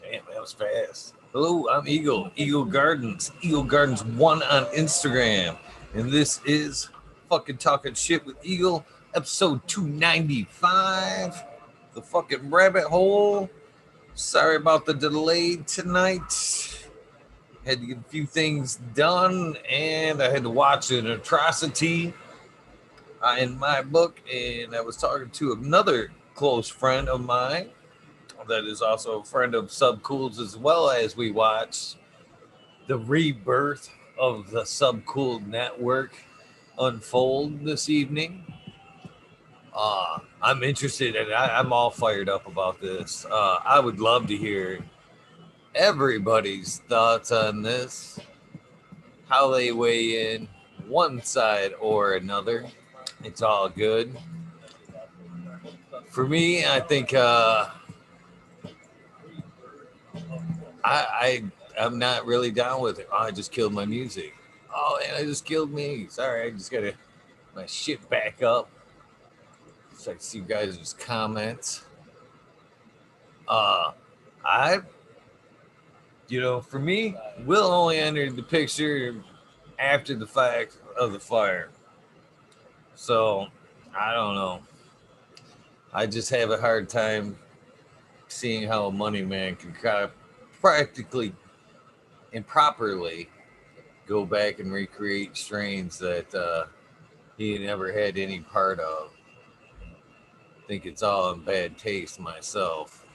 Damn, that was fast. Hello, I'm Eagle. Eagle Gardens. Eagle Gardens 1 on Instagram. And this is fucking Talking Shit with Eagle, episode 295. The fucking rabbit hole. Sorry about the delay tonight. Had to get a few things done, and I had to watch an atrocity in my book. And I was talking to another close friend of mine that is also a friend of Subcool's, as well as we watch the rebirth of the Subcool network unfold this evening. I'm interested and I'm all fired up about this. I would love to hear everybody's thoughts on this, how they weigh in one side or another. It's all good. For me, I think I I'm not really down with it. Oh, I just killed my music. Oh, and I just killed me. Sorry, I just gotta my shit back up. So I can see you guys' comments. Uh, I, for me, Will only entered the picture after the fact of the fire. So I don't know. I just have a hard time seeing how a money man can practically improperly go back and recreate strains that he never had any part of. I think it's all in bad taste myself.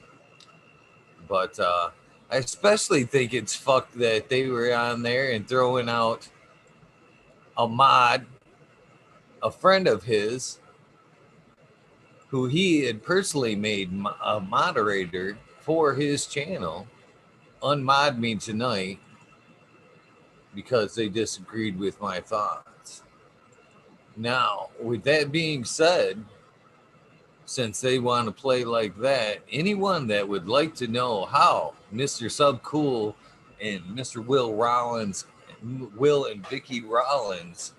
But I especially think it's fucked that they were on there and throwing out a mod, a friend of his, who he had personally made a moderator for his channel, unmod me tonight because they disagreed with my thoughts. Now, with that being said, since they want to play like that, anyone that would like to know how Mr. Subcool and Mr. Will and Vicky Rollins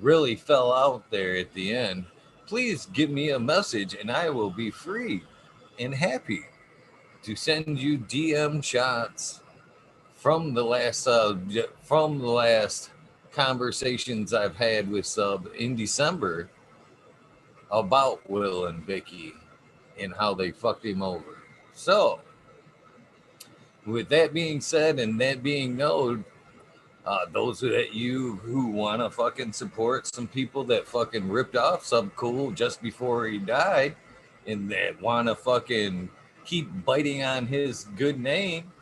really fell out there at the end, please give me a message and I will be free and happy to send you DM shots from the last conversations I've had with Sub in December about Will and Vicky and how they fucked him over. So, with that being said and that being known, those that you who want to fucking support some people that fucking ripped off Subcool just before he died and that want to fucking keep biting on his good name,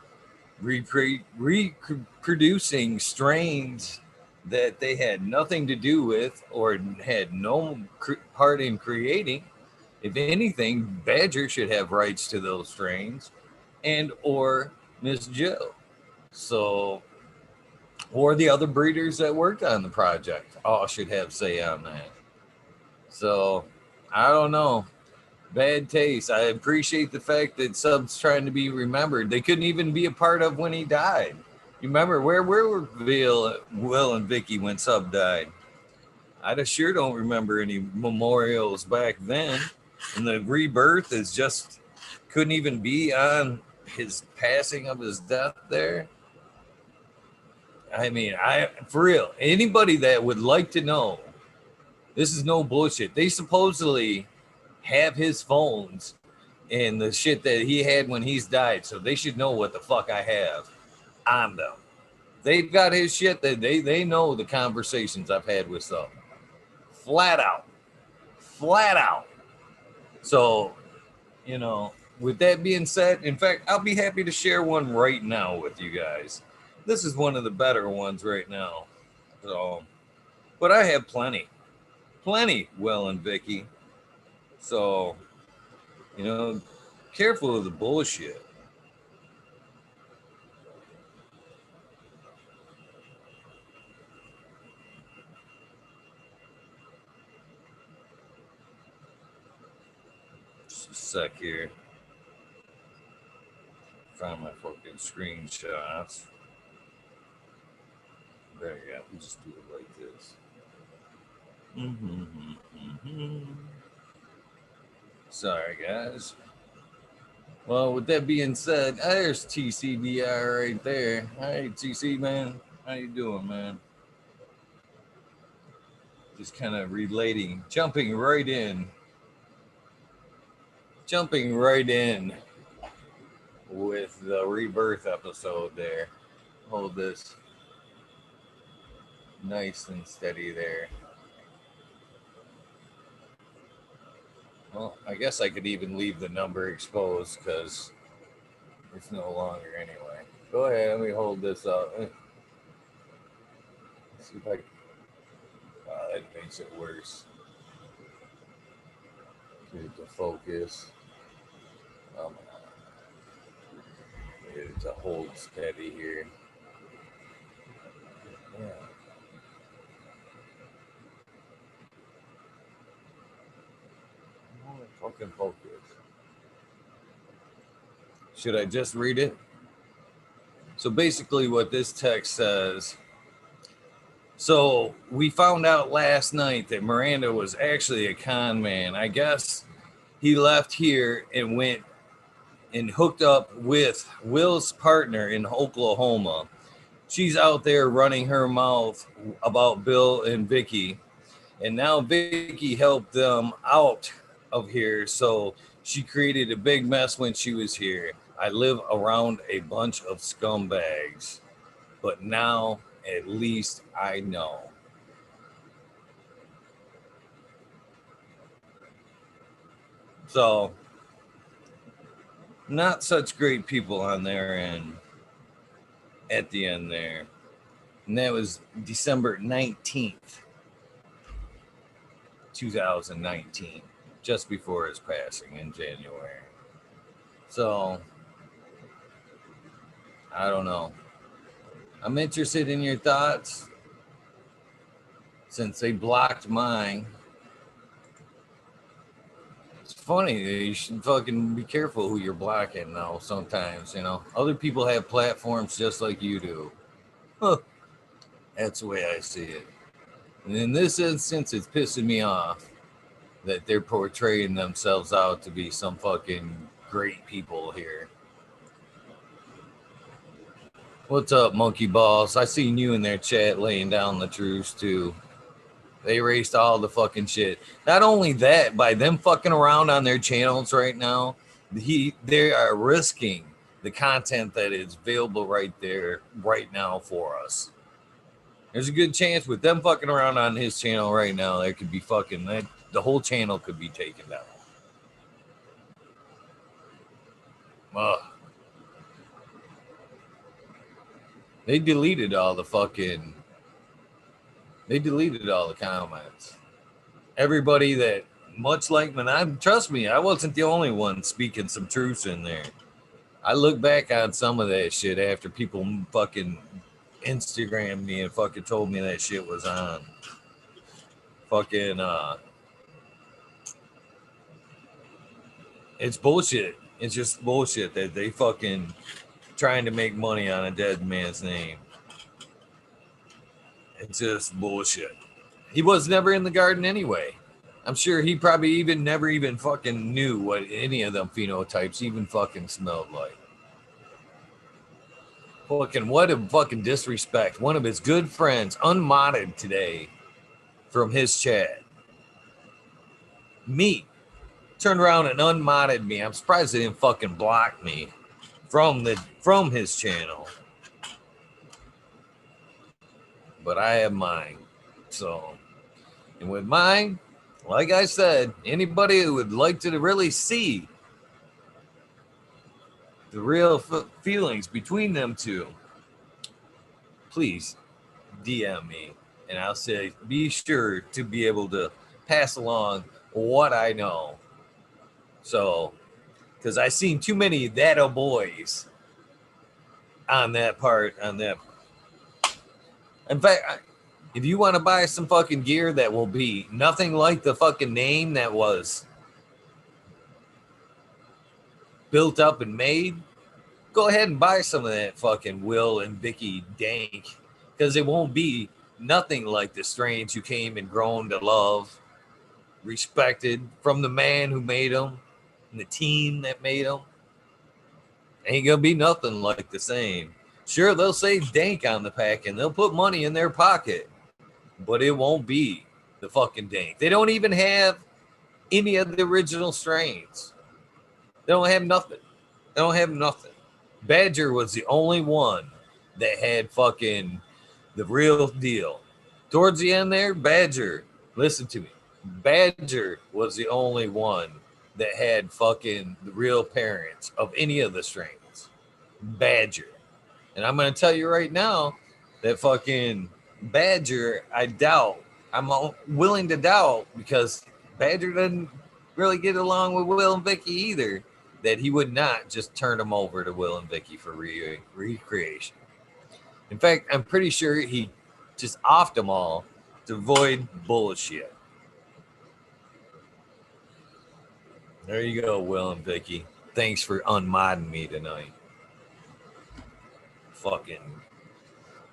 reproducing strains that they had nothing to do with or had no part in creating. If anything, Badger should have rights to those strains, and or Miss Joe. So, or the other breeders that worked on the project all should have say on that. So, I don't know. Bad taste. I appreciate the fact that Sub's trying to be remembered. They couldn't even be a part of when he died. You remember where were Will and Vicky when Sub died? I just sure don't remember any memorials back then. And the rebirth is just couldn't even be on his passing of his death there. I mean, I for real, anybody that would like to know, this is no bullshit. They supposedly have his phones and the shit that he had when he's died, so they should know what the fuck I have on them. They've got his shit that they know the conversations I've had with some. Flat out. Flat out. So, with that being said, in fact, I'll be happy to share one right now with you guys. This is one of the better ones right now. So, but I have plenty, Will and Vicky. So, careful of the bullshit. Just a sec here. Find my fucking screenshots. There you go. We'll just do it like this. Sorry, guys. Well, with that being said, there's TCBI right there. Hey, TC, man. How you doing, man? Just kind of relating, jumping right in with the rebirth episode there. Hold this nice and steady there. Well, I guess I could even leave the number exposed because it's no longer anyway. Go ahead, let me hold this up. See if I. That makes it worse. Get it to focus. Um, get it to hold steady here. Yeah. Fucking focus. Should I just read it? So basically, what this text says. So we found out last night that Miranda was actually a con man. I guess he left here and went and hooked up with Will's partner in Oklahoma. She's out there running her mouth about Bill and Vicky, and now Vicky helped them out of here. So she created a big mess when she was here. I live around a bunch of scumbags, but now at least I know. So, not such great people on their end at the end there. And that was December 19th, 2019, just before his passing in January. So, I don't know. I'm interested in your thoughts since they blocked mine. It's funny. You should fucking be careful who you're blocking now sometimes, you know. Other people have platforms just like you do. Huh. That's the way I see it. And in this instance, it's pissing me off that they're portraying themselves out to be some fucking great people here. What's up, monkey balls? I seen you in their chat laying down the truths too. They erased all the fucking shit. Not only that, by them fucking around on their channels right now, they are risking the content that is available right there right now for us. There's a good chance with them fucking around on his channel right now, there could be fucking the whole channel could be taken down. Ugh. They deleted all the fucking. They deleted all the comments. Everybody that, much like when trust me, I wasn't the only one speaking some truths in there. I look back on some of that shit after people fucking Instagrammed me and fucking told me that shit was on. Fucking, it's bullshit. It's just bullshit that they fucking trying to make money on a dead man's name. It's just bullshit. He was never in the garden anyway. I'm sure he probably even never even fucking knew what any of them phenotypes even fucking smelled like. Fucking what a fucking disrespect. One of his good friends unmodded today from his chat. Me turned around and unmodded me. I'm surprised they didn't fucking block me from his channel. But I have mine. So, and with mine, like I said, anybody who would like to really see the real feelings between them two, please DM me, and I'll say be sure to be able to pass along what I know. So, because I seen too many that boys on that part. On that, in fact, if you want to buy some fucking gear that will be nothing like the fucking name that was built up and made, go ahead and buy some of that fucking Will and Vicky dank, because it won't be nothing like the strains you came and grown to love, respected from the man who made them and the team that made them. Ain't gonna be nothing like the same. Sure, they'll say dank on the pack and they'll put money in their pocket, but it won't be the fucking dank. They don't even have any of the original strains. They don't have nothing. They don't have nothing. Badger was the only one that had fucking the real deal. Towards the end there, Badger, listen to me. Badger was the only one that had fucking the real parents of any of the strains. Badger. And I'm going to tell you right now that fucking Badger, I doubt, I'm willing to doubt because Badger doesn't really get along with Will and Vicky either, that he would not just turn them over to Will and Vicky for recreation. In fact, I'm pretty sure he just offed them all to avoid bullshit. There you go, Will and Vicky. Thanks for unmodding me tonight. Fucking,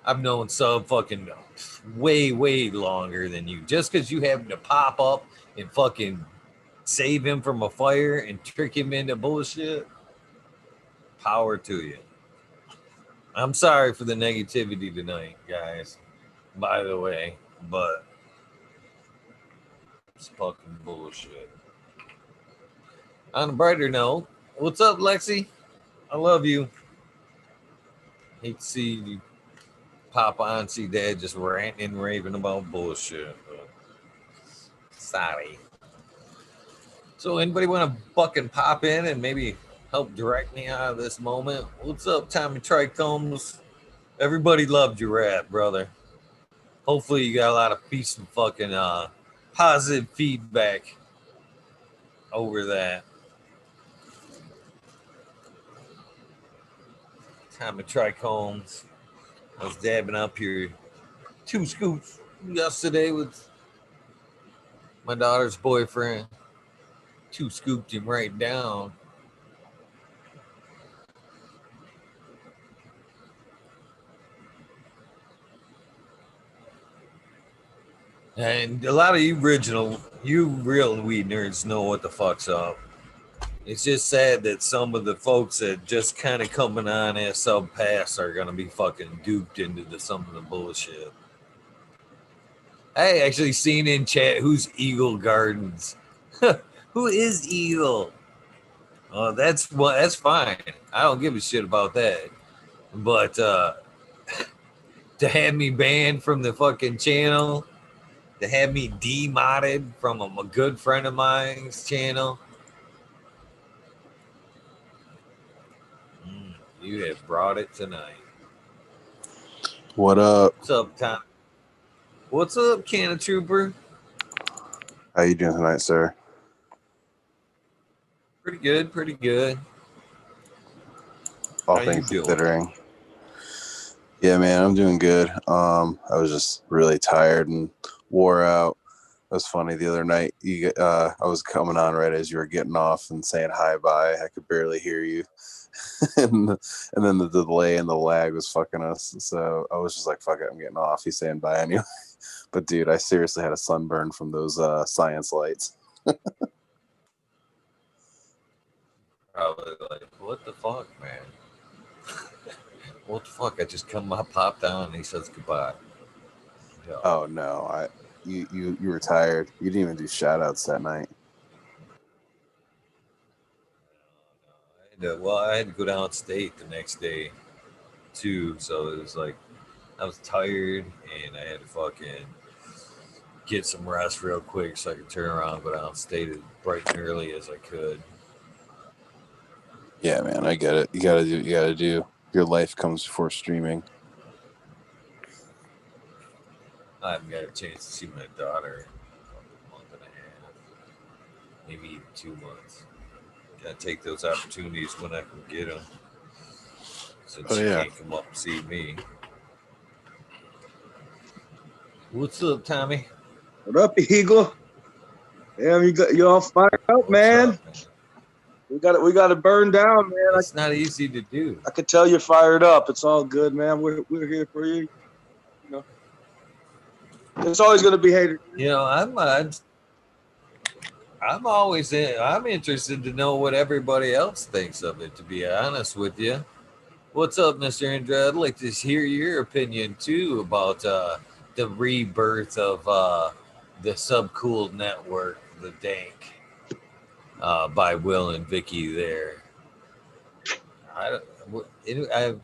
I've known Sub fucking way longer than you. Just because you happen to pop up and fucking save him from a fire and trick him into bullshit, power to you. I'm sorry for the negativity tonight, guys. By the way, but it's fucking bullshit. On a brighter note, what's up, Lexi? I love you. Hate to see you pop on, see Dad just ranting and raving about bullshit. But sorry. So, anybody want to fucking pop in and maybe help direct me out of this moment? What's up, Tommy Trichomes? Everybody loved your rap, brother. Hopefully, you got a lot of peace and fucking positive feedback over that. Tommy Trichomes. I was dabbing up here 2 scoops yesterday with my daughter's boyfriend. 2 scooped him right down. And a lot of you real weed nerds know what the fuck's up. It's just sad that some of the folks that just kind of coming on as sub pass are gonna be fucking duped into some of the bullshit. I actually seen in chat who's Eagle Gardens. Who is Eagle? Oh, that's fine. I don't give a shit about that. But to have me banned from the fucking channel, to have me demodded from a good friend of mine's channel, you have brought it tonight. What up? What's up, Tom? What's up, Canna Trooper? How you doing tonight, sir? Pretty good, pretty good. All things considering. Yeah, man, I'm doing good. I was just really tired and wore out. It was funny the other night. I was coming on right as you were getting off and saying hi bye. I could barely hear you, and then the delay and the lag was fucking us. So I was just like, "Fuck it, I'm getting off." He's saying bye anyway. But dude, I seriously had a sunburn from those science lights. Probably like, what the fuck, man? What the fuck? I just popped on and he says goodbye. Yeah. Oh no, you were tired. You didn't even do shout outs that night. I had to go downstate the next day too, so it was like I was tired and I had to fucking get some rest real quick so I could turn around and go downstate as bright and early as I could. Yeah, man, I get it. You gotta do. Your life comes before streaming. I haven't got a chance to see my daughter in a month and a half, maybe even 2 months. Gotta take those opportunities when I can get them, since she can't come up and see me. What's up, Tommy? What up, Eagle? Damn, you all fired up, man. We got it burned down, man. It's not easy to do. I could tell you're fired up. It's all good, man. We're here for you. You know, there's always gonna be haters. You know, I'm interested to know what everybody else thinks of it, to be honest with you. What's up, Mr. Andra? I'd like to hear your opinion too about the rebirth of the Subcooled Network, the Dank, by Will and Vicky there. I, don't- I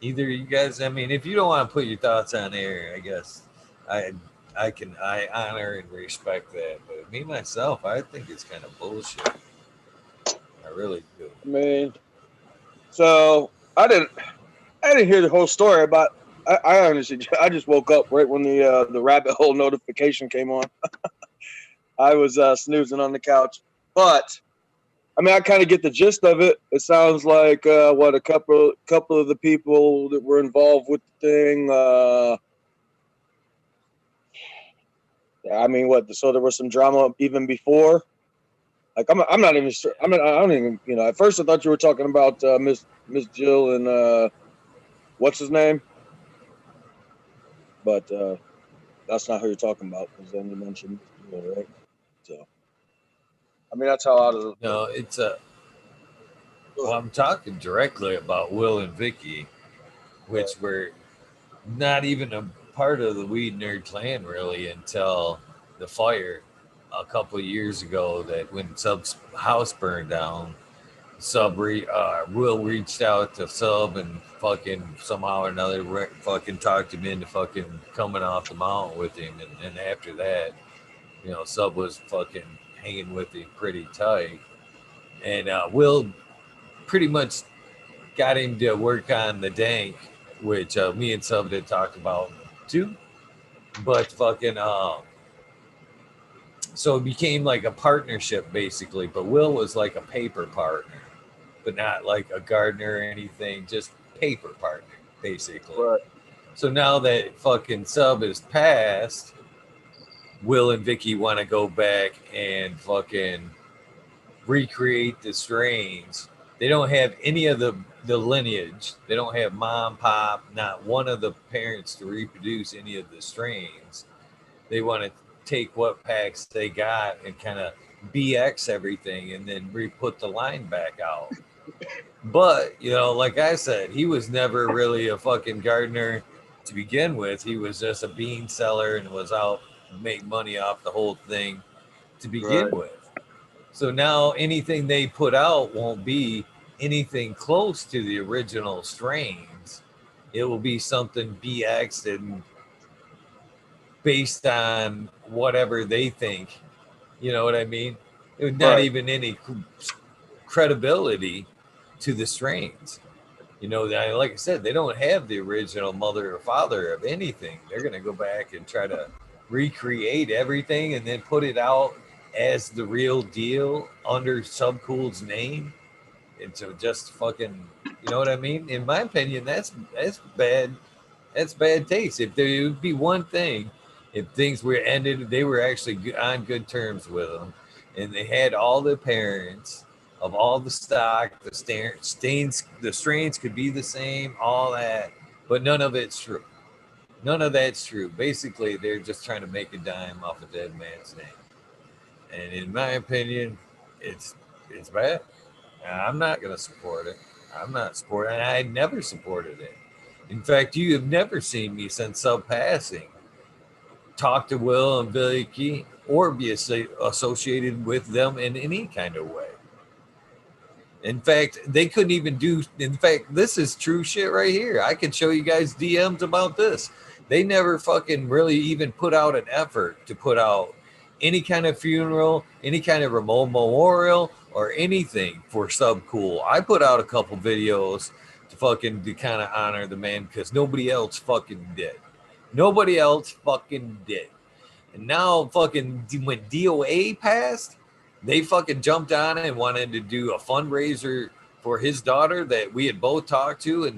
either you guys. I mean, if you don't want to put your thoughts on air, I guess I I honor and respect that. But me myself, I think it's kind of bullshit. I really do. I mean, so I didn't hear the whole story, but I honestly I just woke up right when the rabbit hole notification came on. I was snoozing on the couch, but I mean I kind of get the gist of it. It sounds like what a couple of the people that were involved with the thing. I mean, what? So there was some drama even before. Like I'm not even sure. I don't even. At first I thought you were talking about Miss Jill and what's his name, but that's not who you're talking about because then you mentioned Miss Jill, right? So I mean that's how out of the. No, it's a. Well, I'm talking directly about Will and Vicky, Right, which were not even a part of the Weed Nerd clan really until the fire a couple of years ago. That when Sub's house burned down, Will reached out to Sub and fucking somehow or another fucking talked him into fucking coming off the mountain with him, and after that, Sub was fucking hanging with him pretty tight, and Will pretty much got him to work on the dank, which me and Sub had talked about too. But fucking, so it became like a partnership basically. But Will was like a paper partner, but not like a gardener or anything, just paper partner basically. right, So now that fucking Sub is passed, Will and Vicky want to go back and fucking recreate the strains. They don't have any of the lineage. They don't have mom, pop, not one of the parents to reproduce any of the strains. They want to take what packs they got and kind of BX everything and then re put the line back out. But, like I said, he was never really a fucking gardener to begin with. He was just a bean seller and was out to make money off the whole thing to right, begin with. So now anything they put out won't be anything close to the original strains. It will be something BX and based on whatever they think. You know what I mean? It would not right, even any credibility to the strains. Like I said, they don't have the original mother or father of anything. They're going to go back and try to recreate everything and then put it out as the real deal under Subcool's name. And so just fucking, you know what I mean? In my opinion, that's bad. That's bad taste. If there would be one thing, if things were ended, they were actually on good terms with them, and they had all the parents of all the stock, the strains could be the same, all that, but none of it's true. None of that's true. Basically, they're just trying to make a dime off a dead man's name, and in my opinion, it's it's bad. I'm not going to support it. I'm not supporting it. I never supported it. In fact, you have never seen me since Sub passing talk to Will and Vicky or be associated with them in any kind of way. In fact, they couldn't even do. In fact, this is true shit right here. I can show you guys DMs about this. They never fucking really even put out an effort to put out any kind of funeral, any kind of remote memorial, or anything for Subcool. I put out a couple videos to kind of honor the man because nobody else fucking did. Nobody else fucking did. And now fucking when DOA passed, they fucking jumped on it and wanted to do a fundraiser for his daughter that we had both talked to, and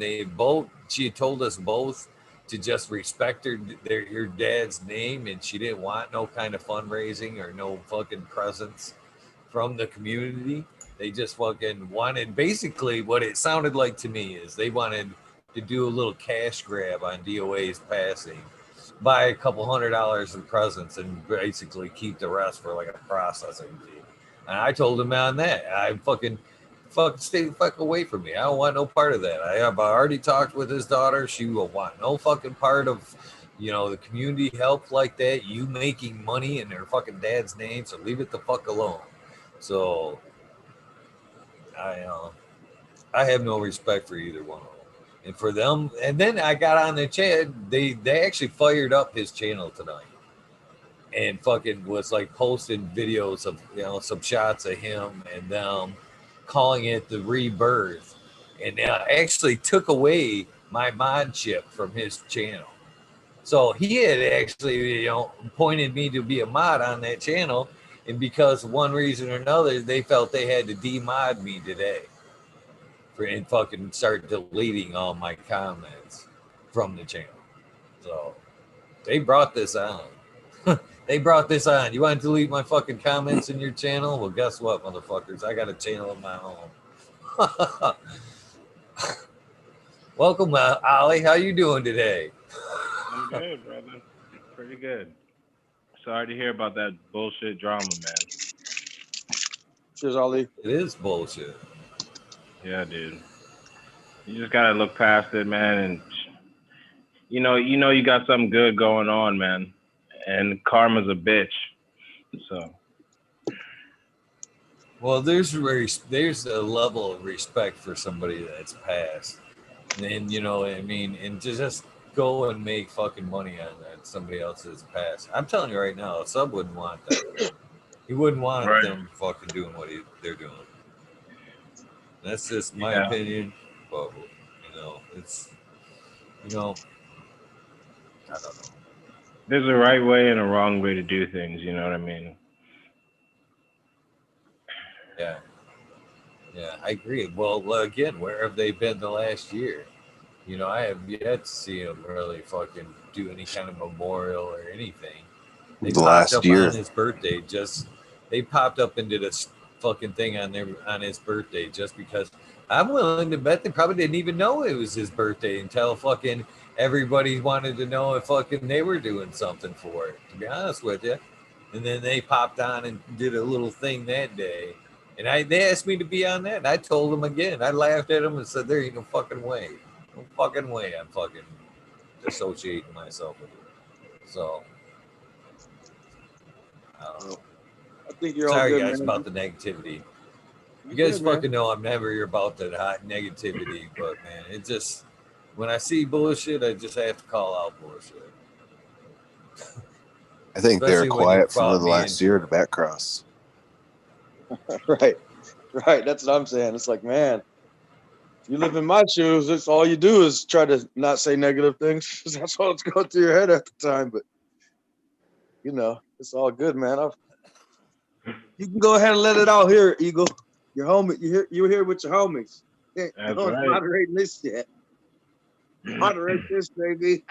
she had told us both to just respect your dad's name, and she didn't want no kind of fundraising or no fucking presence from the community. They just fucking wanted, basically what it sounded like to me is they wanted to do a little cash grab on DOA's passing, buy a couple $100 in presents and basically keep the rest for like a processing fee. And I told him on that. I fucking stay the fuck away from me. I don't want no part of that. I have already talked with his daughter. She will want no fucking part of, the community help like that. You making money in their fucking dad's name, so leave it the fuck alone. So I have no respect for either one of them. And for them, and then I got on the chat. They actually fired up his channel tonight and fucking was like posting videos of some shots of him and them calling it the rebirth, and actually took away my mod chip from his channel. So he had actually pointed me to be a mod on that channel, and because one reason or another they felt they had to demod me today and fucking start deleting all my comments from the channel. So they brought this on. They brought this on. You want to delete my fucking comments in your channel? Well, guess what, motherfuckers? I got a channel of my own. Welcome, Ollie. How you doing today? I'm good, brother. Pretty good. Sorry to hear about that bullshit drama, man. Cheers, Ali. It is bullshit. Yeah, dude. You just gotta look past it, man, and you got something good going on, man. And karma's a bitch. So. Well, there's a level of respect for somebody that's passed, and and just go and make fucking money on that somebody else's past. I'm telling you right now, a sub wouldn't want that. He wouldn't want Right. them fucking doing what they're doing. That's just my Yeah. opinion, but it's I don't know. There's a right way and a wrong way to do things. You know what I mean? Yeah, I agree. Well, again, where have they been the last year? I have yet to see them really fucking do any kind of memorial or anything. They The popped last up on year. his birthday. They popped up into this fucking thing on his birthday just because. I'm willing to bet they probably didn't even know it was his birthday until fucking everybody wanted to know if fucking they were doing something for it. To be honest with you, and then they popped on and did a little thing that day, and they asked me to be on that, and I told them again. I laughed at them and said, "There ain't no fucking way, no fucking way. I'm fucking associating myself with it." So I think you're all sorry, good, guys, man. about the negativity. You You guys good, man. fucking know I'm never here about that hot negativity, but man, it just when I see bullshit, I just have to call out bullshit. I think they were Especially when you quiet for brought the me last into year it. to back cross. Right. That's what I'm saying. It's like, man, if you live in my shoes, it's all you do is try to not say negative things. That's all that's going through your head at the time. But it's all good, man. You can go ahead and let it out here, Eagle. Your homie, you're here with your homies. Yeah, That's go right. moderating this shit. Moderate this, baby.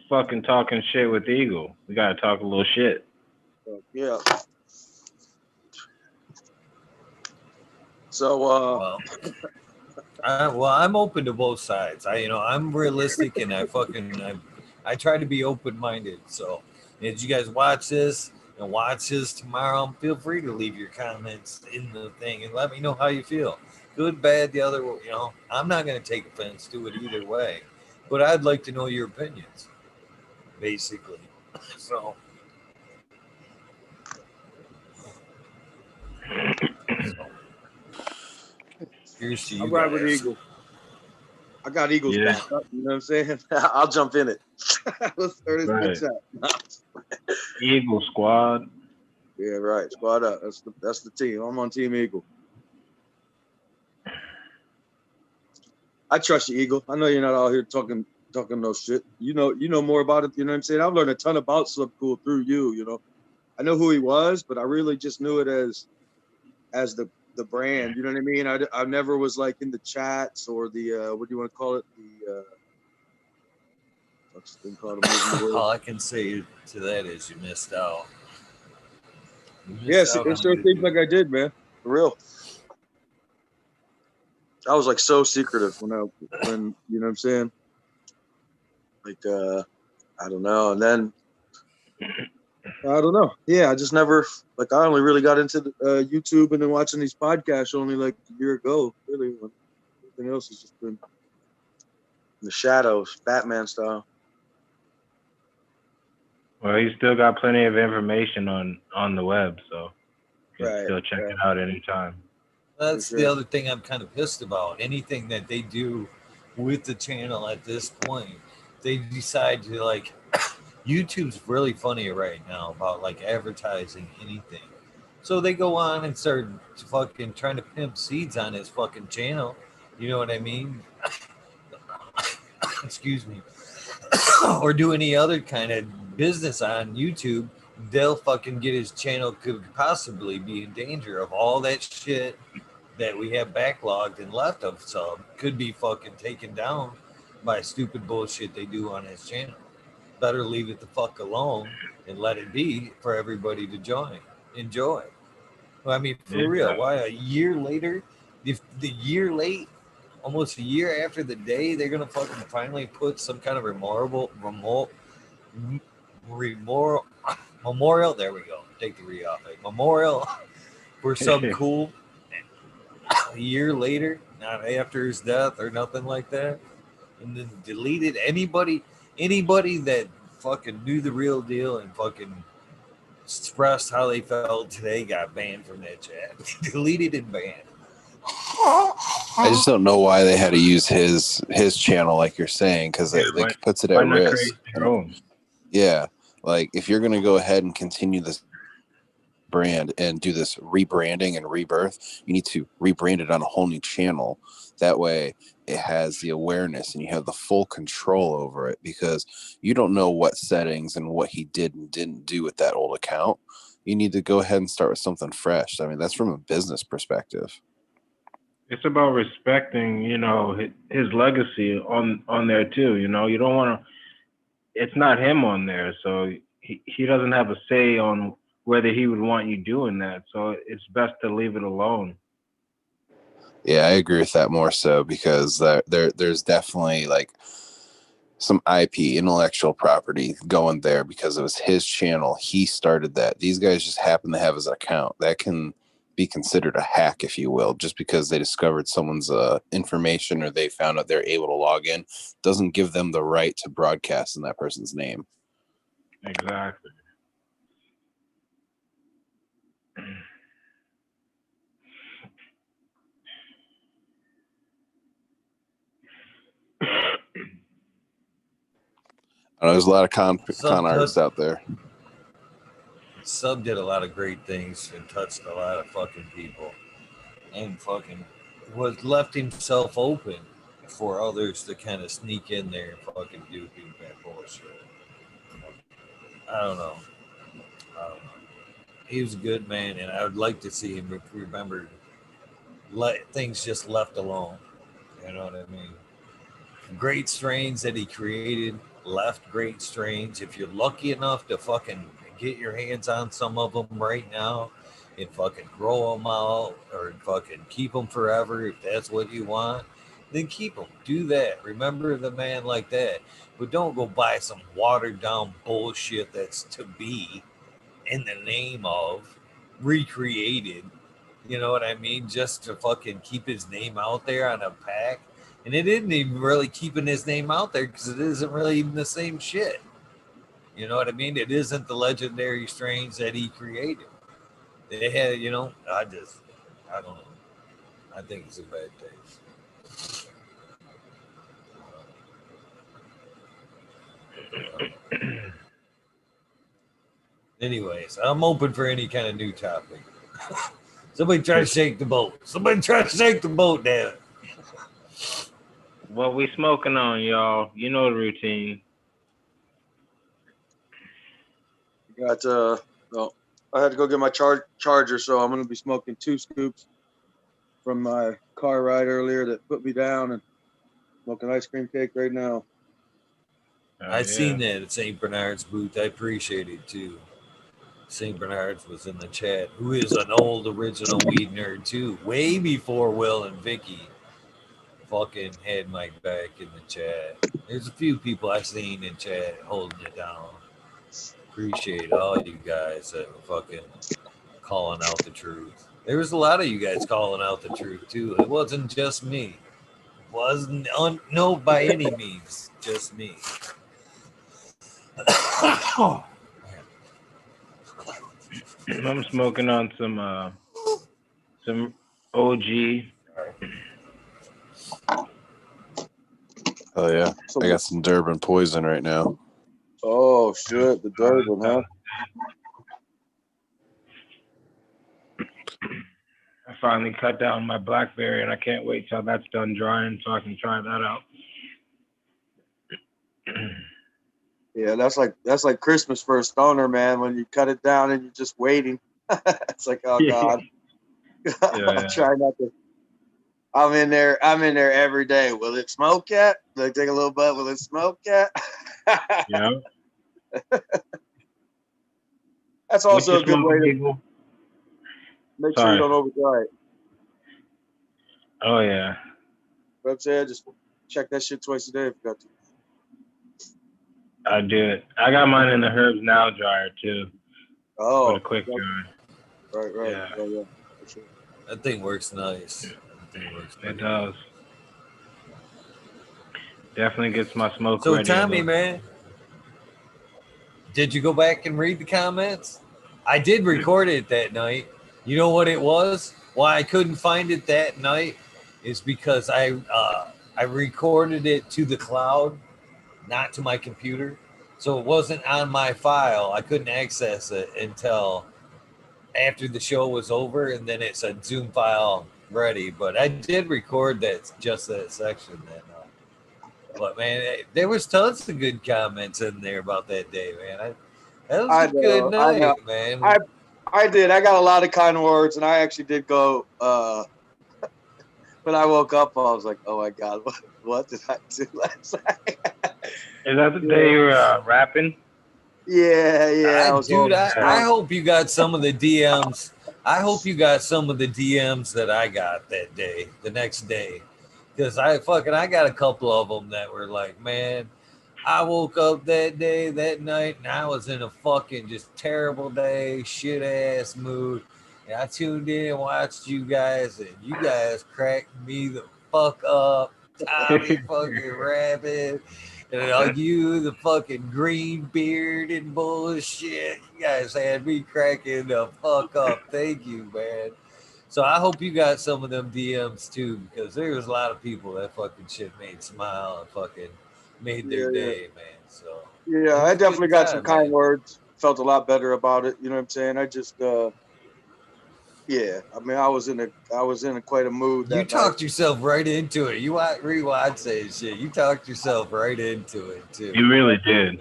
Fucking talking shit with Eagle. We gotta talk a little shit. Yeah. So, I'm open to both sides. I'm realistic and I try to be open minded. So, as you guys watch this and watch this tomorrow, feel free to leave your comments in the thing and let me know how you feel. Good, bad, the other. I'm not going to take offense to it either way, but I'd like to know your opinions, basically. So, here's to I'll you ride with guys. Eagle. I got Eagles Yeah. back up. You know what I'm saying? I'll jump in it. Let's start this Right. bitch out. Eagle squad. Yeah, right. Squad up. That's the team. I'm on Team Eagle. I trust you, Eagle. I know you're not out here talking no shit. You know more about it. You know what I'm saying? I've learned a ton about Slipcool through you. I know who he was, but I really just knew it as the brand. You know what I mean? I never was like in the chats or the what do you want to call it? The what's the thing called? All I can say to that is you missed out. Yes, it sure seems like I did, man. For real. I was like so secretive when you know what I'm saying? Like I don't know. And then I don't know. Yeah, I just never like. I only really got into YouTube and then watching these podcasts only like a year ago. Really, when everything else has just been in the shadows, Batman style. Well, he's still got plenty of information on the web, so you can Right. still check Yeah, it out anytime. for That's the sure. other thing I'm kind of pissed about. Anything that they do with the channel at this point, they decide to like. YouTube's really funny right now about like advertising anything. So they go on and start fucking trying to pimp seeds on his fucking channel. You know what I mean? Excuse me. Or do any other kind of business on YouTube. They'll fucking get his channel could possibly be in danger of all that shit that we have backlogged and left of sub could be fucking taken down by stupid bullshit they do on his channel. Better leave it the fuck alone and let it be for everybody to enjoy. Well, I mean, for real, Yeah. why a year later, if the year late, almost a year after the day, they're gonna fucking finally put some kind of remor, memorial. There we go. Take the re off it. Memorial for some cool a year later, not after his death or nothing like that, and then deleted anybody that fucking knew the real deal and fucking expressed how they felt today got banned from that chat. Deleted and banned. I just don't know why they had to use his channel, like you're saying, because Yeah. it puts it Why at not create risk. your own? Yeah, like if you're gonna go ahead and continue this brand and do this rebranding and rebirth, you need to rebrand it on a whole new channel. That way it has the awareness and you have the full control over it, because you don't know what settings and what he did and didn't do with that old account. You need to go ahead and start with something fresh. I mean, that's from a business perspective. It's about respecting, his legacy on there too. You don't want to. It's not him on there, so he doesn't have a say on whether he would want you doing that. So it's best to leave it alone. Yeah, I agree with that more so, because there's definitely like some IP, intellectual property, going there because it was his channel. He started that. These guys just happen to have his account. That can be considered a hack, if you will, just because they discovered someone's information or they found out they're able to log in. Doesn't give them the right to broadcast in that person's name. Exactly. I know there's a lot of con Sub artists out there. Sub did a lot of great things and touched a lot of fucking people and fucking was left himself open for others to kind of sneak in there and fucking do that bullshit. I don't know. I don't know. He was a good man, and I would like to see him remembered. Let things just left alone. You know what I mean? Great strains that he created, left great strains. If you're lucky enough to fucking get your hands on some of them right now and fucking grow them out or fucking keep them forever, if that's what you want, then keep them. Do that. Remember the man like that. But don't go buy some watered down bullshit that's to be in the name of recreated. You know what I mean? Just to fucking keep his name out there on a pack. And it isn't even really keeping his name out there because it isn't really even the same shit. You know what I mean? It isn't the legendary strains that he created. They had, I don't know. I think it's a bad taste. Anyways, I'm open for any kind of new topic. Somebody try to shake the boat. Somebody try to shake the boat, damn it. What we smoking on, y'all? You know the routine. Got well, I had to go get my charger, so I'm gonna be smoking 2 scoops from my car ride earlier that put me down, and smoking ice cream cake right now. Oh I yeah. seen that at St. Bernard's booth. I appreciate it too. St. Bernard's was in the chat, who is an old original weed nerd too, way before Will and Vicky fucking had Mike back in the chat. There's a few people I seen in chat holding it down. appreciate all you guys that were fucking calling out the truth. There was a lot of you guys calling out the truth too. It wasn't just me. It wasn't no by any means just me. I'm smoking on some OG. Oh yeah, I got some Durban poison right now. Oh shit, the Durban, huh? I finally cut down my blackberry, and I can't wait till that's done drying so I can try that out. Yeah, that's like Christmas for a stoner, man. When you cut it down and you're just waiting, it's like, oh god. I'm trying not to. I'm in there every day. Will it smoke yet? Like, take a little bud. Will it smoke yet? Yeah. That's also a good way to people? make sure you don't overdry it. Oh yeah. But I'm saying, just check that shit twice a day if you got to. I do it. I got mine in the Herbs Now dryer too. Oh, for the quick dry. Right. Yeah. Yeah, for sure. That thing works nice. It does. Definitely gets my smoke so ready. So Tommy, man, did you go back and read the comments? I did record it that night. You know what it was? Why I couldn't find it that night is because I recorded it to the cloud, not to my computer. So it wasn't on my file. I couldn't access it until after the show was over, and then it said Zoom file ready. But I did record just that section that night. But man, there was tons of good comments in there about that day, man. That was a good night, man. I did. I got a lot of kind words, and I actually did go. When I woke up, I was like, "Oh my god, what did I do last night?" Is that the day you were rapping? Yeah. I hope you got some of the DMs. I hope you got some of the DMs that I got that day, the next day. Because I got a couple of them that were like, man, I woke up that day, that night, and I was in a fucking just terrible day, shit ass mood. And I tuned in and watched you guys, and you guys cracked me the fuck up. Tommy fucking Rabbit. And all you, the fucking green beard and bullshit. You guys had me cracking the fuck up. Thank you, man. So I hope you got some of them DMs too, because there was a lot of people that fucking shit made smile and fuking made their day, man. So yeah, I definitely got some kind words. Felt a lot better about it. You know what I'm saying? I just yeah. I mean, I was in quite a mood. You talked yourself right into it. You rewatch that shit. You talked yourself right into it too. You really did.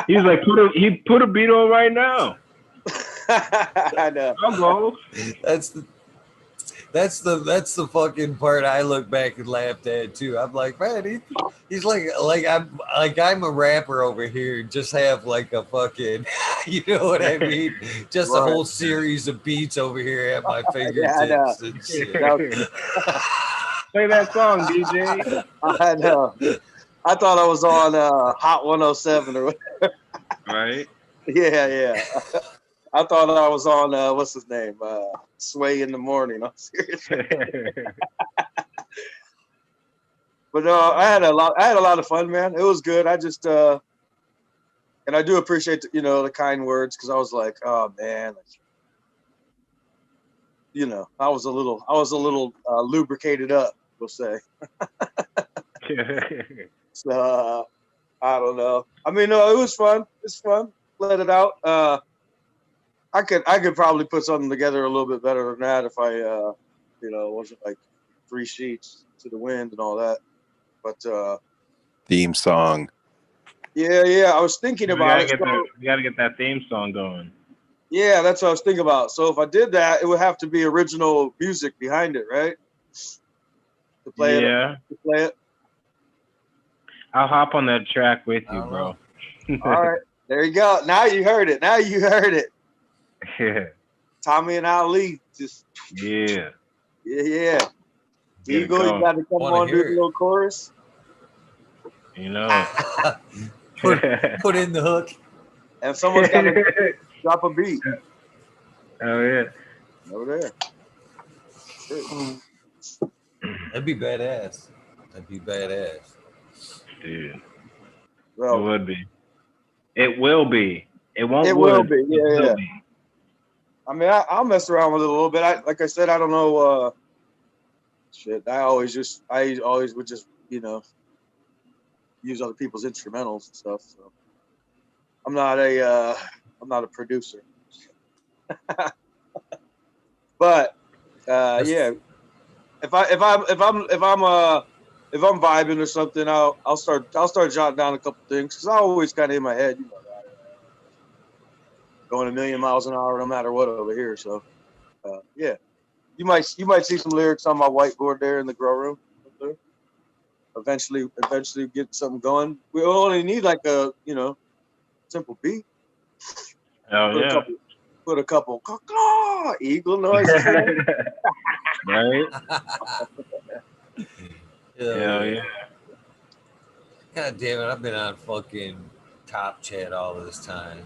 He's like, put a beat on right now. I know. I'll go. That's the fucking part I look back and laughed at too. I'm like, man, he's like I'm a rapper over here. Just have like a fucking, you know what I mean? Just a whole series of beats over here at my fingertips and shit. Play that song, DJ. I know. I thought I was on Hot 107 or whatever. Right? Yeah. I thought I was on what's his name? Sway in the Morning. I'm serious. But I had a lot of fun, man. It was good. I just and I do appreciate the kind words, because I was like, oh man, I was a little lubricated up, we'll say. So I don't know. I mean, no, it was fun. It's fun. Let it out. I could probably put something together a little bit better than that if I wasn't like 3 sheets to the wind and all that. But theme song. Yeah. I was thinking about it. We gotta get that theme song going. Yeah, that's what I was thinking about. So if I did that, it would have to be original music behind it, right? To play it. I'll hop on that track with you, bro. All right, there you go. Now you heard it. Yeah. Tommy and Ali just. Yeah. Yeah. Eagle, you got to come on, do the little chorus. You know. Put in the hook. and someone's got to drop a beat. Oh yeah. Over there. That'd be badass. That'd be badass. Dude, it Well, would be. It will be. It won't it will would. be. It Yeah, will yeah. be. I mean, I'll mess around with it a little bit. Like I said, I don't know. Shit, I always would just, use other people's instrumentals and stuff. So I'm not a producer, but yeah, if I'm vibing or something, I'll start jotting down a couple things because I always kind of in my head, going a million miles an hour no matter what over here. So yeah, you might see some lyrics on my whiteboard there in the grow room. Eventually get something going. We only need like a simple beat. Oh Put a yeah. couple caw-caw eagle noises in it. Right? Hell Hell yeah. yeah. God damn it, I've been on fucking Top Chat all this time.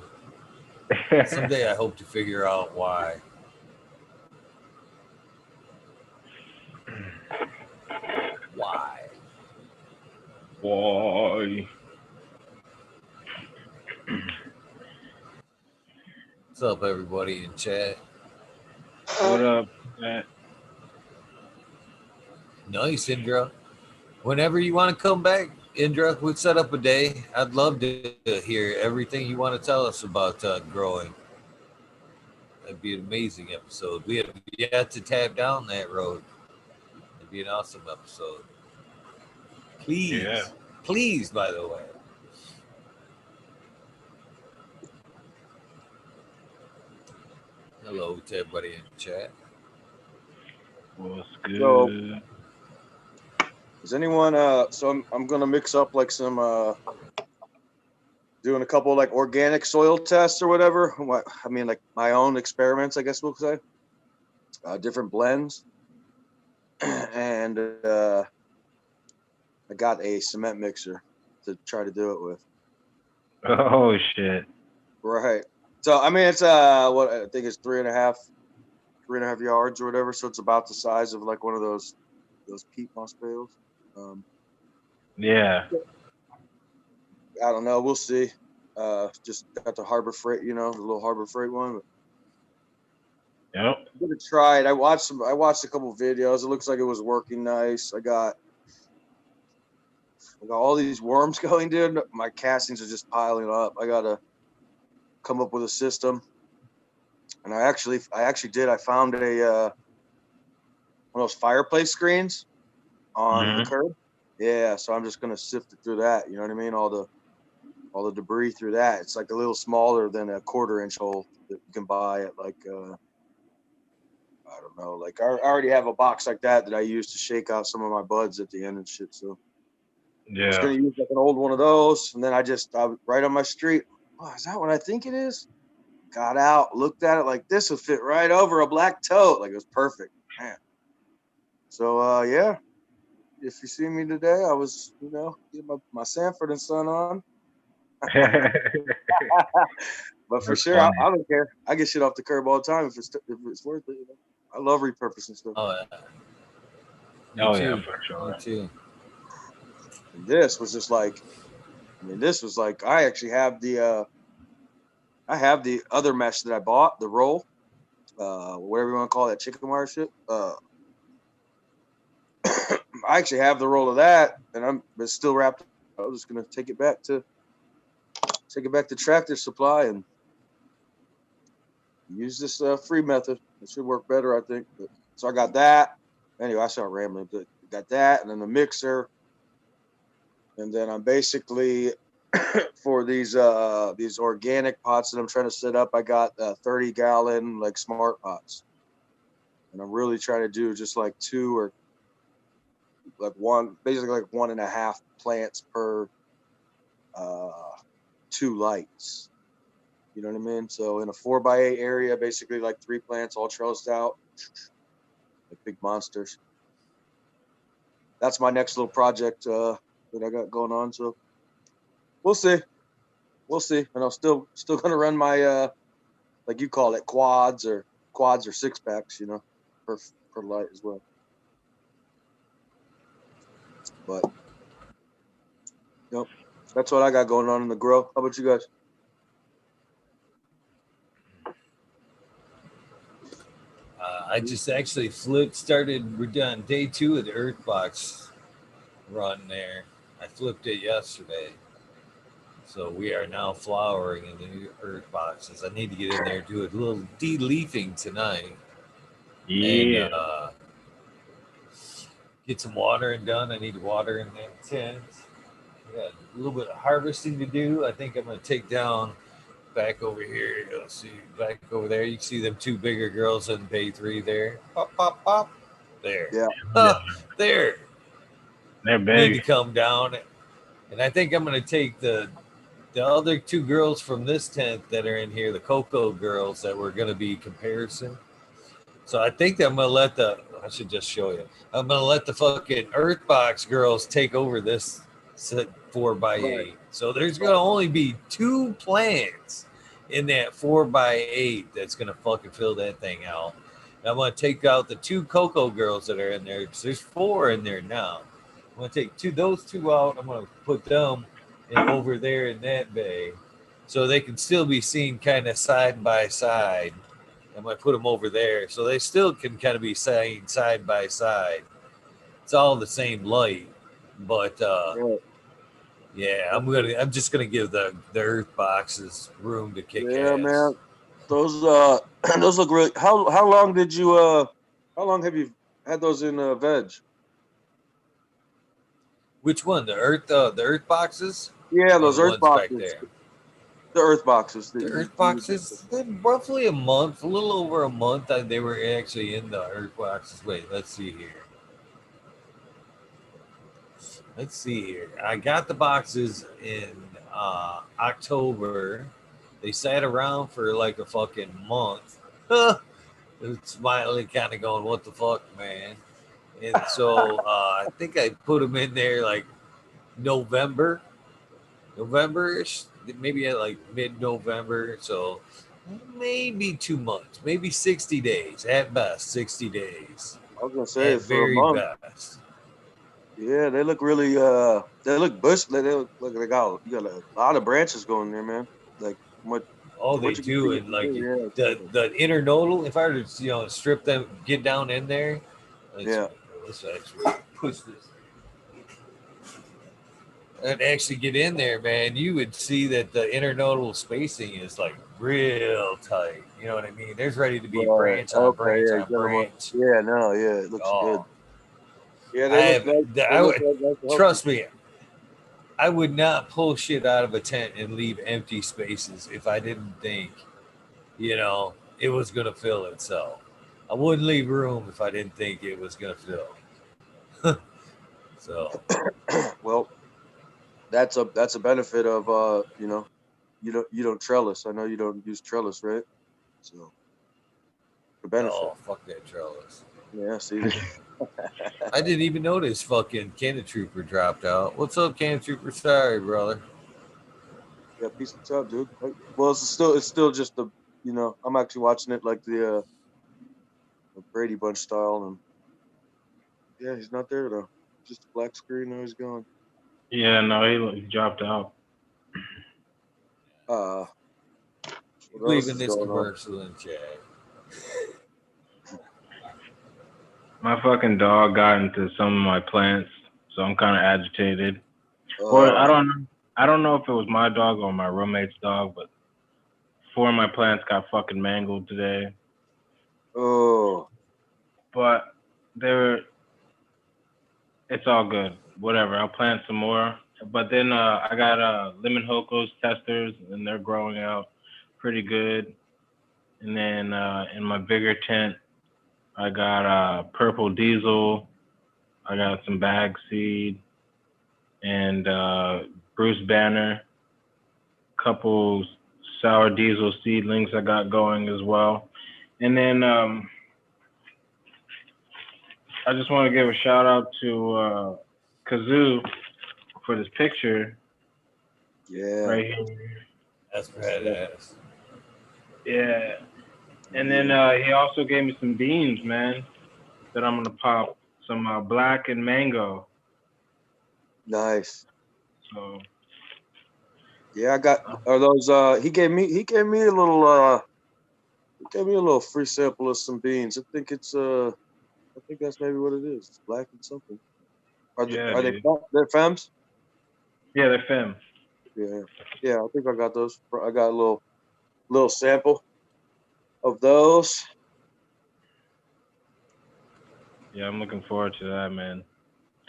Someday I hope to figure out why. Why? Why? What's up, everybody in chat? What up, Matt? Nice, Indra. Whenever you want to come back, Indra, we'll set up a day. I'd love to hear everything you want to tell us about growing. That'd be an amazing episode. We have yet to tap down that road. It'd be an awesome episode. Yeah. Please, please, by the way. Hello to everybody in chat. What's So good? is anyone so I'm gonna mix up like some doing a couple like organic soil tests or whatever. I mean like my own experiments, I guess we'll say. Different blends. And I got a cement mixer to try to do it with. Oh shit. Right. So I mean it's what I think it's 3.5 yards or whatever. So it's about the size of like one of those peat moss bales. Yeah. I don't know. We'll see. Just got the Harbor Freight, the little Harbor Freight one. Yep. I'm gonna try it. I watched a couple videos. It looks like it was working nice. I got all these worms going, dude. My castings are just piling up. I gotta come up with a system. And I actually did. I found a one of those fireplace screens on the curb. Yeah, so I'm just gonna sift it through that. You know what I mean? All the debris through that. It's like a little smaller than a 1/4-inch hole that you can buy at like I don't know. Like I already have a box like that I use to shake out some of my buds at the end and shit. So I was Yeah. gonna use like an old one of those, and then I right on my street. Oh, is that what I think it is? Got out, looked at it like this would fit right over a black tote. Like it was perfect, man. So yeah, if you see me today, I was get my Sanford and Son on. But for That's sure, funny. I don't care. I get shit off the curb all the time if it's worth it. I love repurposing stuff. Oh, yeah. Me Oh yeah, too. for sure. Me too. And this was just like, this was like I actually have the other mesh that I bought, the roll, whatever you want to call that chicken wire shit. I actually have the roll of that, and it's still wrapped. I was just gonna take it back to Tractor Supply and use this free method. It should work better, I think. So I got that. Anyway, I started rambling, but got that, and then the mixer, and then I'm basically for these organic pots that I'm trying to set up. I got 30-gallon like smart pots, and I'm really trying to do just like 2 or like one, basically like 1.5 plants per 2 lights. You know what I mean? So in a 4x8 area, basically like 3 plants all trellised out, like big monsters. That's my next little project that I got going on. So we'll see. we'll see. And I'm still gonna run my like you call it quads or 6-packs, per light as well. But yep, that's what I got going on in the grow. How about you guys? I just actually we're done day 2 of the Earth Box run there. I flipped it yesterday. So we are now flowering in the new Earth Boxes. I need to get in there, do a little de-leafing tonight, and Yeah. get some watering done. I need to water in that tent. I got a little bit of harvesting to do. I think I'm going to take down back over here. Let's see, back over there. You can see them 2 bigger girls in bay 3 there. Pop, pop, pop. There. Yeah. There. They're Need big. to come down. And I think I'm going to take the other 2 girls from this tent that are in here, the Cocoa girls that were going to be comparison. So I think that I'm going to I should just show you. I'm going to let the fucking Earthbox girls take over this 4x8. Right. So there's going to only be 2 plants in that 4x8 that's going to fucking fill that thing out. And I'm going to take out the 2 Cocoa girls that are in there. So there's 4 in there now. I'm going to take those 2 out. I'm going to put them over there in that bay so they can still be seen kind of side by side. I'm going to put them over there so they still can kind of be seen side by side. It's all the same light, but Right. yeah, I'm just gonna give the Earth Boxes room to kick Yeah, man. ass. Those those look really. How long did you How long have you had those in veg? Which one? The Earth Boxes Yeah, or those the earth ones back boxes. there? The earth boxes that The you Earth you Boxes, roughly a month, a little over a month. They were actually in the Earth Boxes. Wait, let's see here. Let's see here. I got the boxes in October. They sat around for like a fucking month. Smiling, kind of going, "What the fuck, man?" And so I think I put them in there like November, November-ish, maybe at like mid-November. So maybe 2 months, maybe 60 days at best. 60 days I was gonna say at for a very month. best. Yeah, they look really they look bush. They look they got you got a lot of branches going there, man. Like what Oh, from they what you can do, see, and like yeah, the internodal. If I were to strip them, get down in there. yeah. Let's actually push this and actually get in there, man. You would see that the internodal spacing is like real tight. You know what I mean? There's ready to be Right. branch on Okay. branch Yeah. You on got 'em up. branch. Yeah. No. Yeah. It looks good. Oh, Yeah. I They look have. nice. They I look would like nice and healthy. trust me. I would not pull shit out of a tent and leave empty spaces if I didn't think, it was gonna fill itself. I wouldn't leave room if I didn't think it was gonna fill. So, Well, that's a benefit of you don't trellis. I know you don't use trellis, right? So the benefit. oh fuck that trellis. Yeah. See. I didn't even notice fucking Cannon Trooper dropped out. What's up, Cannon Trooper? Sorry, brother. Yeah. Peace out, dude. Well, it's still just I'm actually watching it like the Brady Bunch style, and yeah, he's not there though. Just a black screen. Now he's gone. Yeah, no, he dropped out. Uh, what else Leaving is this going on? commercial in chat. My fucking dog got into some of my plants, so I'm kind of agitated. Or Uh, I don't know if it was my dog or my roommate's dog, but 4 of my plants got fucking mangled today. oh, But it's all good. Whatever. I'll plant some more. But then I got lemon hocos testers, and they're growing out pretty good. And then in my bigger tent, I got purple diesel. I got some bag seed and Bruce Banner. Couple sour diesel seedlings I got going as well. And then I just want to give a shout out to Kazoo for this picture yeah. right here. That's badass. Yeah. And then he also gave me some beans, man, that I'm gonna pop. Some black and mango. Nice. So Yeah, I got are those he gave me a little free sample of some beans. I think that's maybe what it is. It's black and something. yeah, Are they dude. they're fems? Yeah, they're fem. Yeah. Yeah, I think I got those. I got a little sample of those. Yeah, I'm looking forward to that, man.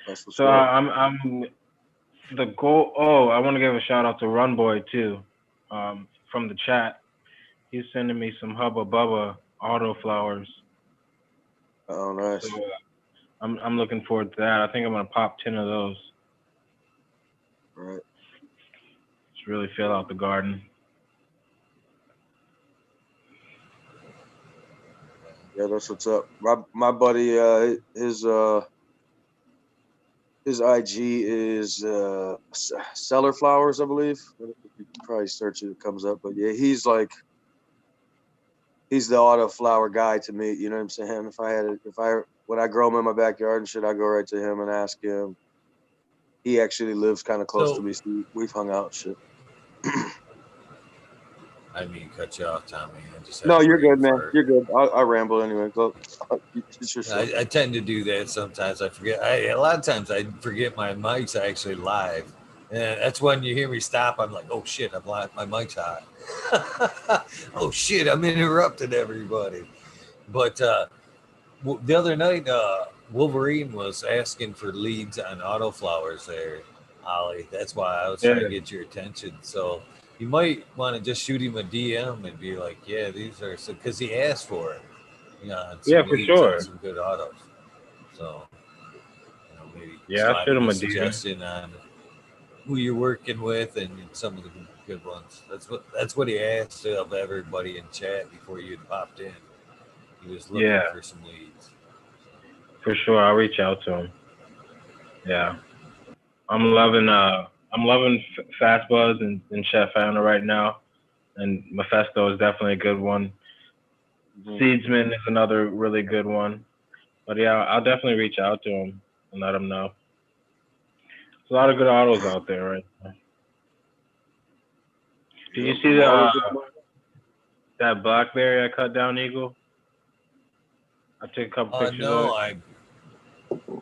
That's what's So up. I'm the goal. Oh, I want to give a shout out to Run Boy too, from the chat. He's sending me some Hubba Bubba auto flowers. Oh, So nice. I'm looking forward to that. I think I'm gonna pop 10 of those. All right. Just really fill out the garden. Yeah, that's what's up. My buddy, his IG is Cellar Flowers, I believe. You can probably search it; it comes up. But yeah, he's the auto flower guy to me. You know what I'm saying? When I grow them in my backyard and shit, I go right to him and ask him. He actually lives kind of close to So me, so we've hung out and shit. I mean, cut you off, Tommy. I just had No, a you're brain good, man. fart. You're good. I ramble anyway. Go, it's your show. I tend to do that sometimes. I forget. A lot of times I forget my mic's actually live. And that's when you hear me stop. I'm like, oh shit, I'm live. My mic's hot. Oh shit, I'm interrupting everybody. But the other night, Wolverine was asking for leads on autoflowers there, Ollie. That's why I was Yeah, trying to get your attention. So you might want to just shoot him a DM and be like, yeah, these are, because he asked for it, on yeah, some for leads on sure. some good autos. So, maybe Yeah, I'll slide shoot him him a a DM. suggestion on who you're working with and some of the good ones. That's what he asked of everybody in chat before you had popped in. He was looking Yeah, for some leads. for sure. I'll reach out to him. Yeah, I'm loving Fast Buzz and Chef Anna right now, and Mephisto is definitely a good one. Mhm. Seedsman is another really good one. But yeah, I'll definitely reach out to him and let him know. There's a lot of good autos out there, right? Did you Yep, see I'm always looking. that blackberry I cut down, Eagle? I took a couple pictures of No, it. I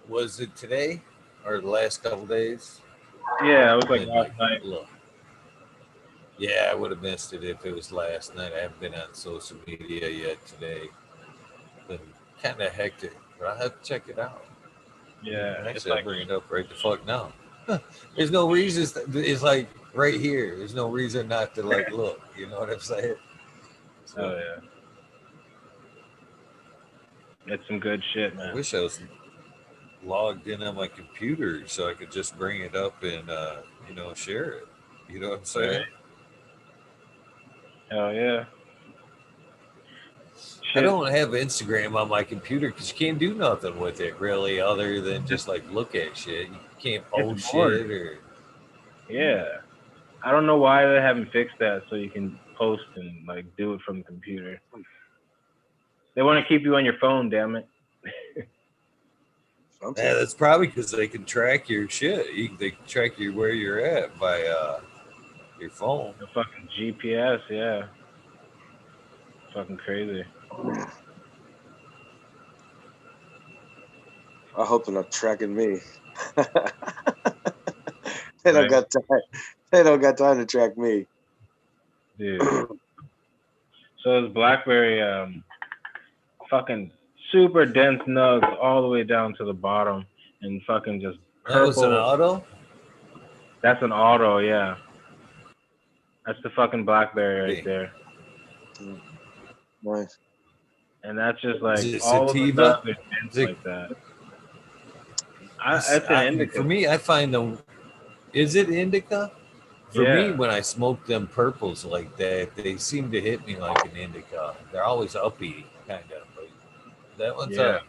was it today or the last couple days. Yeah, it was like Then last like night. look, yeah, I would have missed it if it was last night. I haven't been on social media yet today. Been kind of hectic, but I have to check it out. Yeah, it's Actually, I'll like bring it up right the fuck now. There's no reason. It's like right here. There's no reason not to like look. You know what I'm saying? oh So yeah, it's some good shit, I man. wish I was logged in on my computer so I could just bring it up and share it. You know what I'm Right? saying? Hell yeah. I Shit, don't have Instagram on my computer because you can't do nothing with it really, other than it's just like look at shit. You can't it's post boring. shit or Yeah, I don't know why they haven't fixed that so you can post and like do it from the computer. They want to keep you on your phone, damn it. yeah, Sometimes. that's probably because they can track your shit. They can track you where you're at by your phone. The fucking GPS, yeah, fucking crazy. I hope they're not tracking me. They don't Right, got time. They don't got time to track me. dude. So this BlackBerry, fucking super dense nugs all the way down to the bottom, and fucking just That was an purple. auto. That's an auto, yeah. That's the fucking BlackBerry right Pretty. there. Nice. And that's just Is like it all of the sativa? nugs are dense Is it, like that. It's an for indica. me, I find them. Is it indica? For me, Yeah, when I smoke them purples like that, they seem to hit me like an indica. They're always uppy, kind of. But that one's yeah.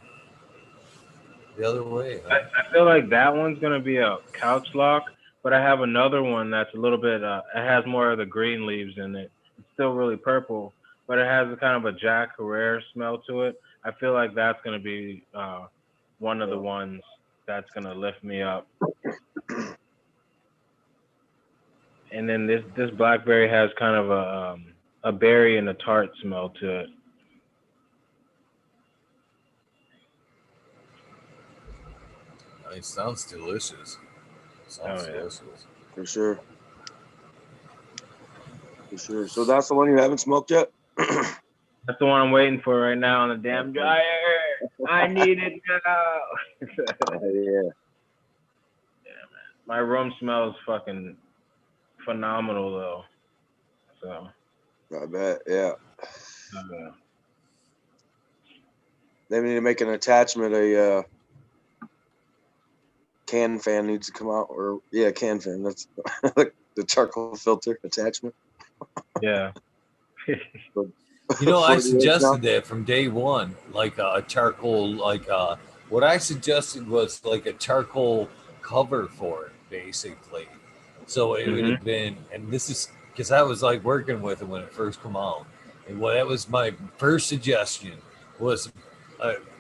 the other way, I, huh? I feel like that one's gonna be a couch lock, But I have another one that's a little bit. It has more of the green leaves in it. It's still really purple, but it has a kind of a Jack Herrera smell to it. I feel like that's gonna be one of the ones that's gonna lift me up. And then this blackberry has kind of a berry and a tart smell to it. It sounds delicious. Oh Sounds yeah. delicious. For sure. For sure. So that's the one you haven't smoked yet? That's the one I'm waiting for right now on the damn dryer. I need it now. Yeah. My room smells fucking phenomenal though. So I bet. Yeah. uh, They need to make an attachment. A can fan needs to come out, or can fan. That's the charcoal filter attachment. yeah. You know, I 48 now. suggested that from day one, like a charcoal, what I suggested was like a charcoal cover for it, basically. So it would Mhm. have been, and this is because I was like working with it when it first come out, and what that was my first suggestion was,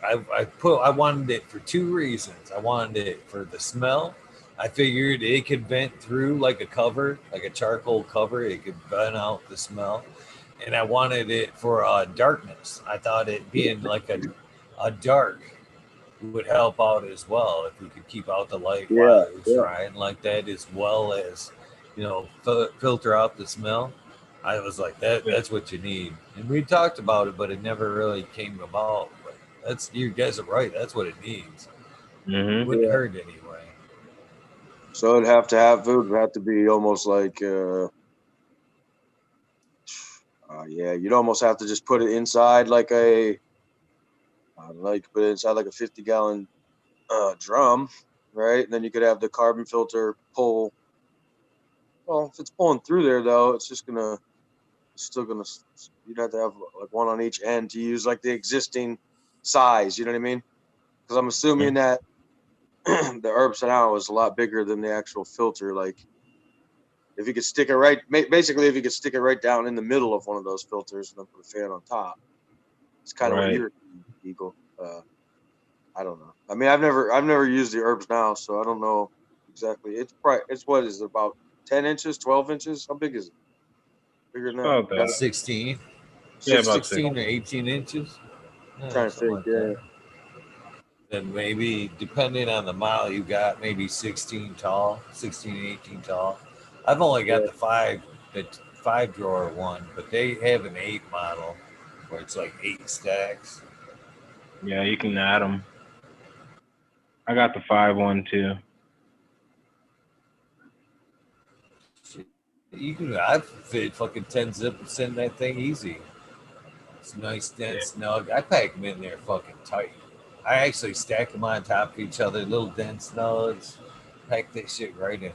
I wanted it for two reasons. I wanted it for the smell. I figured it could vent through like a cover, like a charcoal cover. It could vent out the smell, and I wanted it for darkness. I thought it being like a dark would help out as well if we could keep out the light while Yeah. it was Yeah. drying like that, as well as filter out the smell. I was like that. Yeah. That's what you need, and we talked about it, but it never really came about. But that's you guys are right. That's what it needs. It Mhm. wouldn't Yeah. hurt anyway. So it'd have to have food. Would have to be almost like you'd almost have to just put it inside like put it inside like a 50-gallon drum, right? And then you could have the carbon filter pull. Well, if it's pulling through there though, it's still gonna. You'd have to have like one on each end to use like the existing size. You know what I mean? Because I'm assuming that the herb now is a lot bigger than the actual filter. Like if you could stick it right, basically if you could stick it right down in the middle of one of those filters and then put a fan on top. It's kind of what Right. you're Eagle. I don't know. I mean, I've never used the herbs now, so I don't know exactly. It's what is it, about 10 inches, 12 inches? How big is it? Bigger than that? About Yeah. that. 16, Yeah, about 6. 16 or 18 inches, Trying to something think. like Yeah. that. Then maybe depending on the model you got, maybe 16 tall, 16, 18 tall. I've only got Yeah. the five drawer one, but they have an 8 model where it's like 8 stacks. Yeah, you can add them. I got the 5 one too. You can I've fit fucking 10 zips in that thing easy. It's nice Yeah. dense snug. I pack them in there fucking tight. I actually stack them on top of each other, little dense snugs. Pack that shit right in.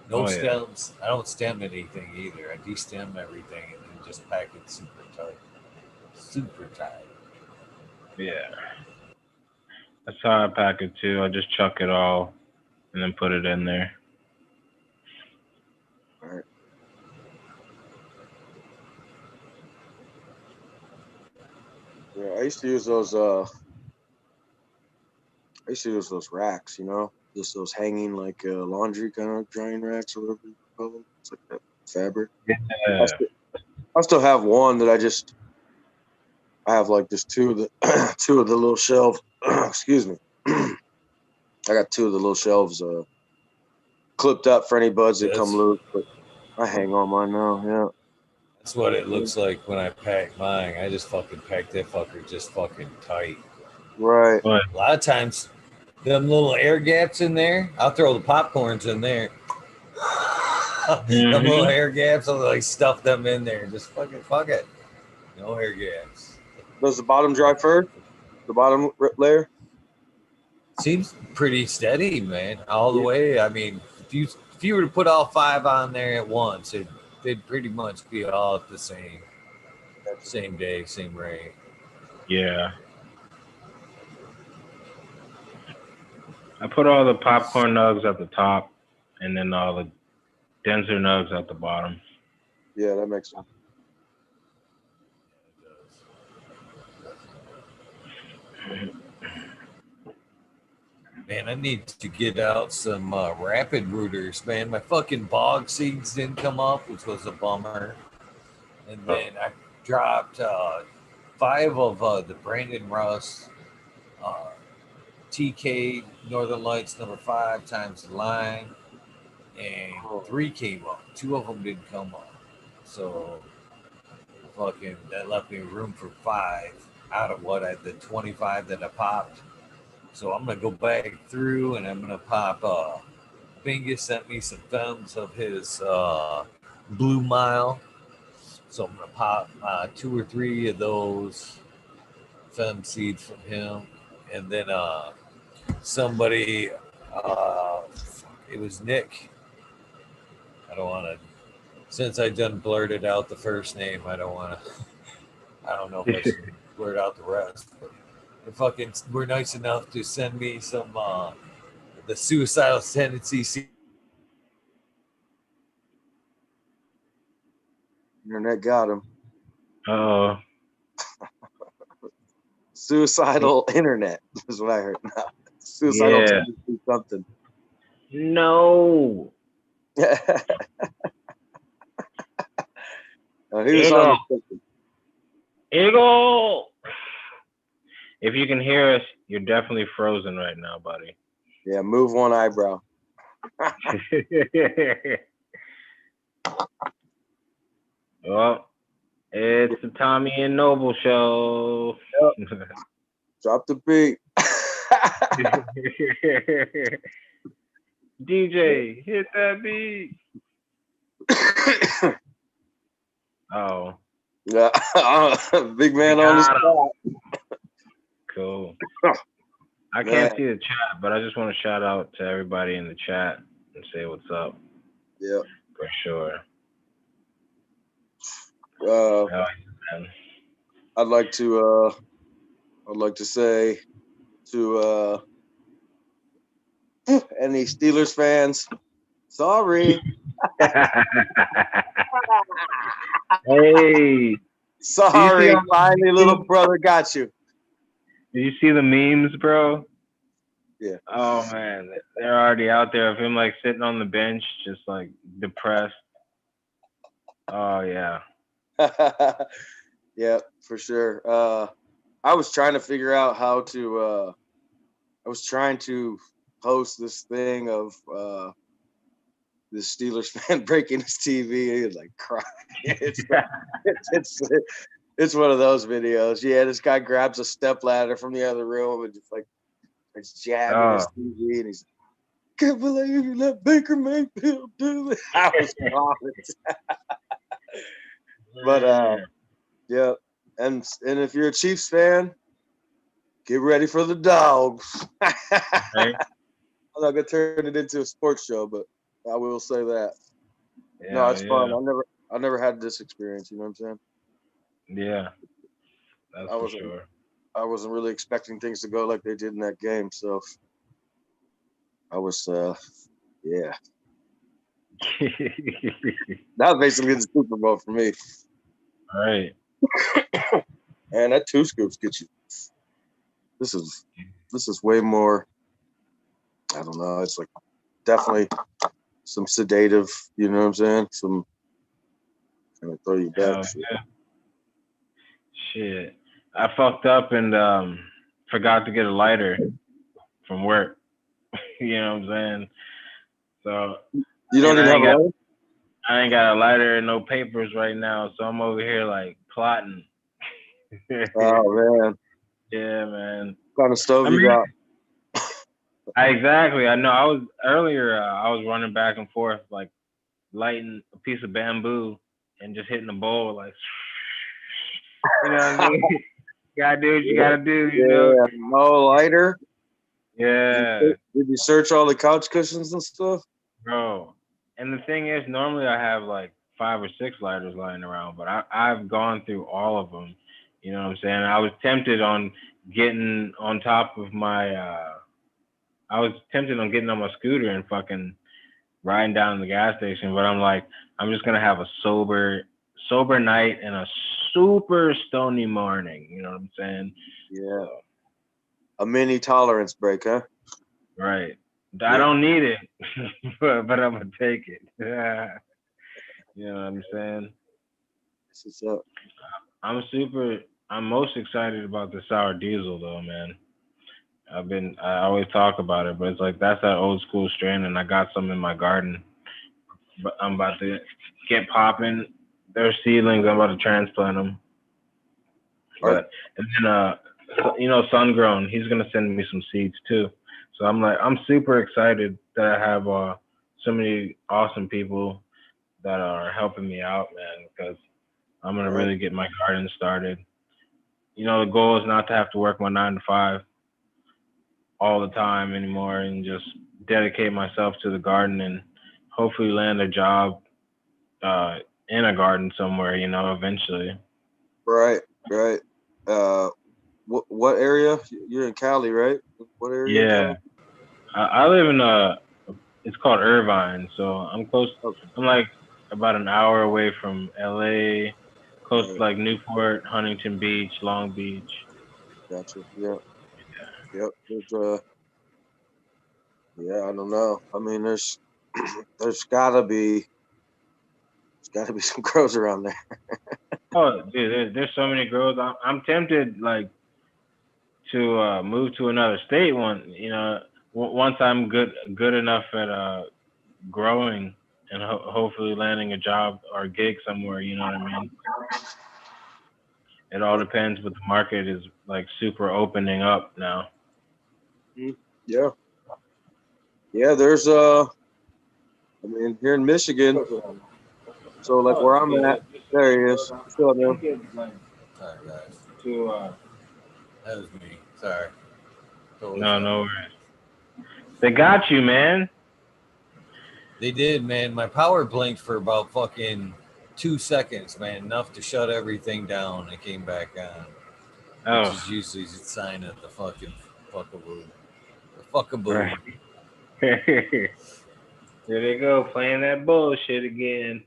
No Oh yeah. stems. I don't stem anything either. I destem everything and then just pack it super tight. Super tight. Yeah. That's how I pack it too. I just chuck it all and then put it in there. All right. Yeah. I used to use those. I used to use those racks. Just those hanging like laundry kind of drying racks or whatever you call them. It's like that fabric. I Yeah. still, I still have one that I have like just two of the two of the little shelves. Excuse me. I got two of the little shelves clipped up for any buds that come That's loose, but I hang on mine now. that's what it Yeah. looks like when I pack mine. I just fucking pack that fucker just fucking tight. Right. But A lot of times, them little air gaps in there, I'll throw the popcorns in there. Them little mhm. air gaps, I'll like stuff them in there. Just fuck it. No air gaps. Does the bottom dry first? The bottom layer? Seems pretty steady, man, all the Yeah. way. I mean, if you were to put all 5 on there at once, they'd pretty much be all at the same day, same rate. Yeah. I put all the popcorn nugs at the top, and then all the denser nugs at the bottom. Yeah, that makes sense. Man, I need to get out some rapid rooters, man. My fucking bog seeds didn't come up, which was a bummer. And then I dropped 5 of the Brandon Russ uh, TK Northern Lights number 5 times the line, and 3 came up. 2 of them didn't come up. So fucking that left me room for 5 out of the 25 that I popped. So I'm gonna go back through and I'm gonna pop. Bingus sent me some films of his Blue Mile, so I'm gonna pop 2 or 3 of those film seeds from him, and then somebody, it was Nick. I don't want to. Since I done blurted out the first name, I don't want to. I don't know if I should blurt out the rest. But they fucking were nice enough to send me some the suicidal tendency. Internet got him. Oh. Suicidal internet is what I heard. Suicidal tendency something. No. He was on the Eagle. If you can hear us, you're definitely frozen right now, buddy. Yeah, move one eyebrow. Well, it's the Tommy and Noble show. Yep. Drop the beat. DJ, hit that beat. Oh. Yeah. Big man on the spot. Cool. I can't see the chat, but I just want to shout out to everybody in the chat and say what's up. Yeah. For sure. I'd like to say to any Steelers fans, sorry. Hey. Sorry, finally little brother got you. Did you see the memes, bro? Yeah. Oh man, they're already out there of him like sitting on the bench, just like depressed. Oh yeah. Yeah, for sure. I was trying to figure out how to. I was trying to post this thing of this Steelers fan breaking his TV and like crying. It's one of those videos. Yeah, this guy grabs a stepladder from the other room and just like it's jabbing his TV, and he's like, can't believe you let Baker Mayfield do it. I was But yeah, and if you're a Chiefs fan, get ready for the dogs. Right. I'm not gonna turn it into a sports show, but I will say that. Yeah, no, it's fun. I never had this experience. You know what I'm saying? Yeah, that's for sure. I wasn't really expecting things to go like they did in that game, so I was, yeah. That was basically the Super Bowl for me. All right. And that 2 scoops gets you. This is way more. I don't know. It's like definitely some sedative. You know what I'm saying? Some kind of throw you back. Yeah. Shit, I fucked up and forgot to get a lighter from work. You know what I'm saying? So you don't even have a lighter? I ain't got a lighter and no papers right now, so I'm over here like plotting. Oh man. Yeah, man. What kind of stove you got? Exactly. I know. I was running back and forth, like lighting a piece of bamboo and just hitting the bowl, like, you know what I mean? You gotta do what you gotta do, you know? No lighter? Yeah. Did you search all the couch cushions and stuff? Bro. And the thing is, normally I have like 5 or 6 lighters lying around, but I've gone through all of them. You know what I'm saying? I was tempted on getting on top of my I was tempted on getting on my scooter and fucking riding down to the gas station, but I'm like, I'm just gonna have a sober night and a super stony morning. You know what I'm saying? Yeah. A mini tolerance break, huh? Right. I Yeah. don't need it, but I'm gonna take it. You know what I'm saying? This is up. I'm most excited about the sour diesel though, man. I always talk about it, but it's like that's that old school strain, and I got some in my garden. But I'm about to get popping. They're seedlings. I'm about to transplant them. Are, But and then Sungrown, he's gonna send me some seeds too. So I'm super excited that I have so many awesome people that are helping me out, man, because I'm gonna right. really get my garden started. The goal is not to have to work my 9 to 5 all the time anymore, and just dedicate myself to the garden and hopefully land a job in a garden somewhere, eventually. Right. Right. Uh, what area? You're in Cali, right? What area in Cali? Yeah, I live in it's called Irvine, so I'm close. Okay. I'm like about an hour away from LA, close Right. to like Newport, Huntington Beach, Long Beach. Gotcha. Yeah. Yep. Yeah. I don't know. I mean, there's gotta be some crows around there. Oh, dude, there's so many girls. I'm tempted like to move to another state once I'm good enough at growing and hopefully landing a job or a gig somewhere. You know what I mean? It all depends, but the market is like super opening up now. Mhm. Yeah. Yeah. I mean, here in Michigan. So like Oh, where I'm at, there he is. What's up, man? Sorry, guys. to That was me. Sorry. Totally no, sorry. no worries. They got you, man. They did, man. My power blinked for about fucking 2 seconds, man. Enough to shut everything down. It came back on, which Oh, is usually a sign of the fucking fuckaboo. The fuckaboo. right. Here they go playing that bullshit again.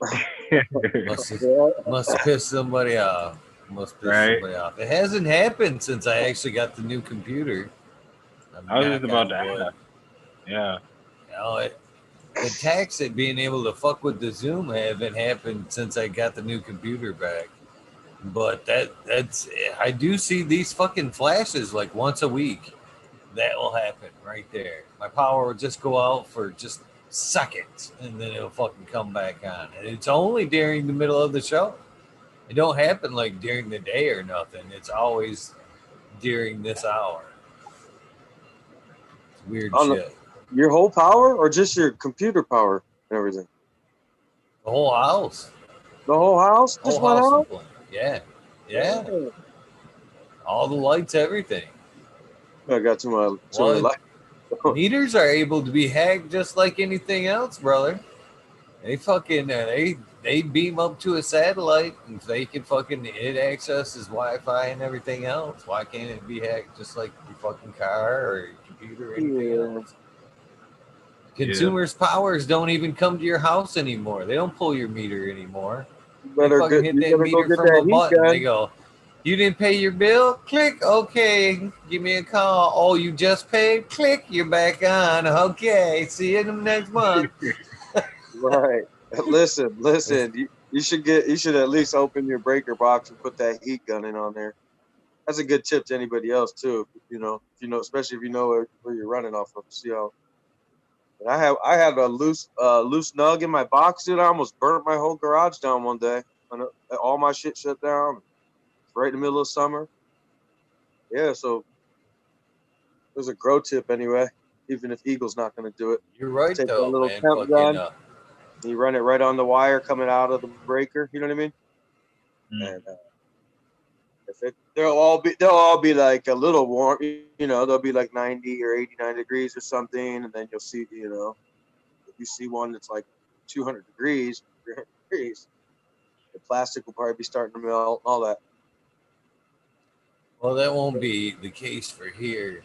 Must have Yeah. must have pissed somebody off. Must piss Right. somebody off. It hasn't happened since I actually got the new computer. I'm I was just knock about on to wood. ask. Yeah. You know, the tax at being able to fuck with the Zoom haven't happened since I got the new computer back. But that's I do see these fucking flashes like once a week. That will happen right there. My power will just go out for just seconds and then it'll fucking come back on. And it's only during the middle of the show. It don't happen like during the day or nothing. It's always during this hour. It's weird On shit. your whole power or just your computer power and everything? The whole house. The whole house Whole just went house out? is blank. Yeah. Yeah. Oh, All the lights, everything. I got to my Well, life. meters are able to be hacked just like anything else, brother. They fucking they beam up to a satellite and they can fucking it accesses Wi-Fi and everything else. Why can't it be hacked just like your fucking car or your computer or anything Yeah. else? Yeah. Consumers' powers don't even come to your house anymore. They don't pull your meter anymore. You They better fucking get hit you that better go meter get from that a heat button. They gun. go, you didn't pay your bill? Click. Okay. Give me a call. Oh, you just paid? Click. You're back on. Okay. See you next month. Right. Listen, you should at least open your breaker box and put that heat gun in on there. That's a good tip to anybody else too. Especially if you know where you're running off of. See how and I had a loose nug in my box, dude. I almost burnt my whole garage down one day. When all my shit shut down. Right in the middle of summer. Yeah, so there's a grow tip anyway. Even if Eagle's not going to do it, You're right, take that though, little man. temp Fucking, gun. You run it right on the wire coming out of the breaker. You know what I mean? Mm. And if it, they'll all be like a little warm. They'll be like 90 or 89 degrees or something, and then you'll see, if you see one that's like 200 degrees, 300 degrees, the plastic will probably be starting to melt, all that. well, that won't be the case for here.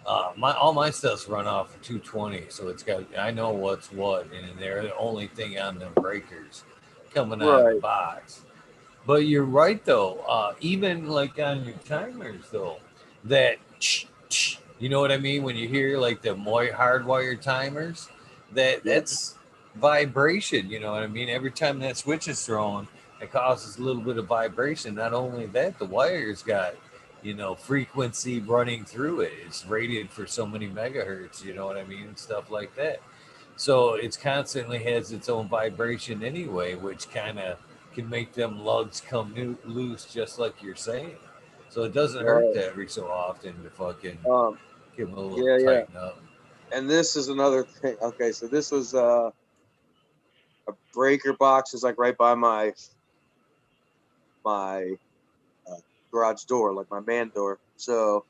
All my stuff's run off of 220, so it's got I know what's what, and they're the only thing on them breakers coming out of the Right. box. But you're right though. Even like on your timers though, that you know what I mean when you hear like the more hardwired timers, Yeah. that's vibration. You know what I mean. Every time that switch is thrown, it causes a little bit of vibration. Not only that, the wire's got frequency running through it. It's rated for so many megahertz. You know what I mean, and stuff like that. So it's constantly has its own vibration anyway, which kind of can make them lugs come loose, just like you're saying. So it doesn't hurt Right. to every so often to fucking Um. give them a little Yeah. Yeah. tighten up. And this is another thing. Okay, so this was a breaker box is like right by my uh, garage door, like my man door. So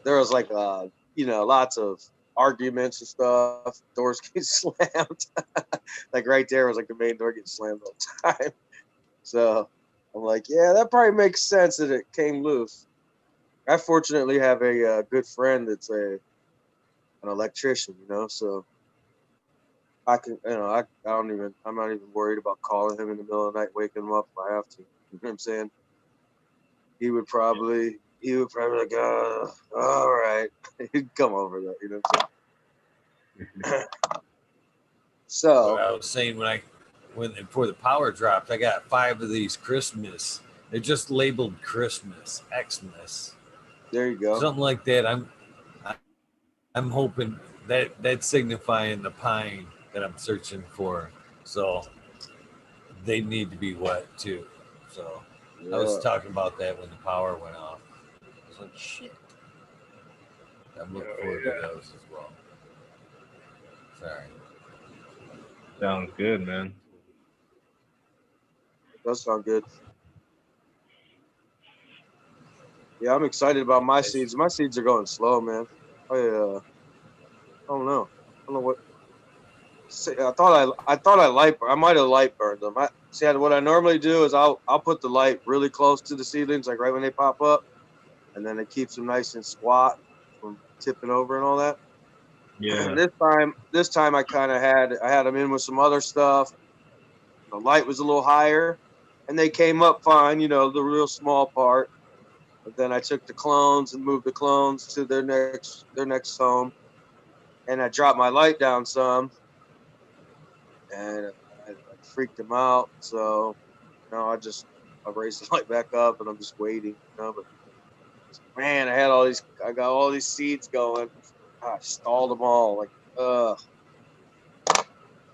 there was like lots of arguments and stuff. Doors get slammed. Like right there was like the main door getting slammed all the time. So I'm like, yeah, that probably makes sense that it came loose. I fortunately have a good friend that's an electrician, so I can, I don't even, I'm not even worried about calling him in the middle of the night, waking him up if I have to. You know what I'm saying? He would probably like, all right, he'd come over though. You know what I'm saying? What So I was saying when before the power dropped, I got 5 of these Christmas. They're just labeled Christmas, Xmas, there you go. something like that. I'm hoping that's signifying the pine that I'm searching for. So they need to be wet too. So I was Yeah, talking about that when the power went off. I was like, shit. I'm looking Oh, forward to yeah. those as well. Sorry. Sounds good, man. it does sound good. Yeah, I'm excited about my It's, seeds. My seeds are going slow, man. I don't know. I don't know what. I thought I I might have light burned them. What I normally do is I'll put the light really close to the seedlings, like right when they pop up, and then it keeps them nice and squat from tipping over and all that. Yeah. This time I had them in with some other stuff. The light was a little higher, and they came up fine. The real small part. But then I took the clones and moved the clones to their next home, and I dropped my light down some, and I freaked them out. So I raised the light back up, and I'm just waiting. But man, I got all these seeds going. I stalled them all. Like,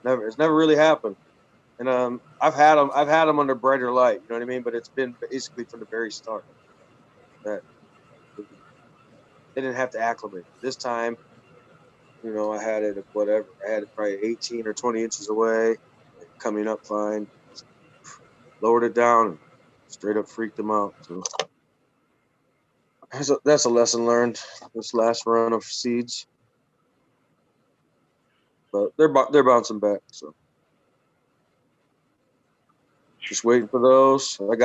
it's never really happened. And I've had them under brighter light. You know what I mean? But it's been basically from the very start that they didn't have to acclimate. This time, I had it at whatever. I had it probably 18 or 20 inches away, coming up fine. Lowered it down and straight up freaked them out. So that's a lesson learned. This last run of seeds, but they're bouncing back. So just waiting for those. I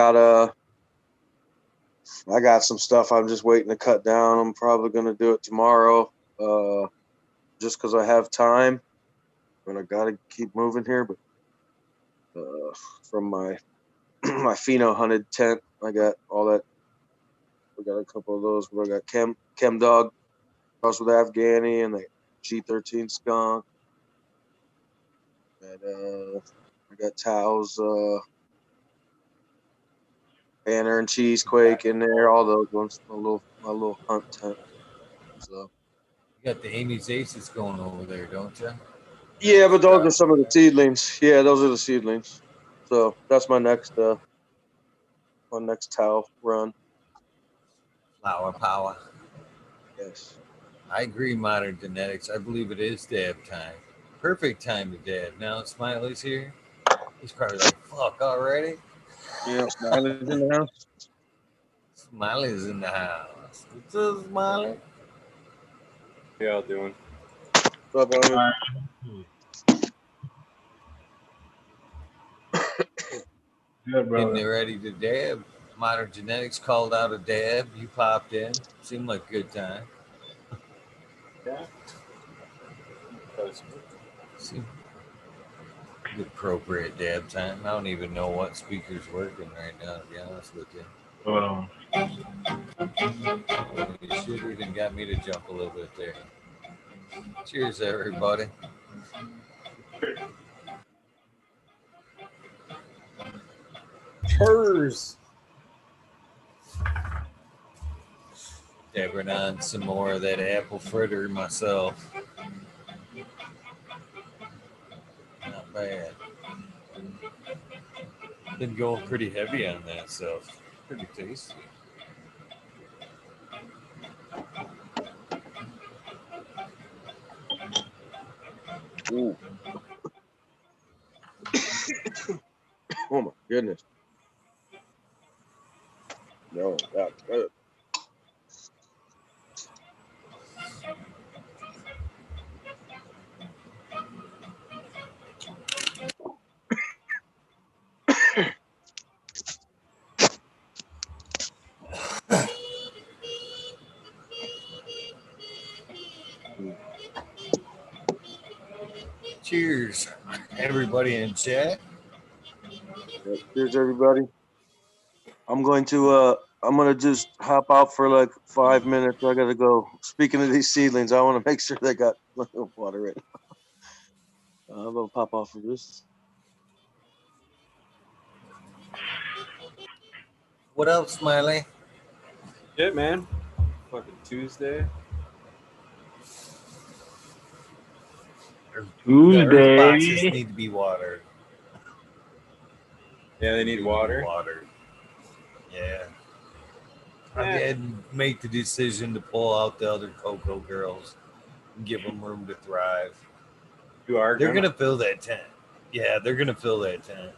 got some stuff I'm just waiting to cut down. I'm probably gonna do it tomorrow, just because I have time and I gotta keep moving here. But uh, from my my pheno hunted tent, I got all that. We got a couple of those. We got Chem Dog crossed with Afghani and the G13 skunk. And I got Tao's Banner and Cheesequake in there. All those ones. My little hunt tent. So you got the Amy's Aces going over there, don't you? Is that yeah, what but you're those are talking some of the about? seedlings. Yeah, those are the seedlings. So that's my next Tao run. Flower power. Yes. I agree, modern genetics. I believe it is dab time. Perfect time to dab. Now Smiley's here. He's probably like, fuck already. Yeah, Smiley's in the house. Smiley's in the house. What's up, Smiley? How y'all doing? What's up, All homie? right. Good, Getting brother. it ready to dab. Modern Genetics called out a dab. You popped in. Seemed like a good time. Yeah. That's Seemed the appropriate dab time. I don't even know what speaker's working right now, to be honest with you. Well, You should even got me to jump a little bit there. Cheers, everybody. Cheers. Dabbing on some more of that apple fritter myself. Not bad. Been going pretty heavy on that stuff. Pretty tasty. Ooh. Oh my goodness. No, that's good. Cheers, everybody in chat. Yep. Cheers, everybody. I'm gonna just hop out for like 5 minutes. I gotta go. Speaking of these seedlings, I want to make sure they got water in. I'm gonna pop off for this. What up, Smiley? shit, man. Fucking Tuesday. The earth boxes Tuesday. need to be watered. Yeah, they need water. Watered. Yeah. I Yeah. had to make the decision to pull out the other Cocoa girls and give them room to thrive. You are They're gonna. gonna fill that tent. Yeah, they're gonna fill that tent.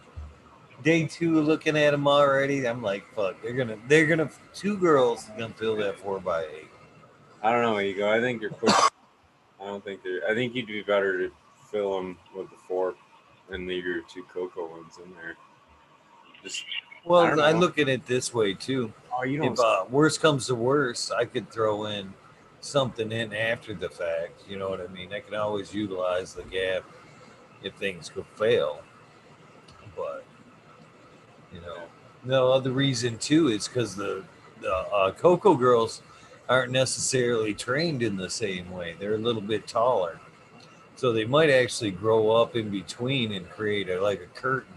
Day two, looking at them already, I'm like, fuck. They're gonna. Two girls gonna fill that 4x8. I don't know, Ego. I think you're pushing. I don't think they're. I think you'd be better to fill them with the 4 and leave your 2 cocoa ones in there. Just. I don't Well, I know. look at it this way too. Oh, you If don't. worst comes to worst, I could throw in something in after the fact. You know what I mean? I can always utilize the gap if things could fail. But you know, no other reason too is because the Cocoa girls aren't necessarily trained in the same way. They're a little bit taller, so they might actually grow up in between and create like a curtain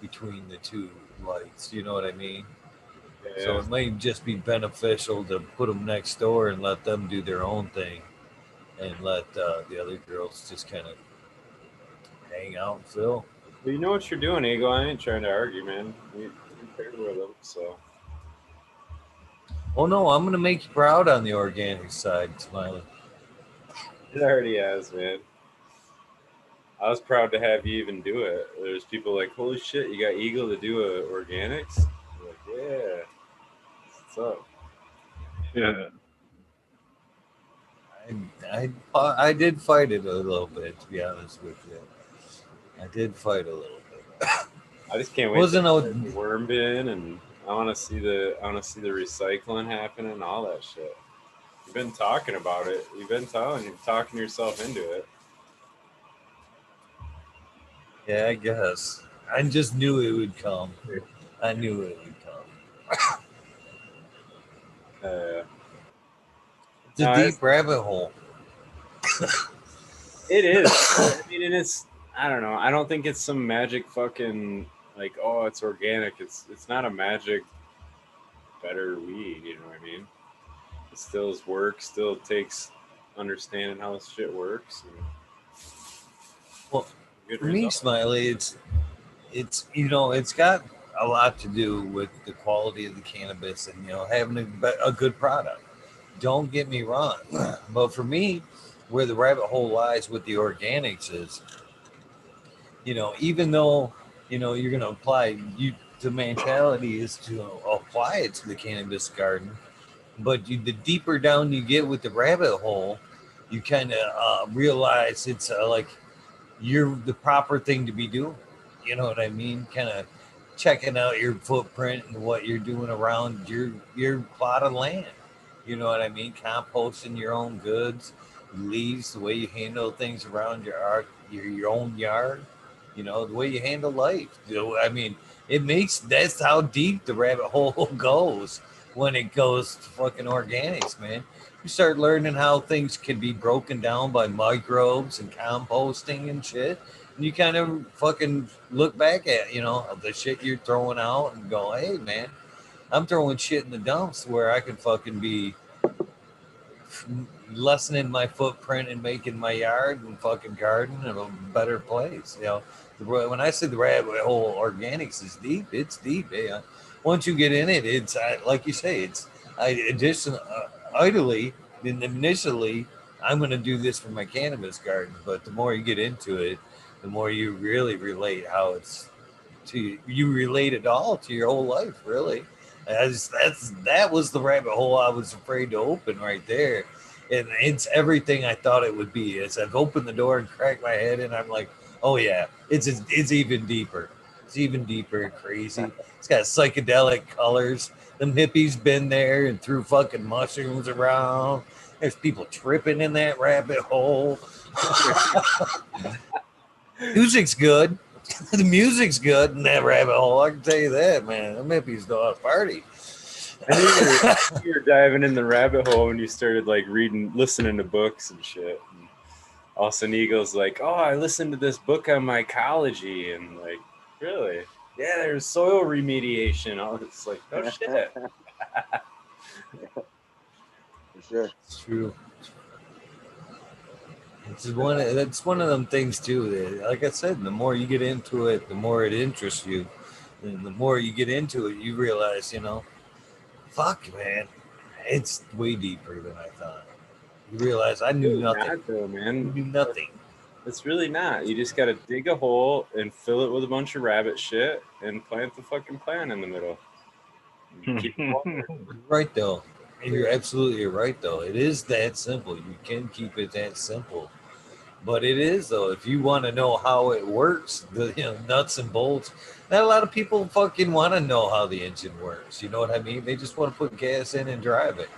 between the two lights. You know what I mean? So Yeah. it might just be beneficial to put them next door and let them do their own thing, and let the other girls just kind of hang out and fill. Well, you know what you're doing, Ego. I ain't trying to argue, man. You paired with them, so. Oh no, I'm gonna make you proud on the organic side, Smiley. It already has, man. I was proud to have you even do it. There's people like, holy shit, you got Eagle to do organics? I'm like, yeah. What's up? Yeah. I did fight it a little bit, to be honest with you. I did fight a little bit. I just can't wait Wasn't to no get the worm bin, and I want to see the recycling happen and all that shit. You've been talking about it. You're talking yourself into it. yeah, I guess. I just knew it would come. I knew it would come. Uh, It's a no, deep rabbit hole. it is. I mean, and it's. I don't know. I don't think it's some magic fucking like. Oh, it's organic. It's not a magic better weed. You know what I mean? It still is work. Still takes understanding how this shit works. And Well, good for me, result. Smiley, it's it's got a lot to do with the quality of the cannabis and having a good product. Don't get me wrong, but for me, where the rabbit hole lies with the organics is, even though you're going to apply the mentality is to apply it to the cannabis garden, but the deeper down you get with the rabbit hole, you kind of realize it's like you're the proper thing to be doing. You know what I mean? Kind of checking out your footprint and what you're doing around your plot of land. You know what I mean? Composting your own goods, leaves, the way you handle things around your own yard. You know the way you handle life. I mean, it makes that's how deep the rabbit hole goes when it goes to fucking organics, man. You start learning how things can be broken down by microbes and composting and shit. And you kind of fucking look back at, the shit you're throwing out and go, hey, man, I'm throwing shit in the dumps where I can fucking be lessening my footprint and making my yard and fucking garden a better place. When I say the rabbit hole organics is deep, it's deep. Yeah. Once you get in it, it's like you say, it's idly and initially, I'm going to do this for my cannabis garden. But the more you get into it, the more you really relate how it's you relate it all to your whole life, really. That was the rabbit hole I was afraid to open right there, and it's everything I thought it would be. As I've opened the door and cracked my head, and I'm like, oh yeah, it's even deeper. It's even deeper and crazy. It's got psychedelic colors. Them hippies been there and threw fucking mushrooms around. There's people tripping in that rabbit hole. Music's good. The music's good in that rabbit hole. I can tell you that, man. Them hippies know how to party. I knew you were diving in the rabbit hole when you started like listening to books and shit. And all of a sudden, Eagle's like, "Oh, I listened to this book on mycology," and like, really, yeah, there's soil remediation. Oh, it's like, oh shit. For sure. It's true. That's one of them things too. That, like I said, the more you get into it, the more it interests you, and the more you get into it, you realize, fuck, man, it's way deeper than I thought. You realize I knew Really nothing. not though, I man. knew nothing. It's really not. You just gotta dig a hole and fill it with a bunch of rabbit shit and plant the fucking plant in the middle. Keep it water. You're right though. You're absolutely right though. It is that simple. You can keep it that simple. But it is though. If you want to know how it works, the nuts and bolts. Not a lot of people fucking want to know how the engine works. You know what I mean? They just want to put gas in and drive it.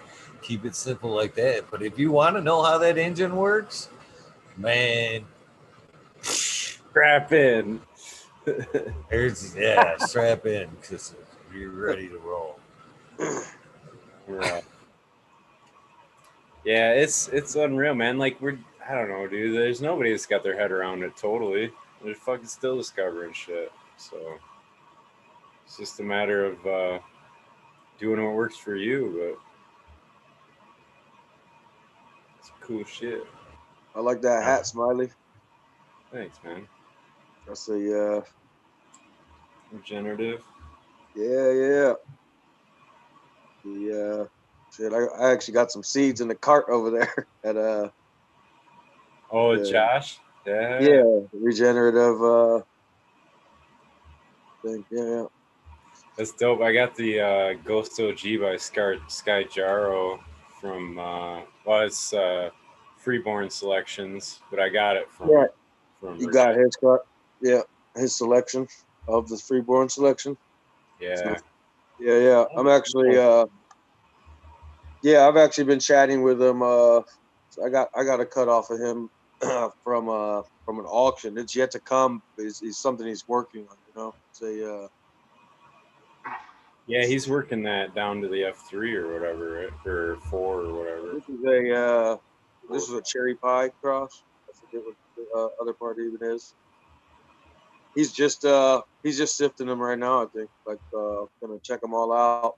Keep it simple like that. But if you want to know how that engine works, man, Strap in. strap in because you're ready to roll. Right. Yeah, it's unreal, man. Like I don't know, dude. There's nobody that's got their head around it totally. They're fucking still discovering shit. So it's just a matter of doing what works for you, but it's cool shit. I like that hat, Smiley. Thanks, man. That's a Regenerative. yeah. The shit. I actually got some seeds in the cart over there at Oh, the, Josh. yeah, regenerative thing. Yeah. That's dope. I got the Ghost OG by Sky Jarro from it's Freeborn Selections, but I got it from Yeah. from You got his cart. Yeah, his selection of the freeborn selection. Yeah. Yeah. I'm actually I've actually been chatting with him. So I got a cut off of him from an auction. It's yet to come. Is something he's working on. It's a Yeah, he's working that down to the F3 or whatever, right? Or 4 or whatever. this is a cherry pie cross. I forget what the other part even is. He's just sifting them right now. I think gonna check them all out.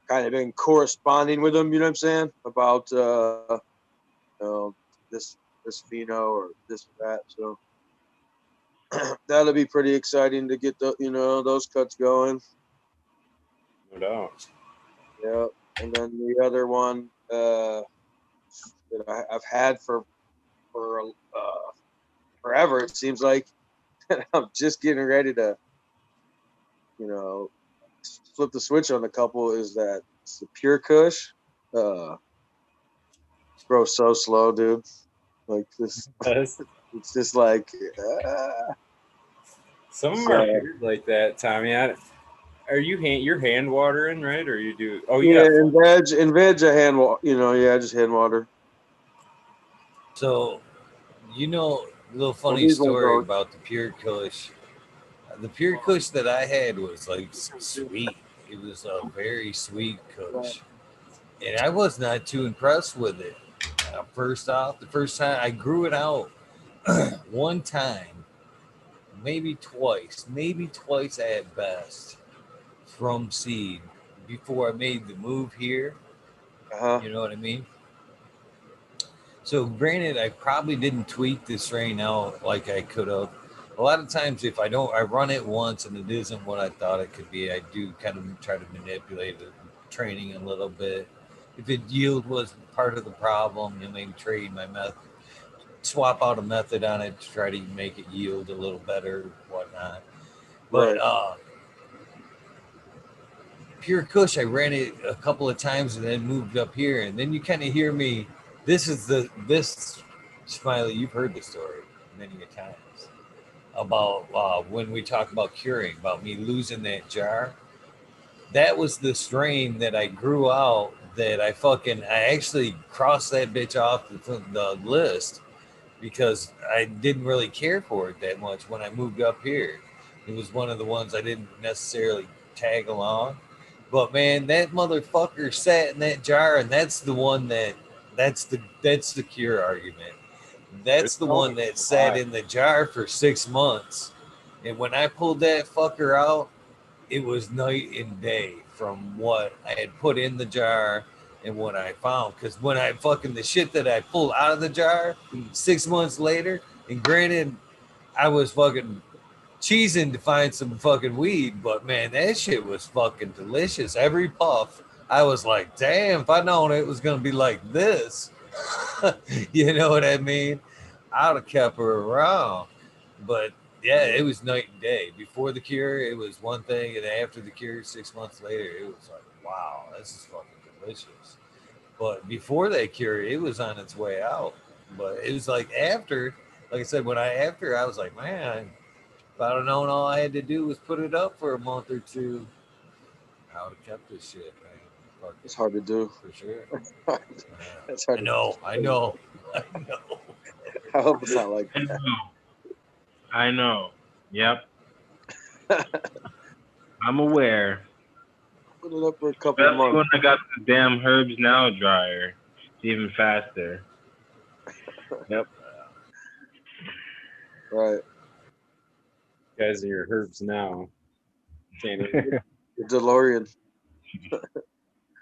Kind of been corresponding with them. You know what I'm saying about this pheno or this or that. So that'll be pretty exciting to get those cuts going. No doubt. Yeah, and then the other one that I've had for forever. It seems like I'm just getting ready to flip the switch on a couple. Is that it's the Pure Kush? Grows so slow, dude. Like this, Yes. it's just like Some of them are So weird like that, Tommy. Are you're hand watering, right? Or you do? Oh, you yeah, got. in veg, I hand yeah, just hand water. So, little Well, funny these ones story don't. about the pure Kush. The pure Kush that I had was like sweet. It was a very sweet Kush, and I was not too impressed with it. First off, the first time I grew it out one time, maybe twice at best from seed before I made the move here. Uh-huh. You know what I mean? So, granted, I probably didn't tweak this strain out like I could have. A lot of times, if I don't, I run it once and it isn't what I thought it could be. I do kind of try to manipulate the training a little bit. If it yield was part of the problem, you maybe trade my method, swap out a method on it to try to make it yield a little better, whatnot. But Right. Pure Kush, I ran it a couple of times and then moved up here, and then you kind of hear me. This Smiley. You've heard the story many a times about when we talk about curing, about me losing that jar. That was the strain that I grew out. That I actually crossed that bitch off the list because I didn't really care for it that much when I moved up here. It was one of the ones I didn't necessarily tag along. But man, that motherfucker sat in that jar, and that's the cure argument. There's That's the no one that sat why. in the jar for 6 months. And when I pulled that fucker out, it was night and day from what I had put in the jar and what I found. Because when I fucking the shit that I pulled out of the jar 6 months later, and granted, I was fucking cheesing to find some fucking weed, but man, that shit was fucking delicious. Every puff, I was like, damn, if I known it was gonna be like this, you know what I mean? I'd have kept her around. But yeah, it was night and day. Before the cure, it was one thing, and after the cure, 6 months later, it was like, wow, this is fucking delicious. But before that cure, it was on its way out. But it was like after, like I said, I was like, man, if I'd have known all I had to do was put it up for a month or two, I would have kept this shit, man. It's Fucking hard to do. for sure. That's hard I to know, I do. know, I know. I hope it's not like I know. I know. Yep. that. I'm aware. Put it up for a couple Especially months. when I got the damn herbs now dryer. It's even faster. Yep. Right. Guys in your herbs now. Can't even. The DeLorean.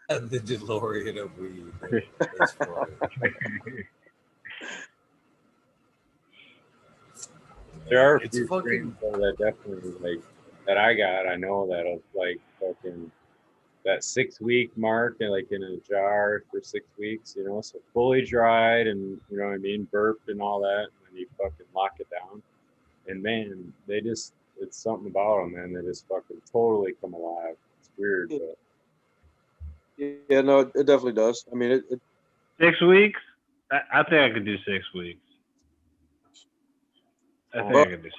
The DeLorean of weed. That's funny. There are a It's few strains fucking. though that definitely like that I got. I know that'll like fucking that 6 week mark and like in a jar for 6 weeks, so fully dried and you know what I mean, burped and all that, and then you fucking lock it down. And man, it's something about them, man. They just fucking totally come alive. It's weird, but Yeah, no, it definitely does. I mean, it 6 weeks? I think I could do 6 weeks. I think but I could do 6.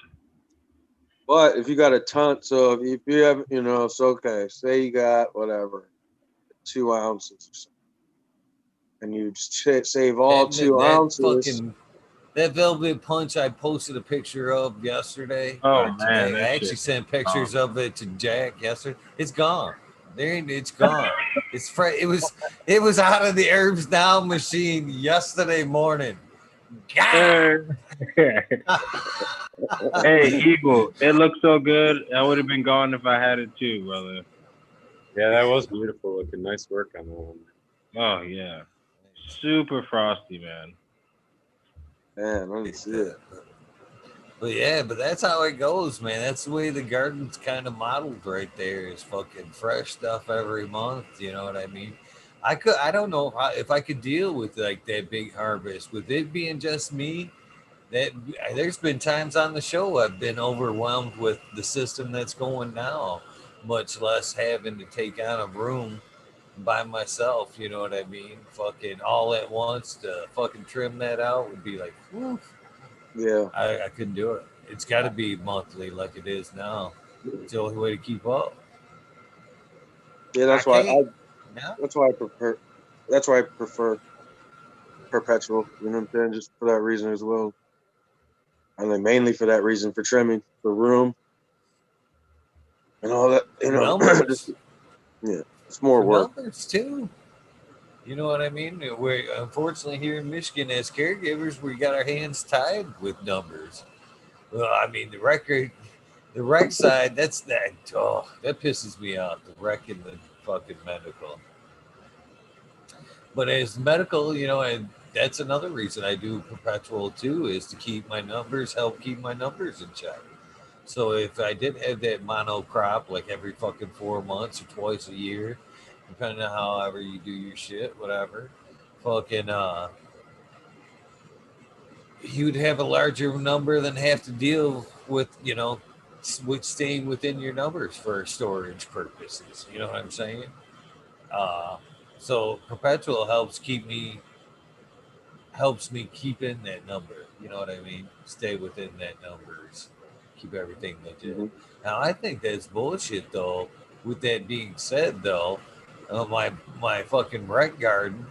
but if you got a ton, so if you have, so okay, say you got whatever 2 ounces or something, and you save all That two that ounces. fucking that velvet punch I posted a picture of yesterday Oh or man, today. that I shit. actually sent Oh. pictures of it to Jack yesterday. It's gone. It's gone. It's fresh. It was out of the herbs now machine yesterday morning. God. Hey, Eagle, it looks so good. I would have been gone if I had it too, brother. yeah, that was beautiful looking. Nice work on that one. Oh yeah, super frosty, man. Man, I didn't see it. But yeah, but that's how it goes, man. That's the way the garden's kind of modeled right there. Is fucking fresh stuff every month. You know what I mean? I don't know if I could deal with like that big harvest with it being just me. That there's been times on the show I've been overwhelmed with the system that's going now, much less having to take on a room by myself. You know what I mean? Fucking all at once to fucking trim that out would be like, whew, Yeah, I couldn't do it. It's got to be monthly like it is now. It's the only way to keep up. Yeah, I can't. No. that's why I prefer that's why I prefer perpetual. You know what I'm saying? Just for that reason as well. I mean, mainly for that reason, for trimming, for room, and all that. For Just, numbers. yeah, it's more For work. numbers too. You know what I mean? We unfortunately here in Michigan, as caregivers, we got our hands tied with numbers. Well, I mean the rec side. That's that. Oh, that pisses me off. The rec and the fucking medical. But as medical, and that's another reason I do perpetual too, is to keep my numbers, help keep my numbers in check. So if I did have that mono crop like every fucking 4 months or twice a year, depending on however you do your shit, whatever, fucking you'd have a larger number than have to deal with, with staying within your numbers for storage purposes. You know what I'm saying? Uh, so perpetual helps me keep in that number. You know what I mean? Stay within that numbers, keep everything legit. Hmm. Now I think that's bullshit though. With that being said though, my fucking rec garden,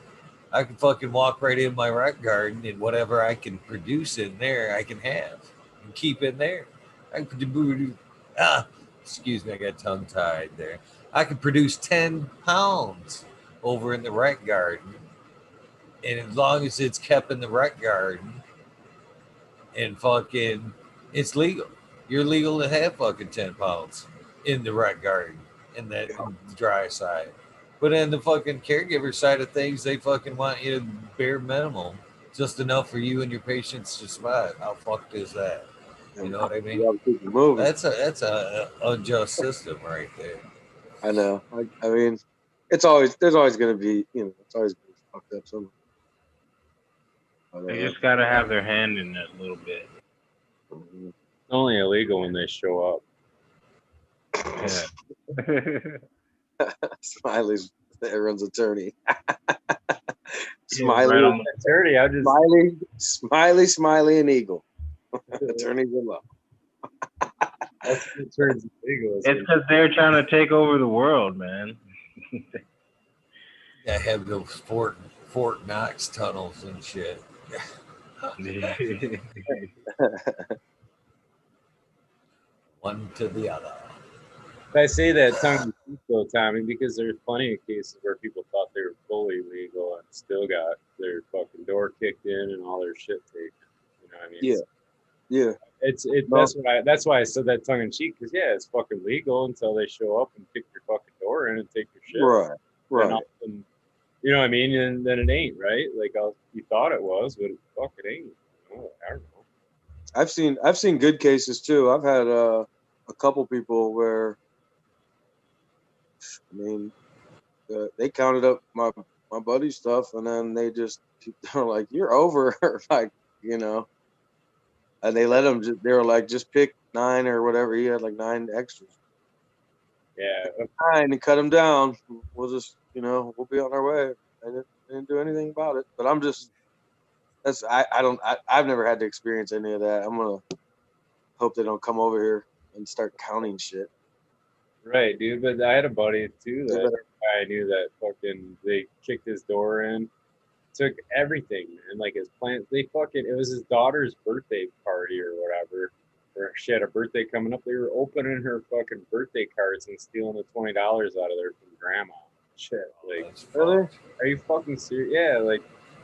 I can fucking walk right in my rec garden and whatever I can produce in there, I can have and keep in there. I could do ah, excuse me, I got tongue tied there. I could produce 10 pounds over in the rec garden, and as long as it's kept in the rec garden and fucking it's legal, you're legal to have fucking 10 pounds in the rec garden in that Yeah. dry side. But in the fucking caregiver side of things, they fucking want you to bare minimum, just enough for you and your patients to survive. How fucked is that? You And know what I mean? you gotta keep it moving. That's a unjust system right there. I know. I mean, it's always there's always gonna be it's always gonna be fucked up somewhere. But, They just gotta have their hand in it a little bit. mhm. Only illegal when they show up. Yeah. Smiley's everyone's attorney. Yeah, right Smiley, on. That's dirty. I just Smiley, and Eagle. Attorneys in law. that's what turns illegal. It's because they're trying to take over the world, man. I have those Fort Knox tunnels and shit. One to the other. I say that tongue in cheek though, Tommy, because there's plenty of cases where people thought they were fully legal and still got their fucking door kicked in and all their shit taken. You know what I mean? Yeah, yeah. No, That's why I said that tongue in cheek, because yeah, it's fucking legal until they show up and kick your fucking door in and take your shit. right, And right. you know what I mean? And then it ain't, right? Like you thought it was, but fuck it ain't. I don't know. I've seen good cases too. I've had a couple people where I mean they counted up my buddy's stuff and then they're like you're over like you know and they let him they were like just pick 9 or whatever he had like 9 extras Yeah, 9 and cut him down. We'll just we'll be on our way. I didn't do anything about it. But I'm just that's I don't I've never had to experience any of that. I'm gonna hope they don't come over here and start counting shit. right, dude. But I had a buddy too They that better I knew that fucking they kicked his door in, took everything, man. Like his plants, they fucking. It was his daughter's birthday party or whatever. Or she had a birthday coming up. They were opening her fucking birthday cards and stealing the $20 out of there from grandma. Shit, like, That's really. fucked. are you fucking serious? Yeah, like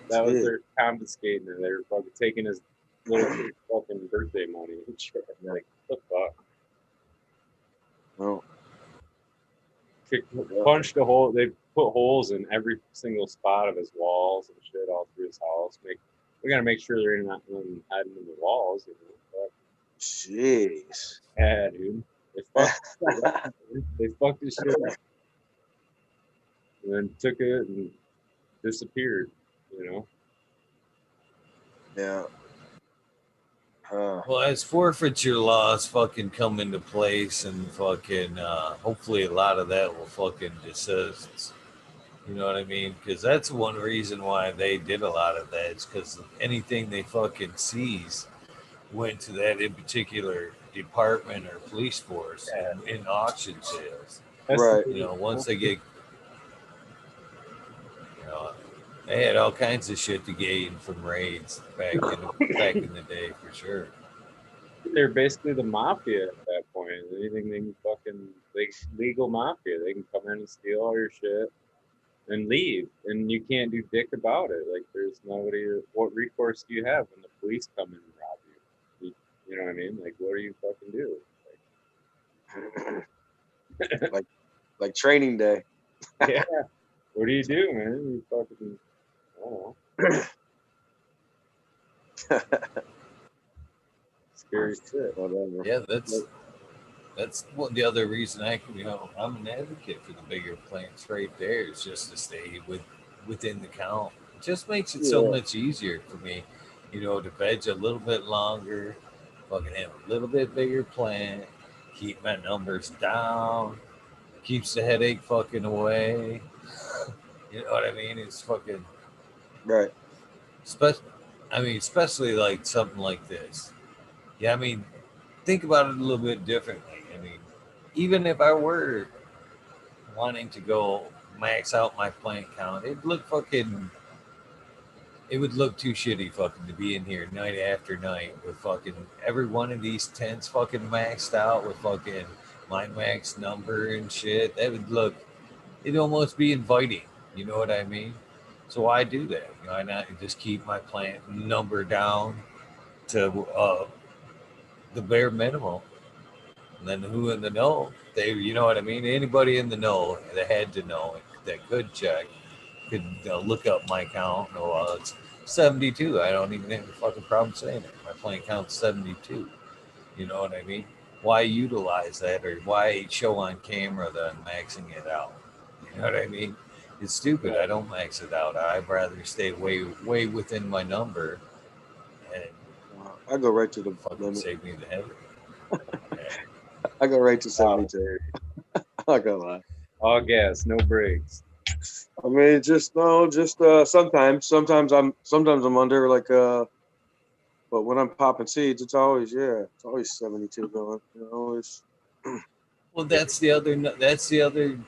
that was Shit. their confiscating it. They were fucking taking his little kid's fucking birthday money and shit. Yeah. Like, what the fuck? No. Punched a hole. They put holes in every single spot of his walls and shit all through his house. We gotta make sure they're not hiding in the walls. Jeez. Yeah, dude. They fucked. They fucked his shit up and then took it and disappeared. You know. Yeah. Well, as forfeiture laws fucking come into place, and fucking hopefully a lot of that will fucking desist. You know what I mean? Because that's one reason why they did a lot of that. It's because anything they fucking seize, went to that in particular department or police force in auction sales. That's the Right. thing. You know, once they get, you know, they had all kinds of shit to gain from raids back in the day for sure. They're basically the mafia at that point. Anything they can fucking like legal mafia. They can come in and steal all your shit and leave, and you can't do dick about it. Like there's nobody. What recourse do you have when the police come in and rob you? You know what I mean? Like what do you fucking do? Like training day. Like, yeah, what do you do, man? You fucking I don't know, scary shit. Whatever. Yeah, that's one the other reason I'm an advocate for the bigger plants right there is just to stay within the count. It just makes it so Yeah. much easier for me, to veg a little bit longer, fucking have a little bit bigger plant, keep my numbers down, keeps the headache fucking away. You know what I mean? It's fucking Right. especially especially like something like this. Yeah, think about it a little bit differently. Even if I were wanting to go max out my plant count, it would look too shitty fucking to be in here night after night with fucking every one of these tents fucking maxed out with fucking my max number and shit. That would look it'd almost be inviting. You know what I mean? So why do that? Why not just keep my plant number down to the bare minimum? And then who in the know? You know what I mean? Anybody in the know that had to know that could check could look up my count. Oh, it's 72. I don't even have a fucking problem saying it. My plant count's 72. You know what I mean? Why utilize that or why show on camera that I'm maxing it out? You know what I mean? It's stupid. I don't max it out. I'd rather stay way within my number and I go right to the fucking limit. save me the headache. Yeah. I go right to Wow, 72. I'm not gonna lie. all gas, no brakes. I mean, just no, just sometimes I'm under but when I'm popping seeds, it's always 72 going. It's Well, that's the other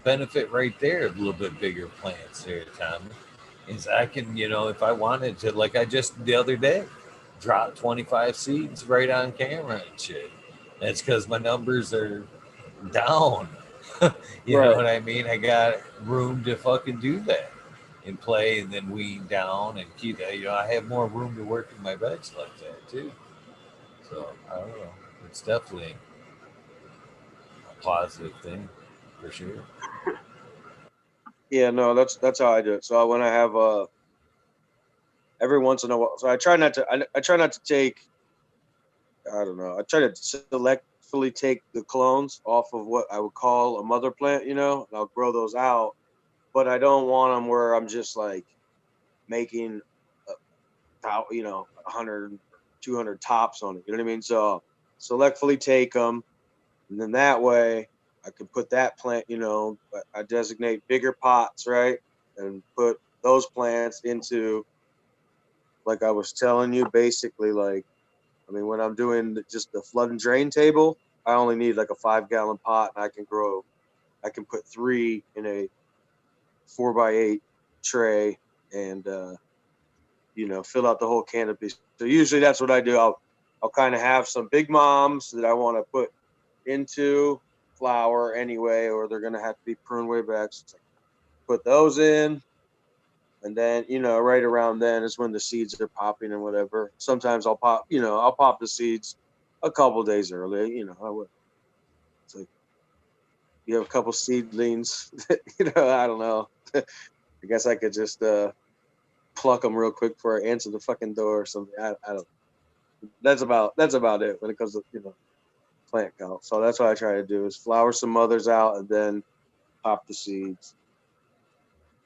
benefit right there of a little bit bigger plants there, Tommy. Is I can, if I wanted to, like I just the other day, drop 25 seeds right on camera and shit. That's because my numbers are down. You know right. what I mean? I got room to fucking do that and play and then wean down and keep that. I have more room to work in my beds like that too. So I don't know. It's definitely a positive thing for sure. Yeah, no, that's how I do it. So when I have every once in a while, so I try not to take I don't know. I try to selectively take the clones off of what I would call a mother plant, and I'll grow those out. But I don't want them where I'm just like making, 100, 200 tops on it. You know what I mean? So I'll selectively take them, and then that way I can put that plant. I designate bigger pots, right, and put those plants into, like I was telling you, basically like when I'm doing just the flood and drain table, I only need like a 5 gallon pot, and I can put three in a 4x8 tray, and fill out the whole canopy. So usually that's what I do. I'll kind of have some big moms that I want to put into flower anyway, or they're gonna have to be pruned way back. So it's like put those in, and then right around then is when the seeds are popping and whatever. Sometimes I'll pop the seeds a couple days early. I would. It's like you have a couple seedlings. I don't know. I guess I could just pluck them real quick before I answer the fucking door or something. I don't. That's about it when it comes to plant count. So that's what I try to do is flower some mothers out and then pop the seeds.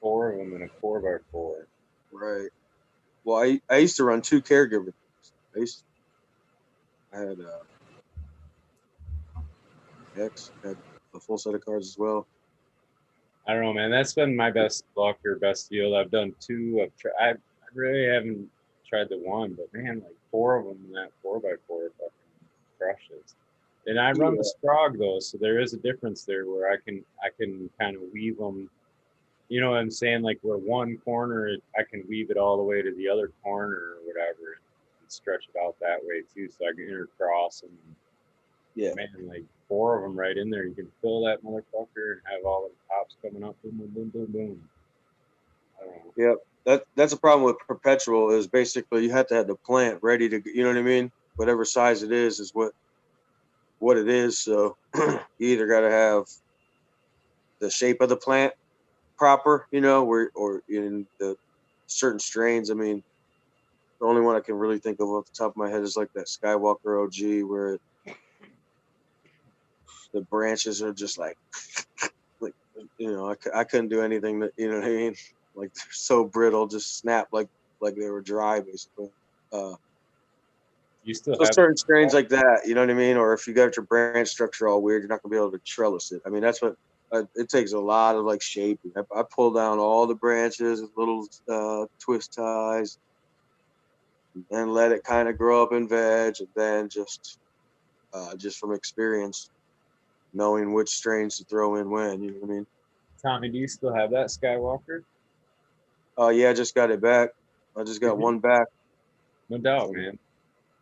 4 of them in a 4x4. Right. Well, I used to run two caregivers. I had X, had a full set of cards as well. I don't know, man. That's been my best luck or best field. I've done 2. I really haven't tried the one, but man, like 4 of them in that 4x4 fucking crushes. And I run the Strog though, so there is a difference there where I can kind of weave them. You know what I'm saying? Like where one corner, I can weave it all the way to the other corner or whatever, and stretch it out that way too, so I can intercross and Yeah. man, like 4 of them right in there. You can fill that motherfucker and have all the tops coming up. Boom, boom, boom, boom, boom. I don't know. Yep. That's a problem with perpetual is basically you have to have the plant ready to, you know what I mean? Whatever size it is what it is. So you either got to have the shape of the plant proper, you know, or in the certain strains. I mean, the only one I can really think of off the top of my head is like that Skywalker OG where the branches are just like, you know, I couldn't do anything that, you know what I mean? Like they're so brittle, just snap like they were dry basically. You still So have certain strains like that, you know what I mean? Or if you got your branch structure all weird, you're not gonna be able to trellis it. I mean, that's what it takes a lot of like shaping. I pull down all the branches, little twist ties, and let it kind of grow up in veg, and then just from experience, knowing which strains to throw in when. You know what I mean? Tommy, do you still have that Skywalker? Yeah, I just got it back. I just got one back. No doubt, man.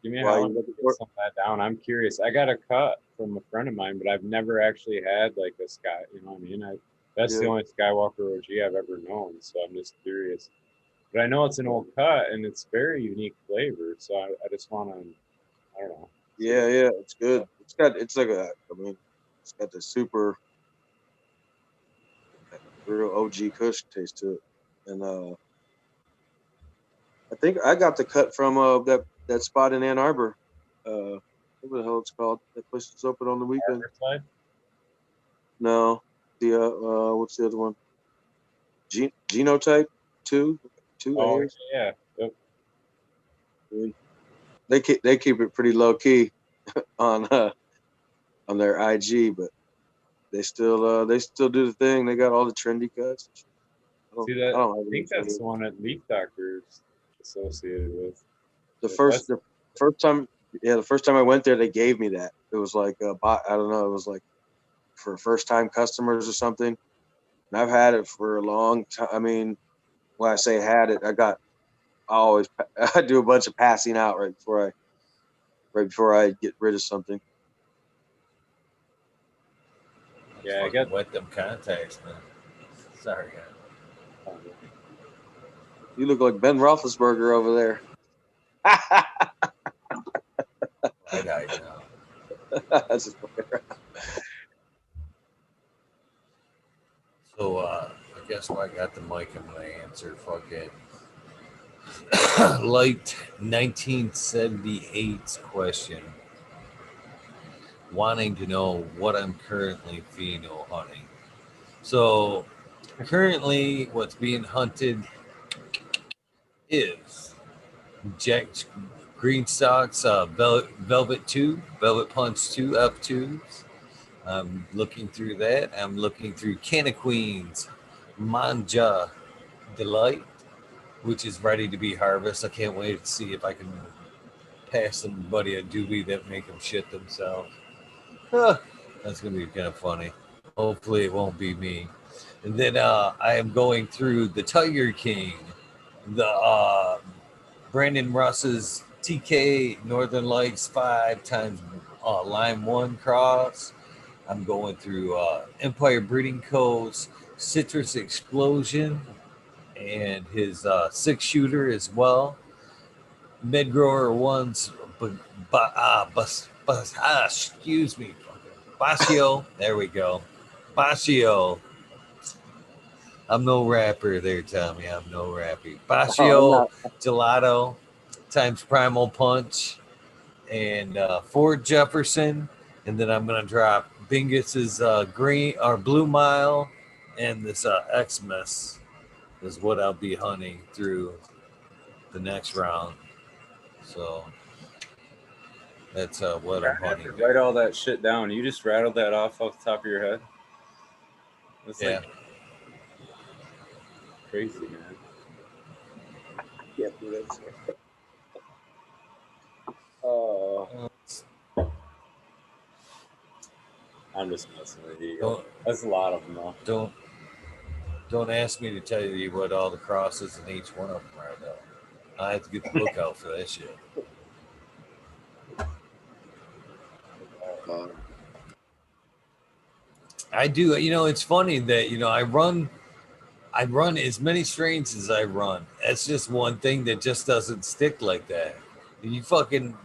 Give me a While holler you to looking get for it? some of that down. I'm curious. I got a cut from a friend of mine, but I've never actually had like a sky. You know what I mean? That's the Yeah. only Skywalker OG I've ever known. So I'm just curious. But I know it's an old cut and it's very unique flavor. So I just want to. I don't know. Yeah, it's good. It's like I mean, it's got the super real OG Kush taste to it. And I think I got the cut from that spot in Ann Arbor. What the hell it's called? That place is open on the weekend. Side? No, the what's the other one? Genotype two Oh A's. yeah. Yep. I mean, they keep it pretty low key on their IG, but they still do the thing. They got all the trendy cuts. See I that? don't I have any think that's trendy. the one that Leaf Doctor's associated with. The But first that's the first time, yeah, the first time I went there, they gave me that. It was like I don't know, it was like for first time customers or something. And I've had it for a long time. I mean, when I say had it, I always I do a bunch of passing out right before I get rid of something. yeah. I Fucking got. wet them contacts, man. Sorry, You look like Ben Roethlisberger over there. wide eyed now. That's just, So, I guess when I got the mic, I'm gonna answer fucking liked 1978's question, wanting to know what I'm currently pheno hunting. So, currently, what's being hunted is Jack Greenstock's Velvet 2, Velvet Punch 2 F2s. I'm looking through that. I'm looking through Canna Queen's Manja Delight, which is ready to be harvested. I can't wait to see if I can pass somebody a doobie that make them shit themselves. Huh, that's going to be kind of funny. Hopefully, it won't be me. And then I am going through the Tiger King, the Brandon Russ's TK Northern Lights 5 times Lime 1 cross. I'm going through Empire Breeding Co.'s Citrus Explosion and his 6-shooter as well. Midgrower One's, excuse me, Basio. There we go. Basio. I'm no rapper there, Tommy. I'm no rappy. I'm Basio not. Gelato times Primal Punch and Ford Jefferson. And then I'm going to drop Bingus's green or Blue Mile and this Xmas is what I'll be hunting through the next round. So that's what I'm I have hunting to write there. all that shit down. You just rattled that off the top of your head. That's Yeah. like crazy, man. Yeah, dude, that's I'm just messing with you. Don't That's a lot of them, though. don't ask me to tell you what all the crosses in each one of them are, though. I have to get the book out for that shit. Uh, I do. You know, it's funny that I run as many strains as I run. That's just one thing that just doesn't stick like that. You fucking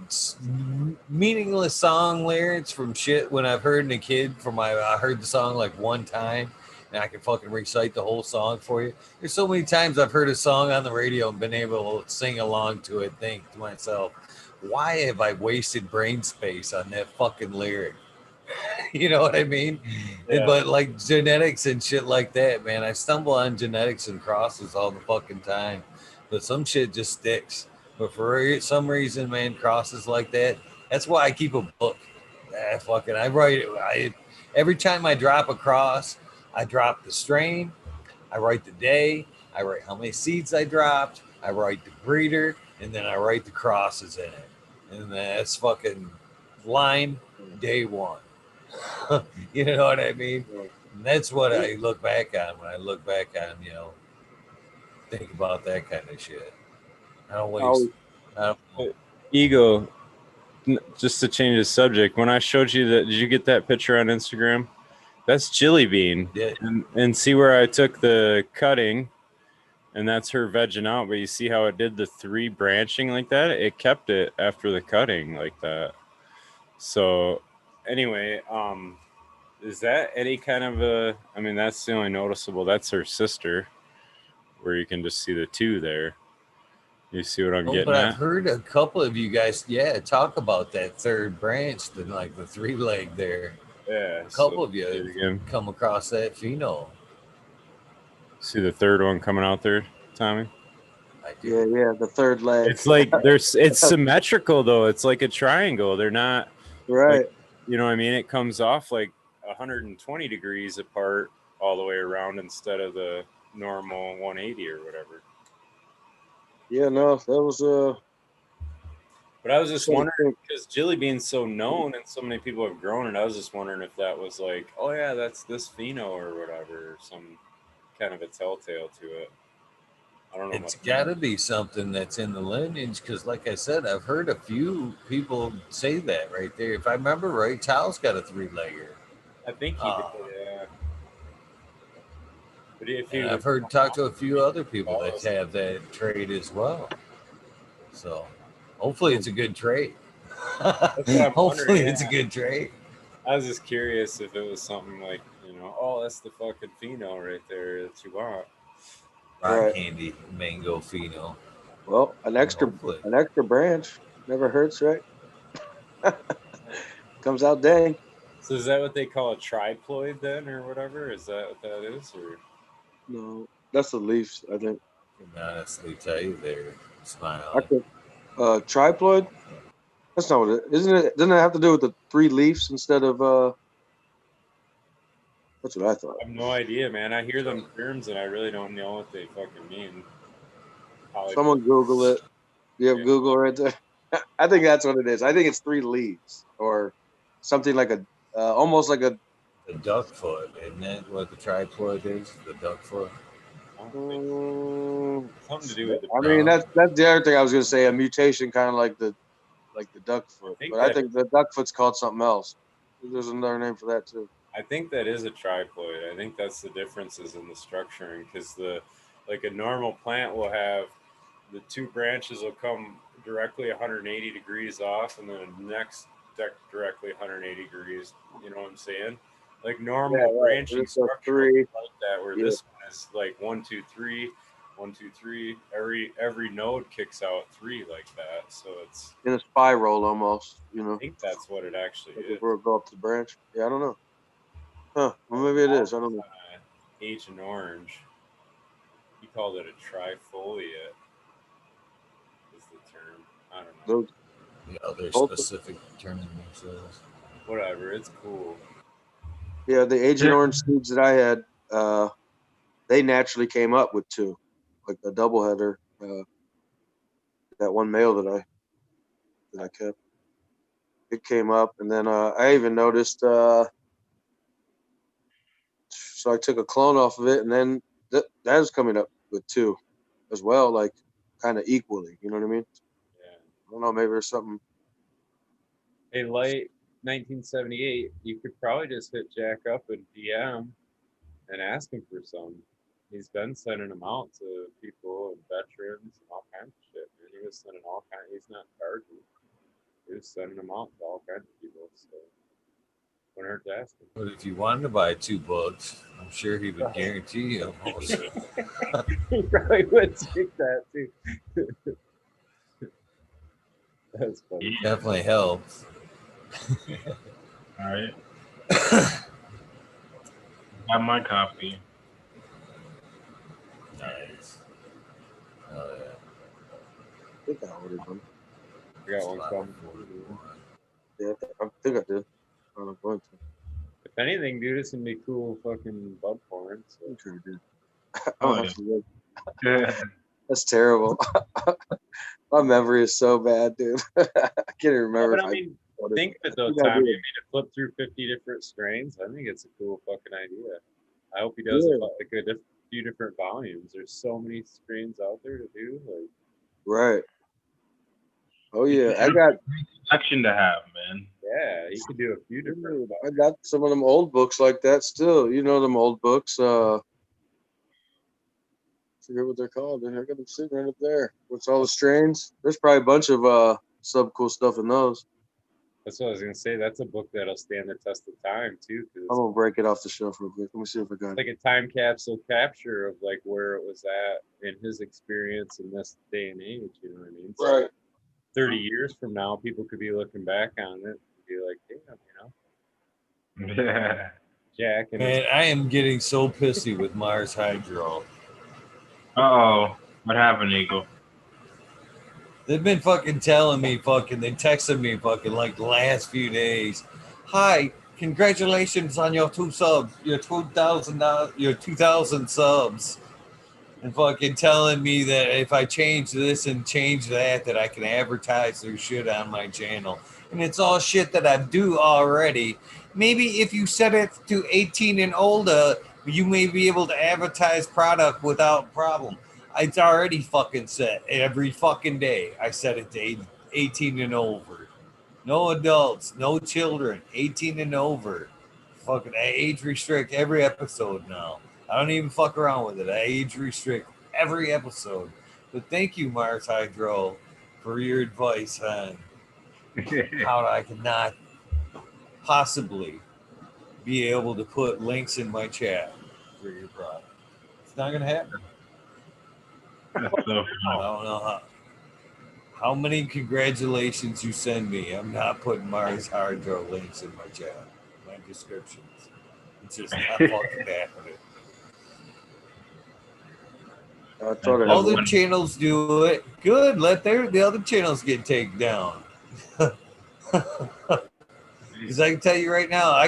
meaningless song lyrics from shit when I've heard in a kid I heard the song like one time and I can fucking recite the whole song for you. There's so many times I've heard a song on the radio and been able to sing along to it, think to myself, why have I wasted brain space on that fucking lyric? You know what I mean? Yeah. But like genetics and shit like that, man, I stumble on genetics and crosses all the fucking time. But some shit just sticks. But for some reason, man, crosses like that. That's why I keep a book. I write it. Every time I drop a cross, I drop the strain. I write the day. I write how many seeds I dropped. I write the breeder, and then I write the crosses in it. And that's fucking line day one. You know what I mean? And that's what I look back on when I look back on, think about that kind of shit. I don't waste. I don't, Ego, just to change the subject, when I showed you that, did you get that picture on Instagram? That's Jilly Bean. Yeah. And see where I took the cutting, and that's her vegging out. But you see how it did the 3 branching like that? It kept it after the cutting like that. So anyway, is that any kind of a? I mean, that's the only noticeable. That's her sister, where you can just see the 2 there. You see what I'm Oh, getting but I've at? heard a couple of you guys, talk about that third branch, like the 3 leg there. Yeah. A So couple of you see it again. come across that pheno. See the third one coming out there, Tommy. I yeah, do. yeah, the third leg. It's like it's symmetrical though. It's like a triangle. They're not like, Right. you know what I mean? It comes off like 120 degrees apart all the way around instead of the normal 180 or whatever. Yeah, no, that was But I was just sort of wondering because Jilly Bean's so known and so many people have grown it. I was just wondering if that was like, oh yeah, that's this pheno or whatever, or some kind of a telltale to it. I don't know It's much. got to be something that's in the lineage because, like I said, I've heard a few people say that right there. If I remember right, Tao's got a 3-legger. I think he did, yeah. But if he And was I've heard talk to a few other people call that us. have that trade as well. So hopefully it's a good trade. That's what I'm Hopefully wondering. it's a Yeah. good trade. I was just curious if it was something like, oh, that's the fucking pheno right there that you want. Rock right. candy, mango pheno. Well, Hopefully. an extra branch never hurts, right? Comes out dang. So is that what they call a triploid then, or whatever? Is that what that is, or? No, that's the Leafs, I think. I can honestly tell you there, I smiling. could triploid. That's not what it isn't. It doesn't it have to do with the 3 leaves instead of That's what I thought. I have no idea, man. I hear them terms and I really don't know what they fucking mean. Polyploid. Someone Google it. You have Yeah. Google right there. I think that's what it is. I think it's 3 leaves or something like a almost like a. The duck foot, isn't that what the triploid is? The duck foot. I don't think Mm, something to do with the. I mean, No. that's the other thing I was going to say. A mutation, kind of like the duck I foot, think but I that think the duck foot's called something else. There's another name for that too. I think that is a triploid. I think that's the differences in the structuring because like a normal plant will have the 2 branches will come directly 180 degrees off, and then the next directly 180 degrees. You know what I'm saying? Like Yeah, normal right. branching It's a structure will be 3. like that, where Yeah, this one is like 1, 2, 3, 1, 2, 3. Every node kicks out 3 like that. So it's in a spiral almost. I think that's what it actually Like is. before it go up to the branch. Yeah, I don't know. Huh? Well, maybe it is. I don't know. Agent Orange, he called it a trifoliate. Is the term? I don't know. Those The other both. specific term themselves. Whatever. It's cool. Yeah, the Agent Orange seeds that I had, they naturally came up with 2, like a double header. That one male that I kept, it came up, and then I even noticed so I took a clone off of it, and then that is coming up with 2 as well, like kind of equally. You know what I mean? Yeah. I don't know. Maybe there's something. Hey, Light 1978, you could probably just hit Jack up and DM and ask him for some. He's been sending them out to people and veterans and all kinds of shit, man. He was sending all kinds. He's not charging. He was sending them out to all kinds of people. So wouldn't hurt to ask him. But if you wanted to buy 2 books, I'm sure he would guarantee you most. He probably would take that too. That's funny. Definitely helps. All right. Got my copy. Nice. Oh yeah. I think I ordered one. I got one coming. Yeah, I think I did. I'm going to. If anything, dude, it's gonna be cool fucking bud porn. So. I'm sure I did. Oh, I'll yeah. have to look. Yeah. That's terrible. My memory is so bad, dude. I can't even remember. But I mean, think of it though, You gotta Tommy. do I it. mean, to flip through 50 different strains, I think it's a cool fucking idea. I hope he does Yeah. like a few different volumes. There's so many strains out there to do. Like, Right. Oh yeah, I got Collection to have, man. yeah, he could do a few different. I got some of them old books like that still. You know them old books. Forget what they're called. I got them sitting right up there. What's all the strains? There's probably a bunch of sub cool stuff in those. That's what I was gonna say. That's a book that'll stand the test of time too, because I'm gonna break it off the shelf real quick. Let me see if I got it's like a time capsule capture of like where it was at in his experience in this day and age. You know what I mean? So Right. 30 years from now, people could be looking back on it and be like, damn, Yeah. Jack and Man, I am getting so pissy with Mars Hydro. Uh-oh. What happened, Eagle? They've been fucking telling me they texted me like the last few days. Hi, congratulations on your 2 subs, your 2,000 subs. And fucking telling me that if I change this and change that I can advertise their shit on my channel. And it's all shit that I do already. Maybe if you set it to 18 and older, you may be able to advertise product without problem. It's already fucking set every fucking day. I set it to 18 and over. No adults, no children, 18 and over. Fucking I age restrict every episode now. I don't even fuck around with it. I age restrict every episode. But thank you, Mars Hydro, for your advice on how I cannot possibly be able to put links in my chat for your product. It's not gonna happen. That's so I funny. don't know how many congratulations you send me. I'm not putting Mars Hydro links in my chat, my descriptions. It's just not fucking happening. I thought I had Other one. channels do it. Good. Let the other channels get taken down. Because I can tell you right now, I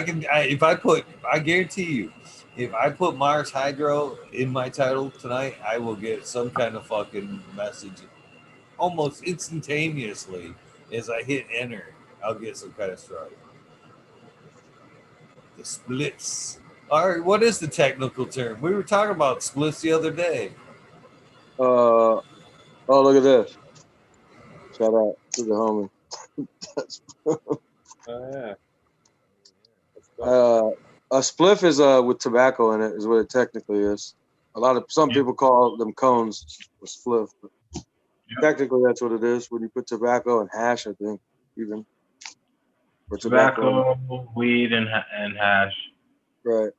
guarantee you, if I put Mars Hydro in my title tonight, I will get some kind of fucking message almost instantaneously as I hit enter. I'll get some kind of strike. The splits. All right, what is the technical term? We were talking about splits the other day. Oh, look at this. Shout out to the homie. oh yeah. A spliff is with tobacco in it, is what it technically is. Some people call them cones a spliff, but technically that's what it is when you put tobacco and hash, I think, even. Or Tobacco, weed, and hash. Right.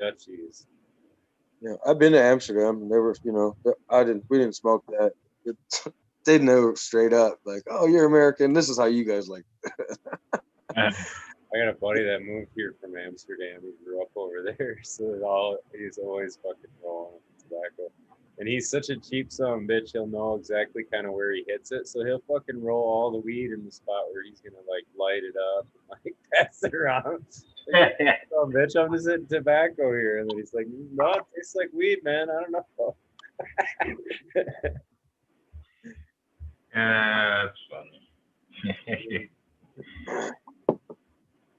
Dutchies. Yeah, I've been to Amsterdam. Never, we didn't smoke that. They know straight up, like, oh, you're American. This is how you guys like. I got a buddy that moved here from Amsterdam. He grew up over there, so he's always fucking rolling with tobacco. And he's such a cheap son of a bitch. He'll know exactly kind of where he hits it, so he'll fucking roll all the weed in the spot where he's gonna like light it up and like pass it around. Oh, bitch, I'm just hitting tobacco here, and then he's like, "No, it tastes like weed, man. I don't know." Yeah, that's funny.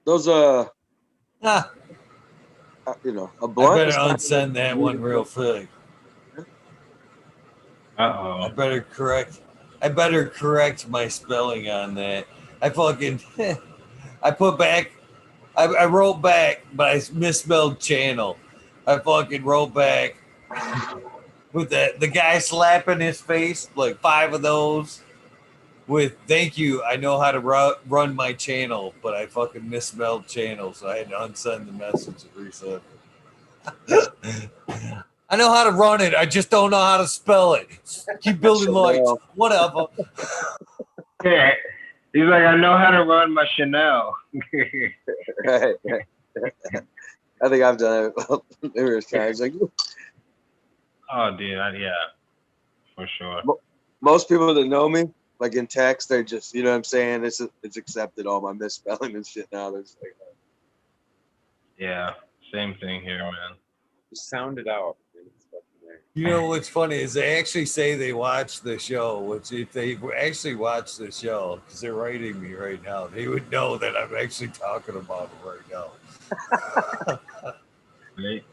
Those Ah, a I blunt. better Is not unsend that one real quick. Uh I better correct. I better correct my spelling on that. I fucking. I put back. I wrote back, but I misspelled channel. I fucking wrote back with the guy slapping his face, like 5 of those. With "Thank you, I know how to run my channel, but I fucking misspelled channel, so I had to unsend the message and resend it." I know how to run it. I just don't know how to spell it. Keep building lights. Chanel. Whatever. yeah. He's like, I know how to run my Chanel. Right. I think I've done it numerous times. Like Oh, dude, yeah, for sure. most people that know me, like in text, they just, you know what I'm saying? It's accepted all my misspelling and shit now. They're just like, Yeah, same thing here, man. Just sound it out. It's fucking there. You know what's funny is they actually say they watch the show, which if they actually watch the show, because they're writing me right now, they would know that I'm actually talking about it right now. Right?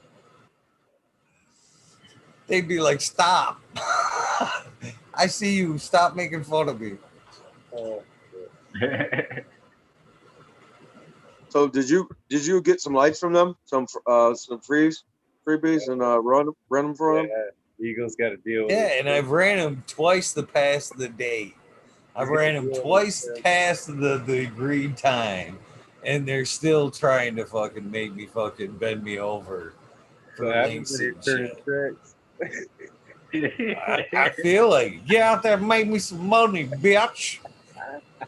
They'd be like, "Stop! I see you. Stop making fun of me." Oh, so did you get some lights from them? Some freebies and run them for them? yeah. Eagles got to deal with Yeah, it. and I've ran them twice the past the date. I ran them twice past the agreed time, and they're still trying to fucking make me fucking bend me over for What happens links when you're and turning shit. tricks? I feel like get out there and make me some money, bitch. I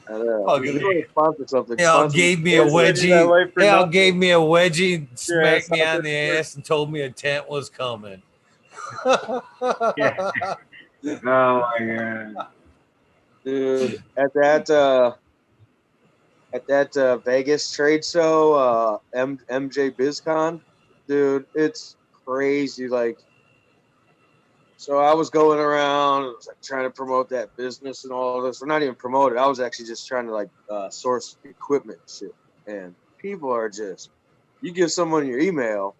don't know. You Fucking want to sponsor something? they all Sponsor. gave me a That's what you that wedgie. way for They all nothing. gave me a wedgie, Your ass smacked me out on the there. ass, and told me a tent was coming. Yeah. Oh my god. Dude, at that Vegas trade show, MJ BizCon, dude, it's crazy. Like, so I was going around, I was like trying to promote that business and all this. Or not even promote it. I was actually just trying to like source equipment and shit. And people are just, you give someone your email,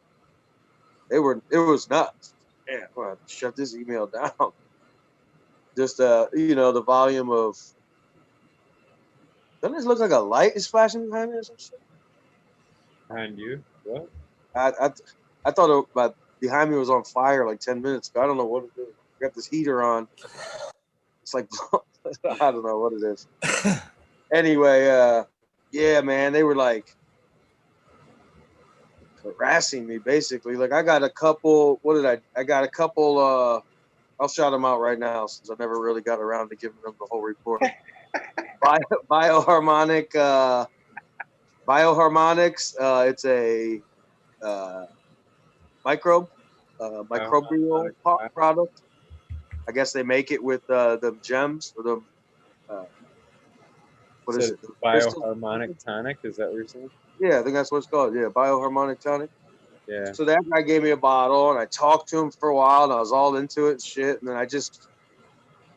it was nuts. Man, I'm gonna shut this email down. Just the volume of, doesn't it look like a light is flashing behind me or some shit? Behind you? What? I I, I thought my behind me was on fire like 10 minutes ago. I don't know what it is. I got this heater on. It's like I don't know what it is. Anyway, yeah, man, they were like harassing me basically. Like I got a couple. What did I got a couple. I'll shout them out right now since I never really got around to giving them the whole report. Bioharmonic, bioharmonics. It's a uh, microbe, microbial product. I guess they make it with the gems or the what So is it? it's The crystals? bioharmonic tonic? Is that what you're saying? Yeah, I think that's what it's called. Yeah, bioharmonic tonic. Yeah. So that guy gave me a bottle, and I talked to him for a while, and I was all into it and shit. And then I just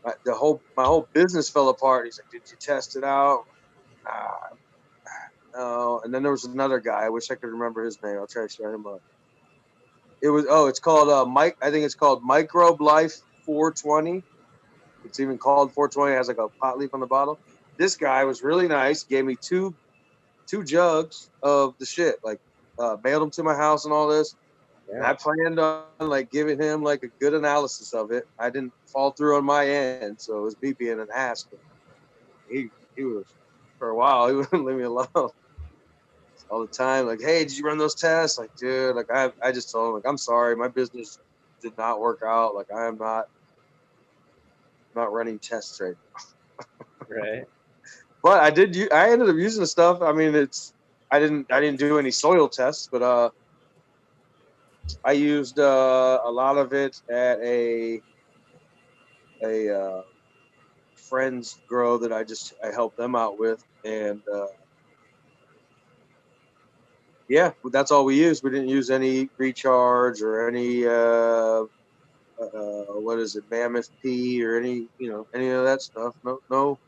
my whole business fell apart. He's like, "Did you test it out?" Ah, no. And then there was another guy. I wish I could remember his name. I'll try to show him up. It's called Mike. I think it's called Microbe Life 420. It's even called 420. It has like a pot leaf on the bottle. This guy was really nice. Gave me two jugs of the shit. Like mailed them to my house and all this. And I planned on like giving him like a good analysis of it. I didn't fall through on my end, so it was me being an ass. But he was for a while. He wouldn't leave me alone all the time. Like, hey, did you run those tests? Like, dude, like I just told him like I'm sorry, my business did not work out. Like I am not running tests right now. Right. But I ended up using the stuff. I mean, I didn't do any soil tests, but I used a lot of it at a friends grow that I helped them out with, and yeah, that's all we used. We didn't use any recharge or any what is it, mammoth pea or any any of that stuff. No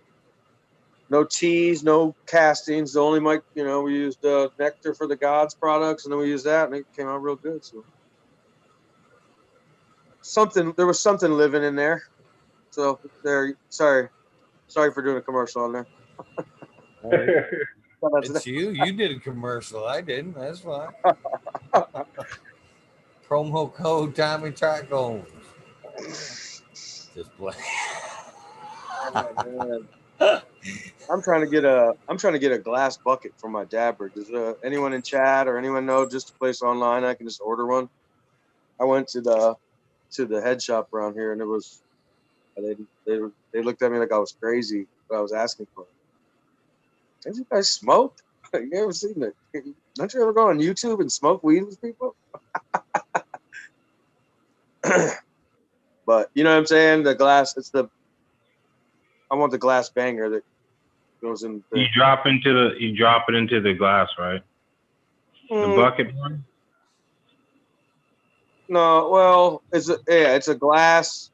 no teas, no castings. The only mic, we used Nectar for the Gods products, and then we used that, and it came out real good. So there was something living in there. So there, sorry for doing a commercial on there. It's you. You did a commercial. I didn't. That's fine. Promo code Tommy Trichomes. Just play. Oh, I'm trying to get a glass bucket for my dabber. Does anyone in chat or anyone know just a place online I can just order one? I went to the head shop around here, and it was they looked at me like I was crazy. What I was asking for. Did you guys smoke? You ever seen it? Don't you ever go on YouTube and smoke weed with people? But you know what I'm saying? The glass. I want the glass banger that goes in. You drop it into the glass, right? The bucket one. No, well, it's a glass.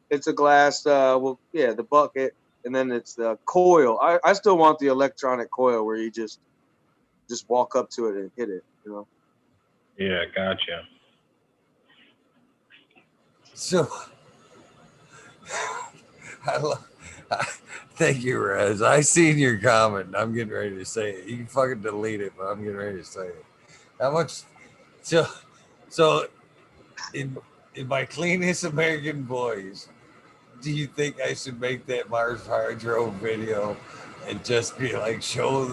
It's a glass. The bucket, and then it's the coil. I still want the electronic coil where you just walk up to it and hit it. Yeah, gotcha. So, thank you, Rez. I seen your comment. I'm getting ready to say it. You can fucking delete it, but I'm getting ready to say it. How much? So in my cleanest American voice, do you think I should make that Mars Hydro video and just be like show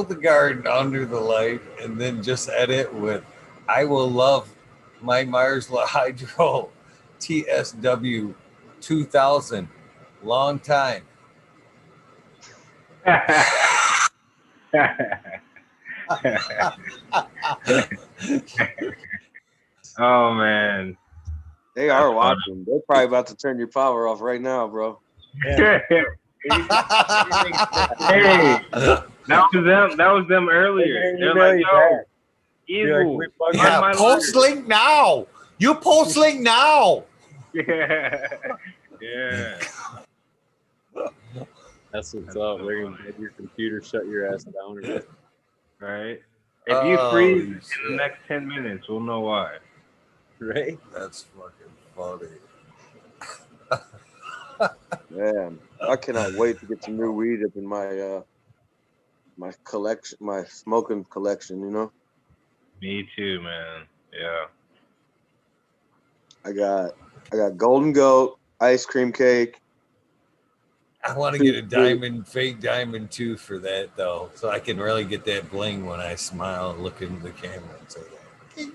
the garden under the light, and then just edit with "I will love my Mars Hydro TSW 2000 long time." Oh man, they are watching. They're probably about to turn your power off right now, bro. Yeah. Hey, that was them earlier. They're like, yo, evil. Yeah, post link now. You post link now. Yeah. That's what's up. They're gonna have your computer shut your ass down. Right. If you freeze in the next 10 minutes, we'll know why. Right? That's fucking funny. Man, I cannot wait to get some new weed up in my my collection, my smoking collection. Me too, man. Yeah. I got Golden Goat, ice cream cake. I want to get a fake diamond tooth for that though, so I can really get that bling when I smile and look into the camera and say that.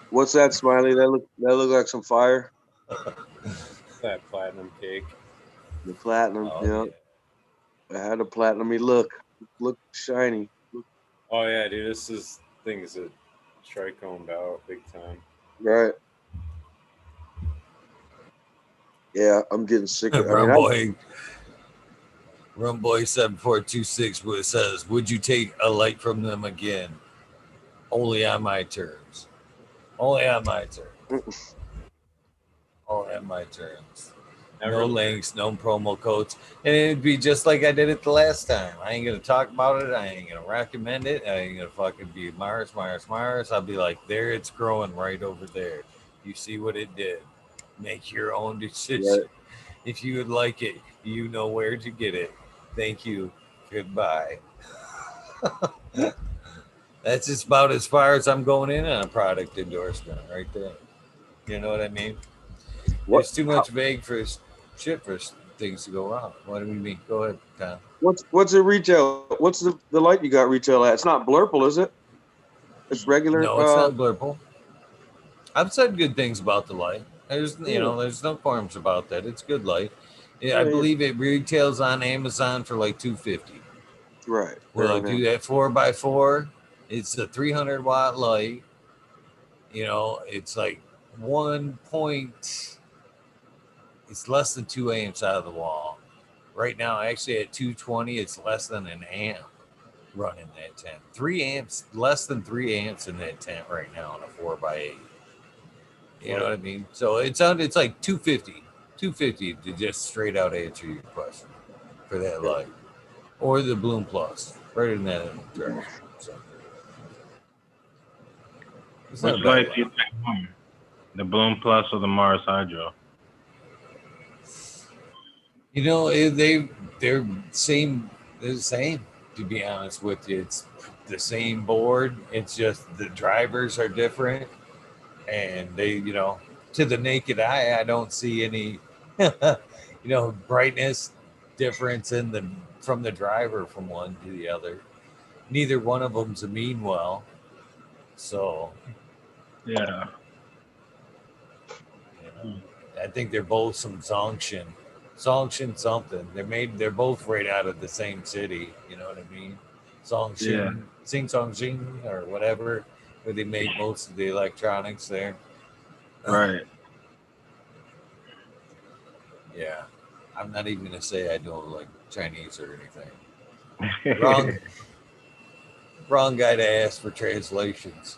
What's that, Smiley? That look like some fire. That platinum cake. The platinum, yeah. I had a platinumy look shiny. Oh yeah, dude, this is things that trichomed out big time. Right. Yeah, I'm getting sick of it. Rumboy 7426 says, "Would you take a light from them again? Only on my terms. Only on my terms. Only on my terms. No links, no promo codes, and it'd be just like I did it the last time. I ain't gonna talk about it. I ain't gonna recommend it. I ain't gonna fucking be Mars. I'll be like, there, it's growing right over there. You see what it did. Make your own decision. Right. If you would like it, you know where to get it. Thank you. Goodbye." That's just about as far as I'm going in on a product endorsement right there. You know what I mean? There's too much vague for shit for things to go wrong. What do we mean? Go ahead, Tom. What's the retail? What's the light you got retail at? It's not Blurple, is it? It's regular. No, it's not Blurple. I've said good things about the light. There's there's no qualms about that. It's good light. Yeah, I believe it retails on Amazon for like $250. Right. Will I do that 4x4? It's a 300 watt light. It's like it's less than 2 amps out of the wall. Right now, actually at 220, it's less than an amp running that tent. 3 amps, less than 3 amps in that tent right now on a 4x8. You know what I mean? So it's like 250 $250 to just straight out answer your question for that Okay. light, or the Bloom Plus, right in that direction. So it's not Which a bad light do light. you like more? The Bloom Plus or the Mars Hydro? You know, they're same. They're the same. To be honest with you, it's the same board. It's just the drivers are different, and to the naked eye, I don't see any, brightness difference in the from the driver from one to the other. Neither one of them's a mean well, so Yeah. I think they're both some Zongshin. Zongshin something. They're both right out of the same city, you know what I mean? Yeah. Zongshin, Sing Song Jing or whatever, where they make most of the electronics there. Right. Yeah. I'm not even gonna say I know like Chinese or anything. Wrong wrong guy to ask for translations.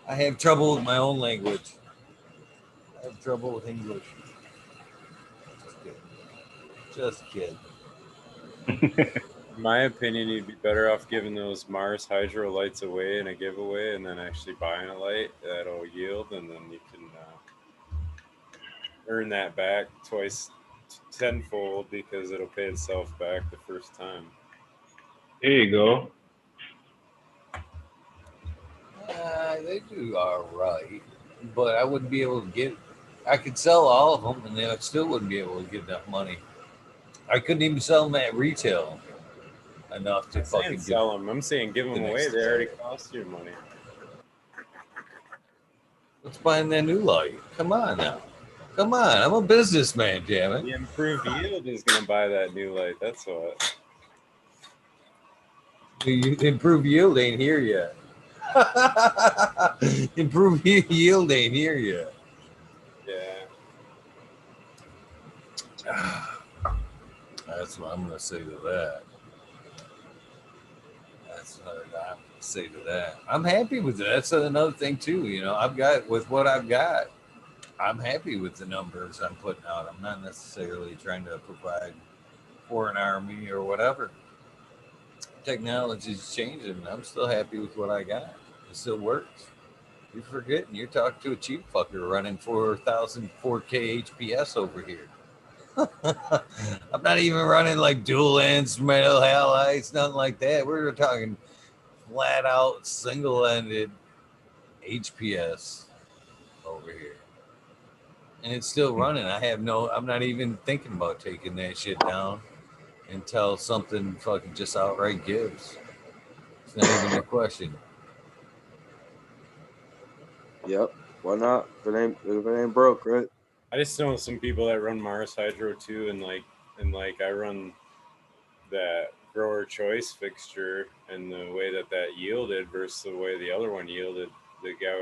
I have trouble with my own language. I have trouble with English. Just kidding. Just kidding. In my opinion, you'd be better off giving those Mars Hydro lights away in a giveaway, and then actually buying a light that'll yield, and then you can earn that back twice, tenfold, because it'll pay itself back the first time. There you go. They do all right, but I wouldn't be able to get. I could sell all of them, and then I still wouldn't be able to get enough money. I couldn't even sell them at retail enough I'm to not saying fucking get sell them. I'm saying give the them away. next They already light. cost you money. Let's buy that new light. Come on now. Come on. I'm a businessman, damn it. The improved yield is going to buy that new light. That's what. The improved yield ain't here yet. Improved yield ain't here yet. Yeah. That's what I'm going to say to that. That's what I'm going to say to that. I'm happy with it. That's another thing, too. I've got with what I've got. I'm happy with the numbers I'm putting out. I'm not necessarily trying to provide for an army or whatever. Technology's changing. I'm still happy with what I got. It still works. You're forgetting you're talking to a cheap fucker running 4,000 4K HPS over here. I'm not even running like dual instrumental halides, nothing like that. We're talking flat out single ended HPS over here. And it's still running. I'm not even thinking about taking that shit down until something fucking just outright gives. It's not even a question. Yep. Why not? If it ain't broke, right? I just know some people that run Mars Hydro too, and I run that grower choice fixture, and the way that yielded versus the way the other one yielded, the guy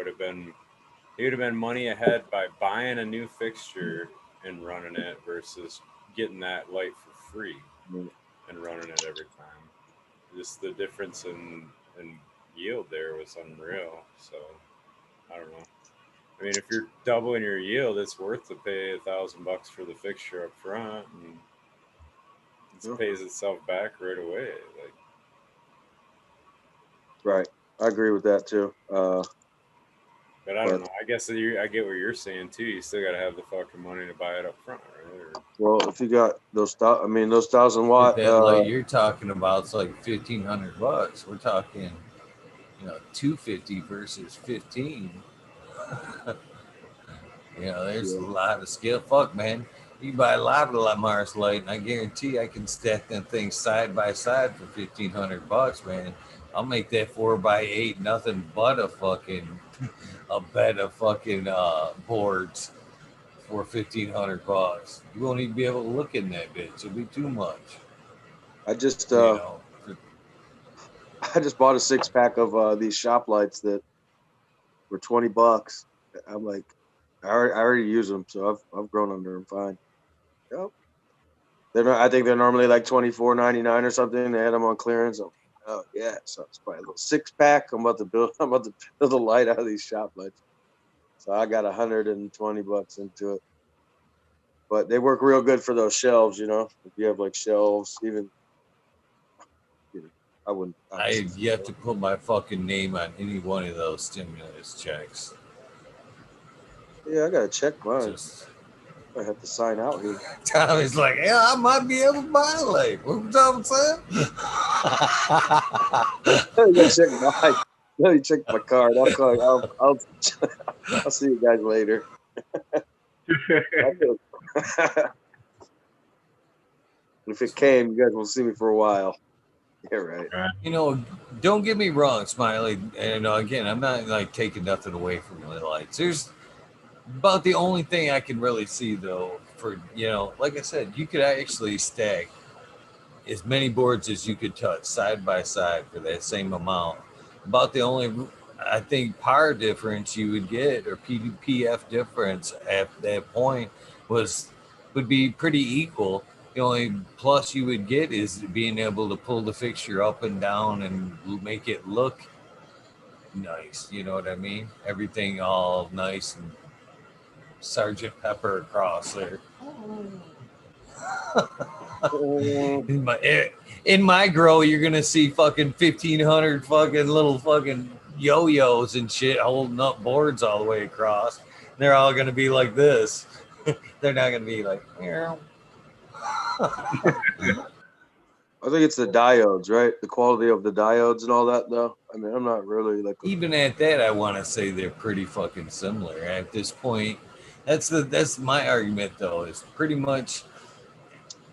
he would have been money ahead by buying a new fixture and running it versus getting that light for free Mm. and running it every time. Just the difference in yield there was unreal. So I don't know. I mean, if you're doubling your yield, it's worth to pay $1,000 for the fixture up front, and Yeah. it pays itself back right away. Like, Right. I agree with that too. but I don't But know. I guess I get what you're saying too. You still got to have the fucking money to buy it up front, right? Or, well, if you got those 1,000 If watt, that light you're talking about is like $1,500, we're talking, 250 versus 15. There's a yeah, lot of skill. Fuck, man. You buy a lot of Mars light, and I guarantee I can stack them things side by side for $1,500, man. I'll make that 4x8 nothing but a bed of fucking boards for $1,500. You won't even be able to look in that bitch. It'll be too much. I just You know, I just bought a 6-pack of these shop lights that were $20. I'm like, I already use them, so I've grown under them fine. Yep. I think they're normally like $24.99 or something. They had them on clearance. Oh yeah, so it's probably a little 6-pack. I'm about to build a light out of these shop lights. So I got $120 into it. But they work real good for those shelves, If you have like shelves, even I wouldn't obviously. I've yet to put my fucking name on any one of those stimulus checks. Yeah, I gotta check mine. Just I have to sign out here. Tommy's like, yeah, I might be able to buy like. What Tom saying? Let me check my. Let me check my card. I'll call. I'll see you guys later. If it came, you guys will see me for a while. Yeah, right. Don't get me wrong, Smiley. And again, I'm not like taking nothing away from the lights. There's about the only thing I can really see though. For like I said, you could actually stack as many boards as you could touch side by side for that same amount. About the only, I think, power difference you would get or PF difference at that point would be pretty equal. The only plus you would get is being able to pull the fixture up and down and make it look nice. You know what I mean? Everything all nice and Sergeant Pepper across there. Um, In my grow, you're gonna see fucking 1,500 fucking little fucking yo-yos and shit holding up boards all the way across. They're all gonna be like this. They're not gonna be like. Meow. I think it's the diodes, right? The quality of the diodes and all that, though. I mean, I'm not really like. Even at that, I want to say they're pretty fucking similar at this point. That's my argument though. Is pretty much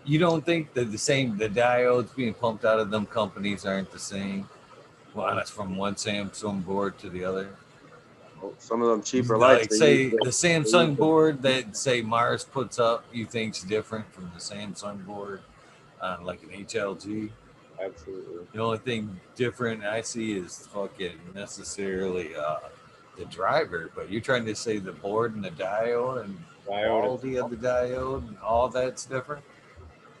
you don't think that the diodes being pumped out of them companies aren't the same. Well, that's from one Samsung board to the other. Some of them cheaper lights. Like They use say the Samsung board that say Mars puts up, you think's different from the Samsung board on like an HLG. Absolutely. The only thing different I see is fucking necessarily the driver, but you're trying to say the board and the diode and quality of the diode and all that's different.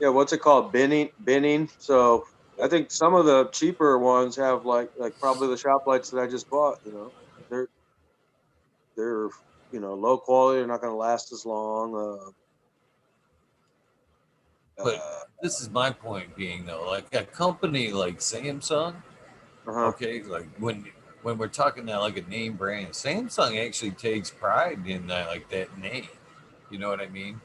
Yeah, what's it called? Binning. So I think some of the cheaper ones have like probably the shop lights that I just bought. They're they're low quality. They're not going to last as long. But this is my point being though, like a company like Samsung, Uh-huh. okay, like when we're talking about like a name brand, Samsung actually takes pride in that like that name. You know what I mean?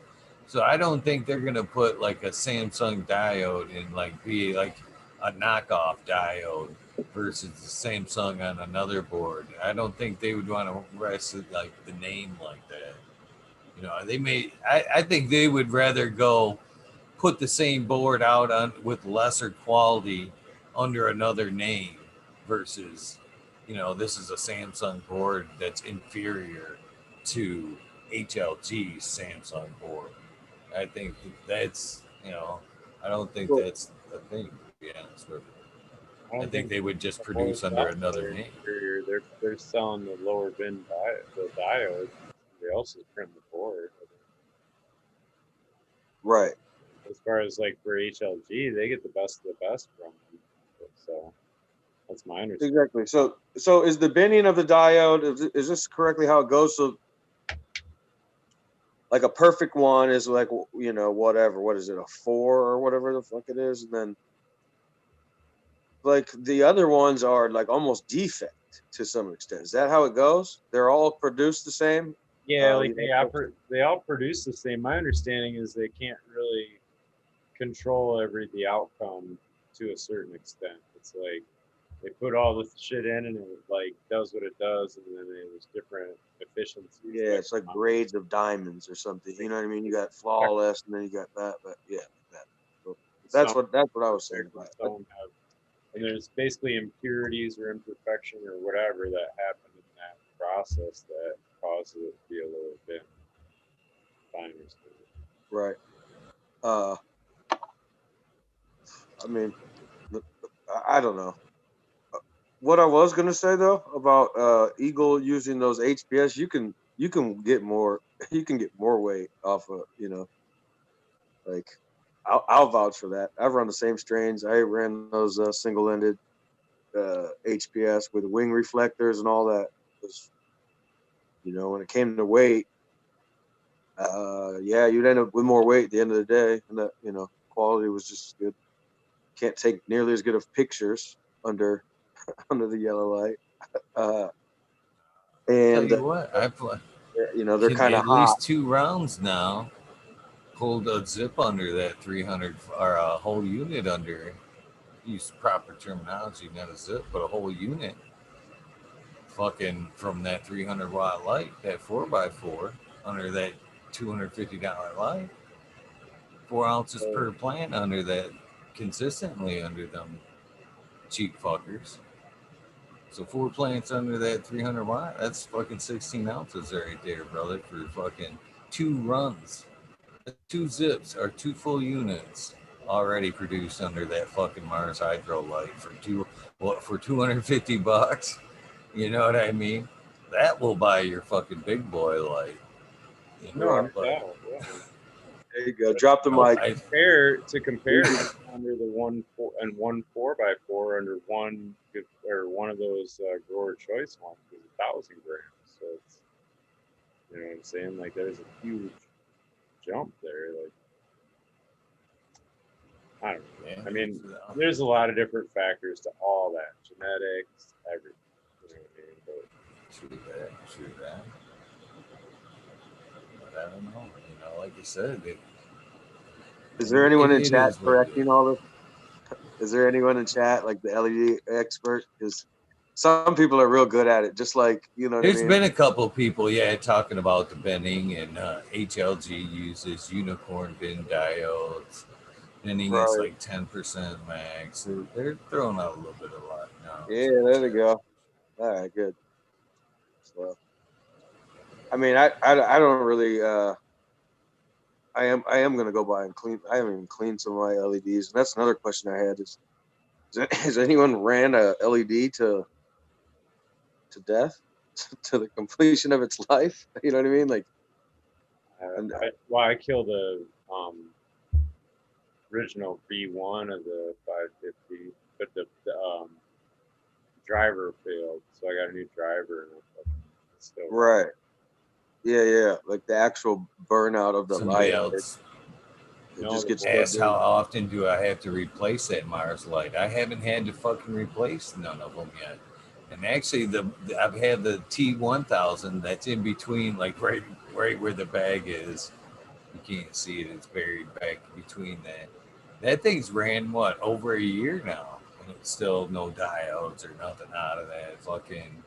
So I don't think they're gonna put like a Samsung diode and like be like a knockoff diode versus the Samsung on another board. I don't think they would want to rest it like the name like that. They may. I think they would rather go put the same board out on with lesser quality under another name versus this is a Samsung board that's inferior to HLG's Samsung board. I think that's I don't think Well, that's the thing, to be honest with you. I I don't think think they would just the board produce under another software name. inferior. They're selling the lower bin the diodes. Somebody else is printing the board. right. As far as like for HLG, they get the best of the best from them. So that's my understanding. Exactly. So is the binning of the diode? Is this correctly how it goes? So like a perfect one is like whatever. What is it? A 4 or whatever the fuck it is, and then like the other ones are like almost defect to some extent. Is that how it goes? They're all produced the same. Yeah, like they all produce the same. My understanding is they can't really control the outcome to a certain extent. It's like they put all this shit in and it like does what it does, and then there's different efficiencies. Yeah, it's like grades of diamonds or something. You know what I mean? You got flawless, and then you got that. But yeah, that. So that's what I was saying about it. And there's basically impurities or imperfection or whatever that happen in that process that causes it to be a little bit finer. Right. I mean, I don't know. What I was gonna say though about Eagle using those HPS, you can get more weight off of like I'll vouch for that. I've run the same strains. I ran those single-ended HPS with wing reflectors and all that. when it came to weight, yeah, you'd end up with more weight at the end of the day, and that quality was just good. Can't take nearly as good of pictures under under the yellow light, Tell and you what, I've they're can kind of at hot. least 2 rounds now pulled a zip under that 300 or a whole unit under. Use proper terminology, not a zip, but a whole unit. Fucking from that 300-watt light, that 4x4 under that $250 light, 4 ounces per plant under that, consistently under them cheap fuckers. So 4 plants under that 300 watt, that's fucking 16 ounces right there, brother, for fucking 2 runs. That's 2 zips or 2 full units already produced under that fucking Mars Hydro light for $250. You know what I mean? That will buy your fucking big boy light. No, Right. no But doubt. Yeah. There you go. Drop the no, mic. Compare under the 1 4x4 under one of those grower choice ones is 1,000 grams. So it's what I'm saying, like there's a huge jump there. Like I don't know. yeah, I mean, there's a lot of different factors to all that, genetics, everything. You know what I mean? But true that. But I don't know. Like you said, Is there anyone in it chat is what it is. correcting all this? Is there anyone in chat like the LED expert? Because some people are real good at it, just like what I There's mean. been a couple people, talking about the bending, and HLG uses unicorn bin diodes. Bending is Right. like 10% max. They're throwing out a little bit of luck now. Yeah, there they go. All right, good. So, I mean, I don't really. I am gonna go by and clean. I haven't even cleaned some of my LEDs, and that's another question I had: has anyone ran a LED to death, to the completion of its life? You know what I mean? Like, I killed the original V1 of the 550, but the driver failed, so I got a new driver, and it's still right. Yeah, like the actual burnout of the Somebody light. else It just gets asked how dead. often do I have to replace that Mars light. I haven't had to fucking replace none of them yet. And actually, I've had the T1000 that's in between, like right where the bag is. You can't see it; it's buried back between that. That thing's ran over a year now, and it's still no diodes or nothing out of that. Fucking,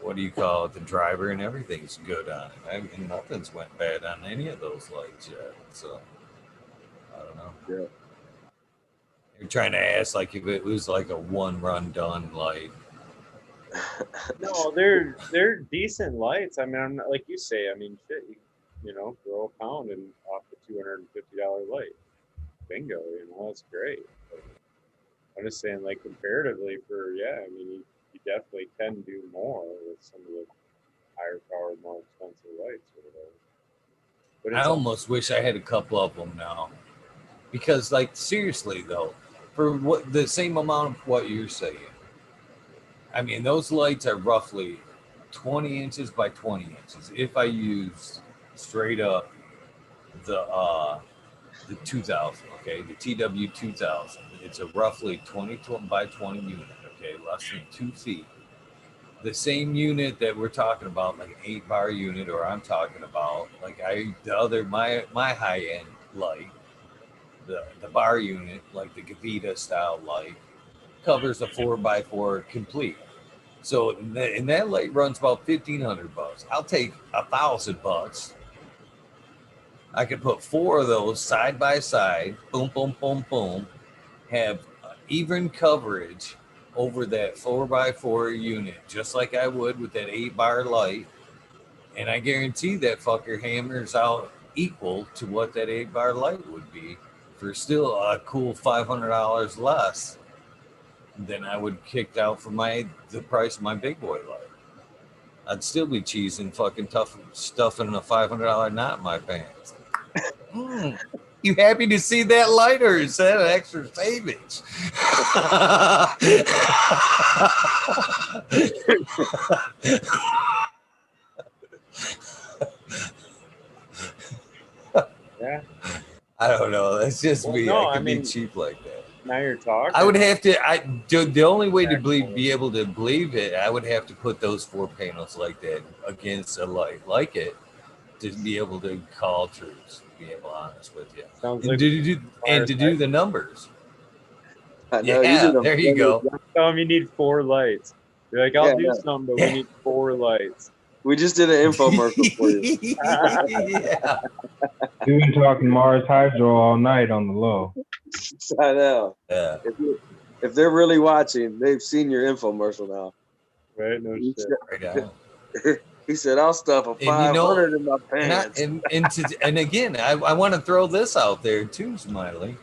what do you call it? The driver and everything's good on it. I mean, nothing's went bad on any of those lights yet. So I don't know. Yeah. You're trying to ask like if it was like a one run done light. No, they're decent lights. I mean, I'm not, like you say. I mean, shit, throw a pound and off the $250 light. Bingo, that's great. But I'm just saying, like comparatively, I mean, you definitely can do more with some of the higher powered, more expensive lights or whatever. But I almost wish I had a couple of them now, because like seriously though, for what the same amount of what you're saying. I mean, those lights are roughly 20 inches by 20 inches. If I used straight up the 2000, okay, the TW 2000, it's a roughly 20 by 20 unit, okay, less than 2 feet. The same unit that we're talking about, like an 8-bar unit, or I'm talking about, like my high end light, the bar unit, like the Gavita style light, covers a 4x4 complete. So and that light runs about $1,500. I'll take $1,000. I could put 4 of those side by side, boom, boom, boom, boom, have even coverage over that 4x4 unit, just like I would with that 8-bar light. And I guarantee that fucker hammers out equal to what that 8-bar light would be for still a cool $500 less than I would kicked out for the price of my big boy light. I'd still be cheesing fucking tough stuffing a $500 knot in my pants. You happy to see that light, or is that an extra savings? Yeah. I don't know. That's just Well, me. no, I I could be mean, cheap like that. now you're talking. I would have to. The only way to Actually. be able to believe it, I would have to put those 4 panels like that against a light like it to be able to call truths. To be able honest with you, Sounds and like to do the numbers. I know you Yeah, did a there you go. tell them you need 4 lights. You're like, I'll Yeah, do yeah. something, but we need 4 lights. We just did an infomercial for you. Yeah. We've been talking Mars Hydro all night on the low. I know. Yeah. If they're really watching, they've seen your infomercial now. Right? No He shit. Right on. said, he said, "I'll stuff a And you 500 know, in my pants." and again, I want to throw this out there too, Smiley,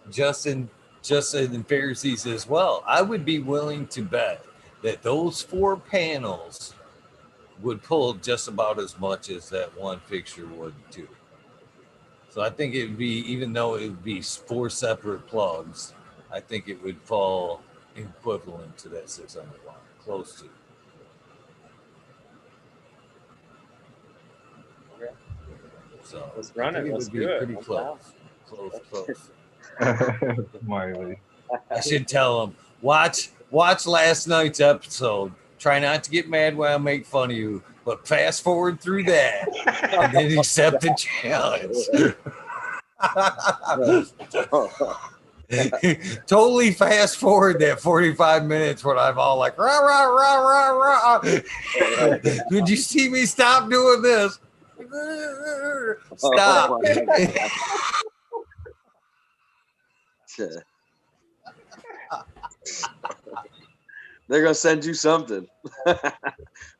Justin, and Pharisees as well. I would be willing to bet that those 4 panels would pull just about as much as that one fixture would too. So I think it would be, even though it would be 4 separate plugs, I think it would fall equivalent to that 600 watt, close to. Okay. So Let's I run think it. it Let's would be do it. pretty I'm close. down. Close. Smiley. I should tell them, watch last night's episode. Try not to get mad when I make fun of you, but fast forward through that and then accept the challenge. Totally fast forward that 45 minutes when I'm all like, rah, rah, rah, rah, rah. Did you see me stop doing this? Stop. Oh, my God. They're gonna send you something.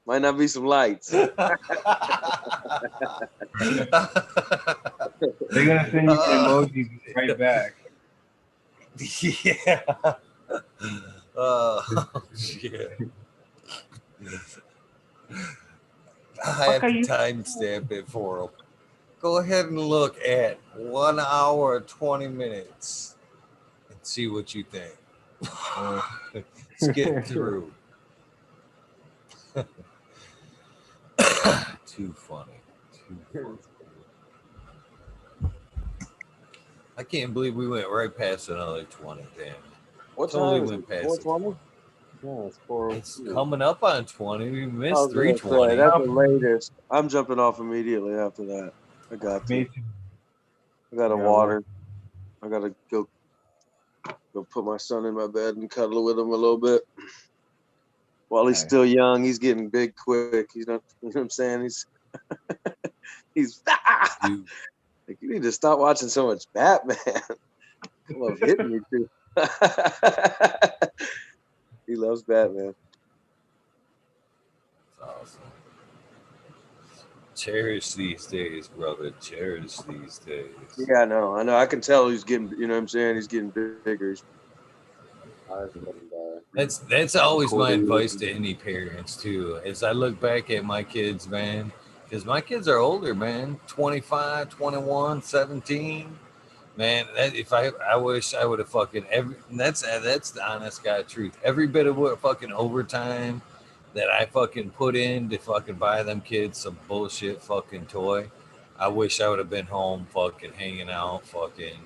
Might not be some lights. They're gonna send you emojis right back. Yeah. Oh, shit. I have to timestamp it for them. Go ahead and look at 1 hour 20 minutes and see what you think. Skip through. Too funny. I can't believe we went right past another 20. Damn. What Totally time is went it? past 4:20? Yeah, it's 4. It's coming up on 20. We I missed was gonna say, 320. that's the latest. I'm jumping off immediately after that. I got to. Me too. I got to Yeah, water. I gotta go put my son in my bed and cuddle with him a little bit. While he's Nice. still young, he's getting big quick. He's not, you know what I'm saying? He's Dude, like, you need to stop watching so much Batman. I love hitting me too. He loves Batman. that's awesome. Cherish these days, brother. Cherish these days. Yeah, I know. I can tell he's getting, you know what I'm saying? He's getting bigger. That's always my advice to any parents too. As I look back at my kids, man, because my kids are older, man, 25, 21, 17. Man, that if I wish I would have fucking that's the honest God truth. Every bit of what fucking overtime that I fucking put in to fucking buy them kids some bullshit fucking toy, I wish I would have been home fucking hanging out, fucking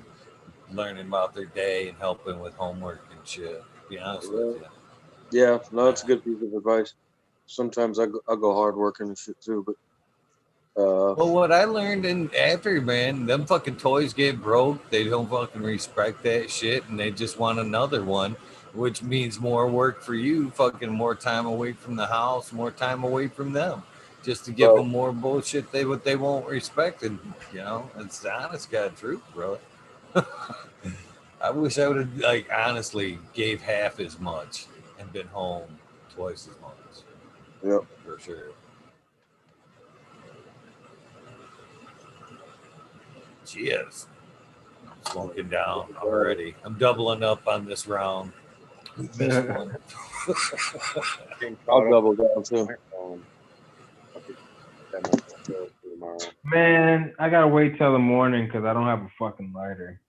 learning about their day and helping with homework and shit. To be honest with you. Yeah, no, it's a good piece of advice. Sometimes I go hard working and shit too, but Well, what I learned after, man, them fucking toys get broke. They don't fucking respect that shit, and they just want another one, which means more work for you, fucking more time away from the house, more time away from them, just to give Right. them more bullshit they won't respect. And it's the honest God truth, bro. I wish I would have honestly gave half as much and been home twice as much. Yep. For sure. Cheers. Smoking down already. I'm doubling up on this round. We missed one. I'll double down too. tomorrow. Man, I gotta wait till the morning because I don't have a fucking lighter.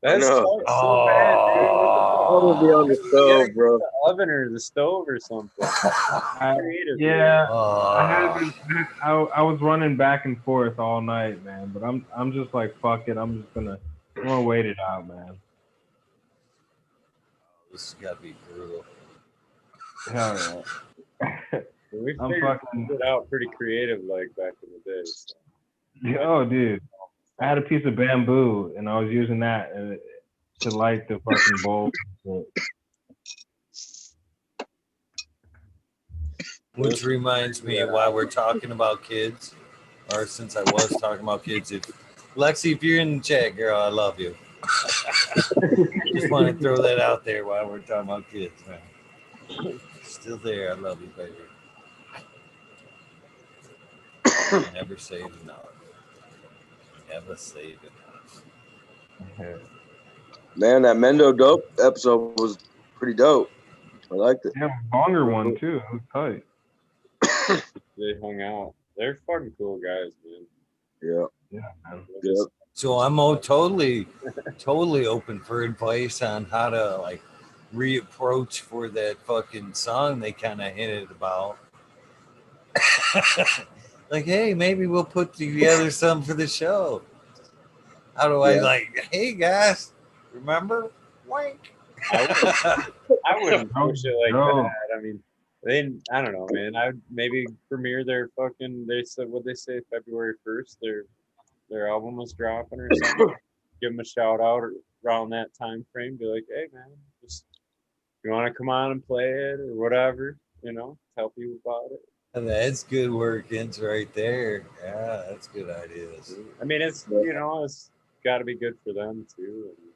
That's know. so bad, dude. What the fuck? Probably on the You gotta stove, get bro. the oven or the stove or something. Creative, Yeah, I Oh, haven't. I was running back and forth all night, man. But I'm just like, fuck it. I'm gonna wait it out, man. this has got to be brutal. Hell yeah. We I'm figured fucking. it out pretty creative, like back in the day. So. Oh, dude. I had a piece of bamboo and I was using that to light the fucking bowl. Which reminds me, while we're talking about kids, or since I was talking about kids, if Lexi, if you're in the chat, girl, I love you. Just want to throw that out there while we're talking about kids, man. Still there, I love you, baby. Never say enough. Never say enough. Man, that Mendo Dope episode was pretty dope. I liked it. Yeah, longer one too. It was tight. They hung out. They're fucking cool guys, man. Yeah. Yeah, man. Yep. So I'm totally open for advice on how to like reapproach for that fucking song they kind of hinted about. Like, hey, maybe we'll put together something for the show. How do I like? Hey guys, remember? Wink. I wouldn't push it like No. that. I mean, I don't know, man. I would maybe premiere their fucking. They said what they say February 1st. Their album was dropping or something. Give them a shout out around that time frame. Be like, hey man, just you want to come on and play it or whatever, help you about it. That's good work, Ince, right there. Yeah, that's good ideas. I mean, it's it's got to be good for them too, and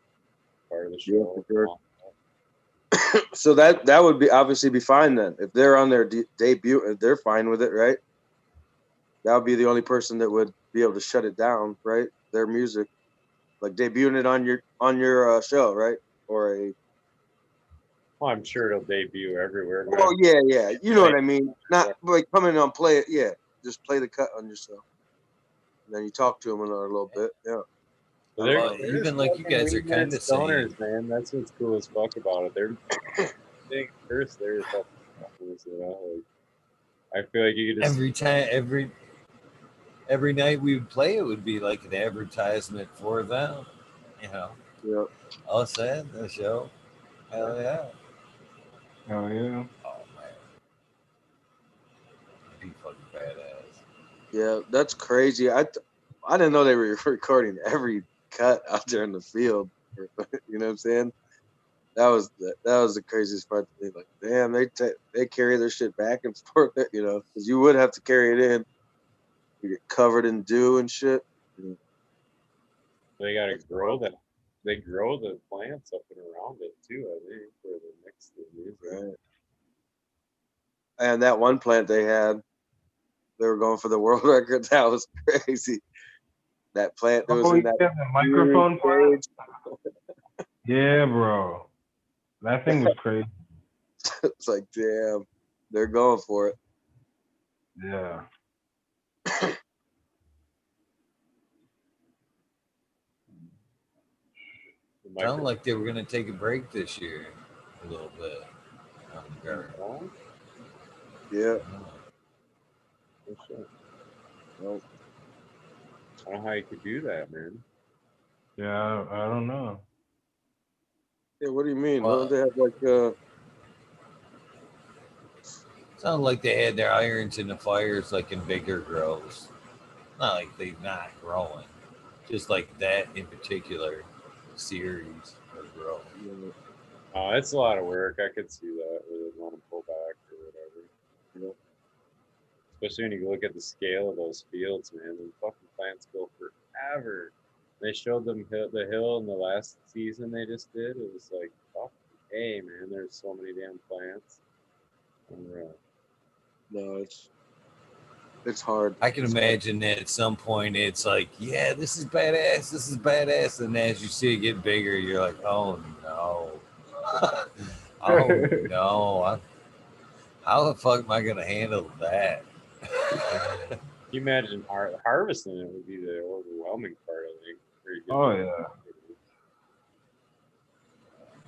part of the show. Yeah, for sure. So that would be obviously be fine then if they're on their debut. They're fine with it, right? That would be the only person that would be able to shut it down, right? Their music, like debuting it on your show, right? Or a. Well, I'm sure it'll debut everywhere. Oh yeah. You know what I mean? Not like coming on play it. Yeah, just play the cut on yourself. And then you talk to them a little bit. Yeah. They're even like you guys are kind of stoners, saying, man. That's what's cool as fuck about it. They're first. They're fucking stoners, Like, I feel like you could just every time, every night we would play, it would be like an advertisement for them. Yeah. All said the show. Hell yeah. Oh yeah. Oh man. Be fucking badass. Yeah, that's crazy. I didn't know they were recording every cut out there in the field. You know what I'm saying? That was the craziest part to me. Like, damn, they carry their shit back and forth, because you would have to carry it in. You get covered in dew and shit. they gotta grow that. They grow the plants up and around it too. I think for the mix the music. Right. And that one plant they had, they were going for the world record. That was crazy. That plant that was in that the microphone plant. Yeah, bro. That thing was crazy. It's like, damn, they're going for it. Yeah. Sounded like they were going to take a break this year, a little bit. Yeah. Well, I don't know how you could do that, man. Yeah, I don't know. Yeah, what do you mean? Well, Don't they have like sounded like they had their irons in the fires like in bigger grows. Not like they're not growing. Just like that in particular series of growth. Oh, it's a lot of work. I could see that where they want to pull back or whatever. Especially when you look at the scale of those fields, man. The fucking plants go forever. They showed them the hill in the last season they just did. It was like, fuck, hey, man, there's so many damn plants. No, it's hard. I can imagine that at some point it's like, yeah, this is badass. And as you see it get bigger, you're like, oh no. Oh no. How the fuck am I going to handle that? You imagine harvesting it would be the overwhelming part, I think. Where you get Oh yeah.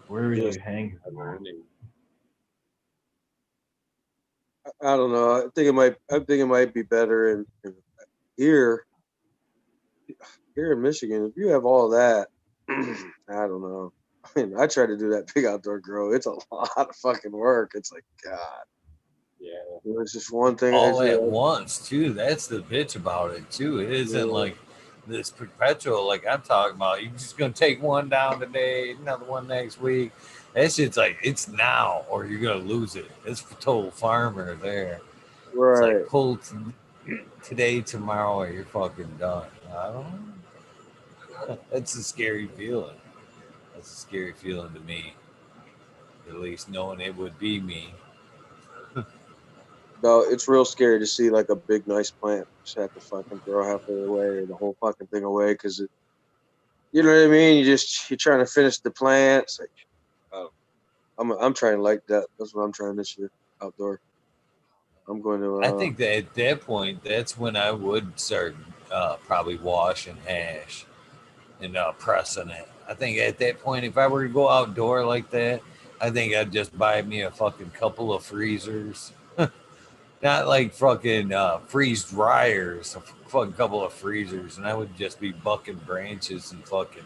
Where would you Just hang it never from? ending. I don't know. I think it might be better in here here in Michigan. If you have all that, I don't know. I mean, I try to do that big outdoor grow. It's a lot of fucking work. It's like God. Yeah. It's just one thing. All at once too. That's the bitch about it too. It isn't Yeah, like this perpetual like I'm talking about. You're just gonna take one down today, another one next week. That shit's like it's now or you're gonna lose it. It's for total farmer there. It's right. like pull today, tomorrow, or you're fucking done. I don't know. That's a scary feeling. That's a scary feeling to me. At least knowing it would be me. No, it's real scary to see like a big nice plant just have to fucking throw halfway away or the whole fucking thing away because you know what I mean. You're trying to finish the plant. It's like, oh, I'm trying like that. That's what I'm trying this year outdoor. I'm going to I think that at that point, that's when I would start probably wash and hash and pressing it. I think at that point, if I were to go outdoor like that, I think I'd just buy me a fucking couple of freezers. Not like fucking freeze dryers, a fucking couple of freezers, and I would just be bucking branches and fucking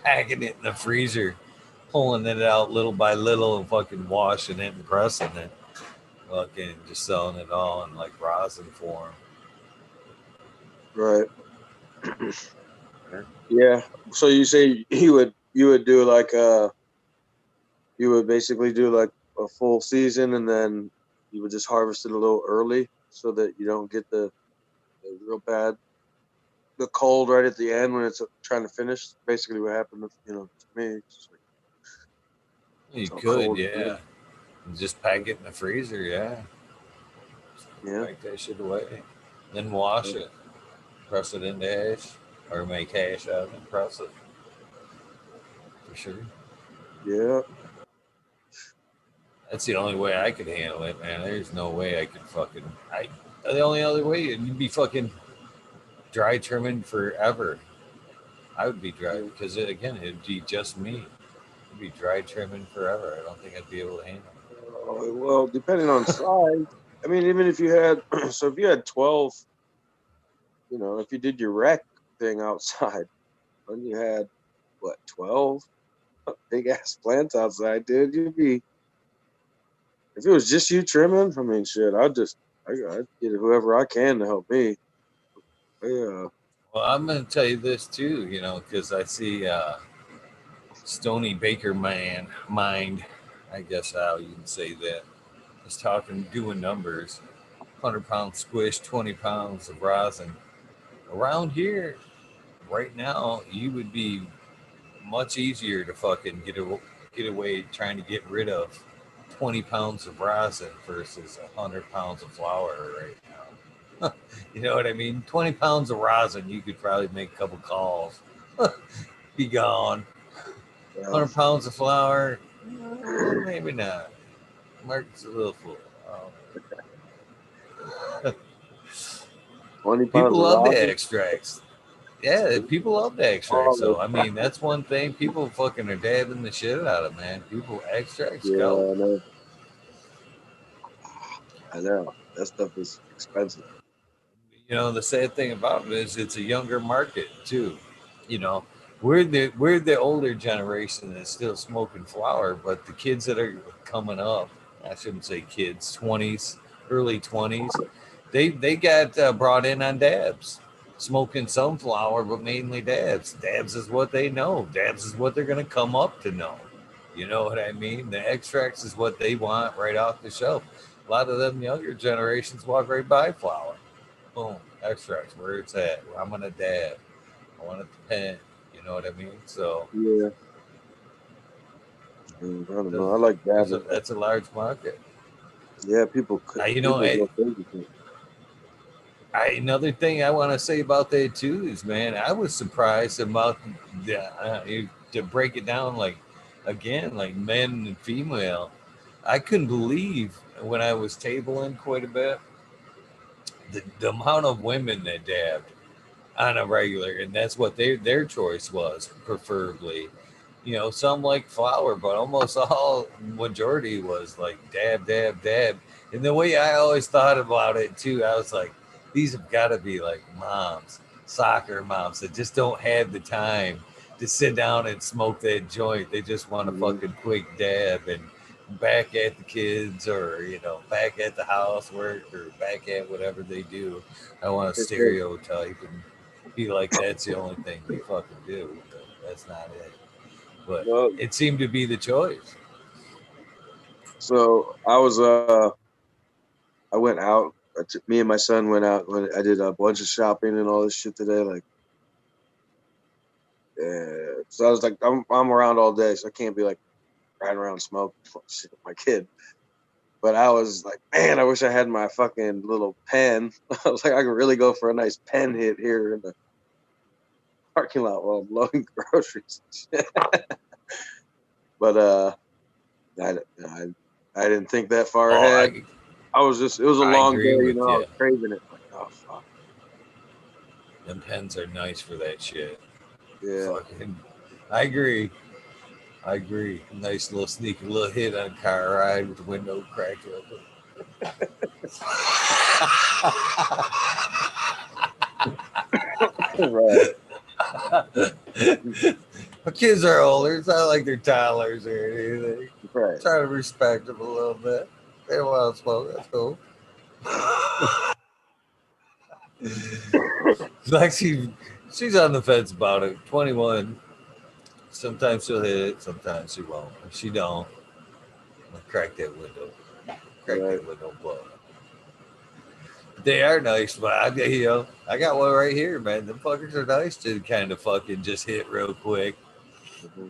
packing it in the freezer, pulling it out little by little and fucking washing it and pressing it, fucking just selling it all in like rosin form. right. Sure. Yeah. So you say you would do like you would basically do like a full season and then you would just harvest it a little early so that you don't get the real bad the cold right at the end when it's trying to finish. Basically, what happened, to me, it's just like You it's all could, cold. yeah. And just pack it in the freezer, yeah. Yeah, Pack that shit away. Then wash it. Press it into hash. Or make hash out of it and press it. For sure. yeah. That's the only way I could handle it, man. There's no way I could fucking. The only other way, you'd be fucking dry trimming forever. I would be dry Yeah. because again, it'd be just me. It'd be dry trimming forever. I don't think I'd be able to handle it. Well, depending on size, I mean, even if you had, so if you had 12, if you did your rec thing outside, and you had what 12 big ass plants outside, dude, you'd be if it was just you trimming. I mean, shit, I'd get whoever I can to help me. Yeah, Well, I'm going to tell you this too, because I see Stony Baker mind, I guess how you can say that, is talking, doing numbers, 100-pound squish, 20 pounds of rosin. Around here, right now, you would be much easier to fucking get away trying to get rid of 20 pounds of rosin versus 100 pounds of flour right now. You know what I mean? 20 pounds of rosin, you could probably make a couple calls, be gone. yeah. 100 pounds of flour, maybe not. Market's a little full. 20 pounds People of love the rosin. extracts. Yeah, people love the extracts. Oh, So I mean, that's one thing people fucking are dabbing the shit out of, man. People extracts yeah, go. I know. I know. That stuff is expensive. The sad thing about it is it's a younger market too. You know, we're the older generation that's still smoking flower, but the kids that are coming up, I shouldn't say kids, 20s, early 20s, they got brought in on dabs, smoking some flower, but mainly dabs. Dabs is what they know. Dabs is what they're gonna come up to know. You know what I mean? The extracts is what they want right off the shelf. A lot of them younger generations walk right by flower. Boom, extracts where it's at. I'm gonna dab. I want it to pen. You know what I mean? So Yeah, I don't know. there's, I like dabbing. that's a large market. Yeah, Uh, you know, people I, go crazy for it. another thing I want to say about that too is, man, I was surprised about to break it down like again, like men and female. I couldn't believe when I was tabling quite a bit the amount of women that dabbed on a regular, and that's what their choice was, preferably. Some like flower, but almost all majority was like dab, dab, dab. And the way I always thought about it too, I was like, these have got to be like moms, soccer moms that just don't have the time to sit down and smoke that joint. They just want a fucking quick dab and back at the kids, or back at the housework, or back at whatever they do. I want to stereotype and be like that's the only thing they fucking do, but that's not it. But Well, it seemed to be the choice. so I went out. Me and my son went out. I did a bunch of shopping and all this shit today. Like, so I was like, I'm around all day, so I can't be like riding around smoking shit with my kid. But I was like, man, I wish I had my fucking little pen. I was like, I could really go for a nice pen hit here in the parking lot while I'm loading groceries. But I didn't think that far Oh, ahead. It was a I long day, agree with I you. was craving it. Like, oh fuck. Them pens are nice for that shit. Yeah. Fucking, I agree. I agree. Nice little sneaky little hit on a car ride with the window cracked open. Right. My kids are older. It's not like they're toddlers or anything. Right. Try to respect them a little bit. They don't want to smoke. That's cool. Like she's on the fence about it. 21. Sometimes she'll hit it. Sometimes she won't. If she don't, I'll crack that window. Crack Right. that window, blow it. They are nice, but I got one right here, man. Them fuckers are nice to kind of fucking just hit real quick. Mm-hmm.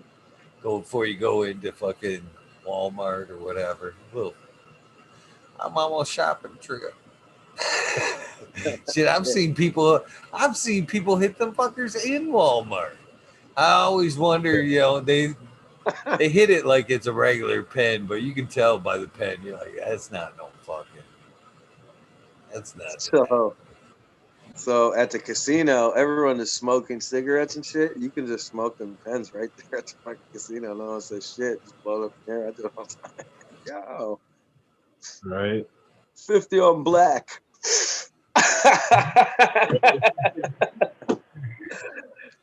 Go before you go into fucking Walmart or whatever. Well, I'm almost shopping trip. Shit, I've seen people hit them fuckers in Walmart. I always wonder, they hit it like it's a regular pen, but you can tell by the pen, you're like, that's not no fucking, that's not that. So at the casino, everyone is smoking cigarettes and shit. You can just smoke them pens right there at the fucking casino. No one says shit. Just blow it up in there. I do it all the time. Yo, Right. 50 on black.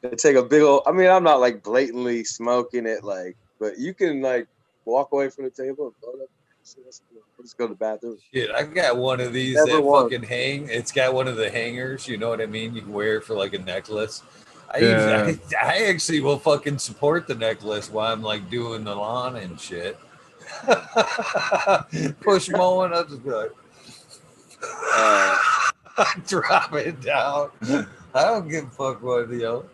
They take a big old. I mean, I'm not like blatantly smoking it, like, but you can like walk away from the table and blow it up. Let's go to the bathroom. Shit, I got one of these Never that once. fucking hang. It's got one of the hangers, you know what I mean? You can wear it for like a necklace. Yeah. I actually will fucking support the necklace while I'm like doing the lawn and shit. Push mowing, I'll just be like, drop it down. I don't give a fuck what,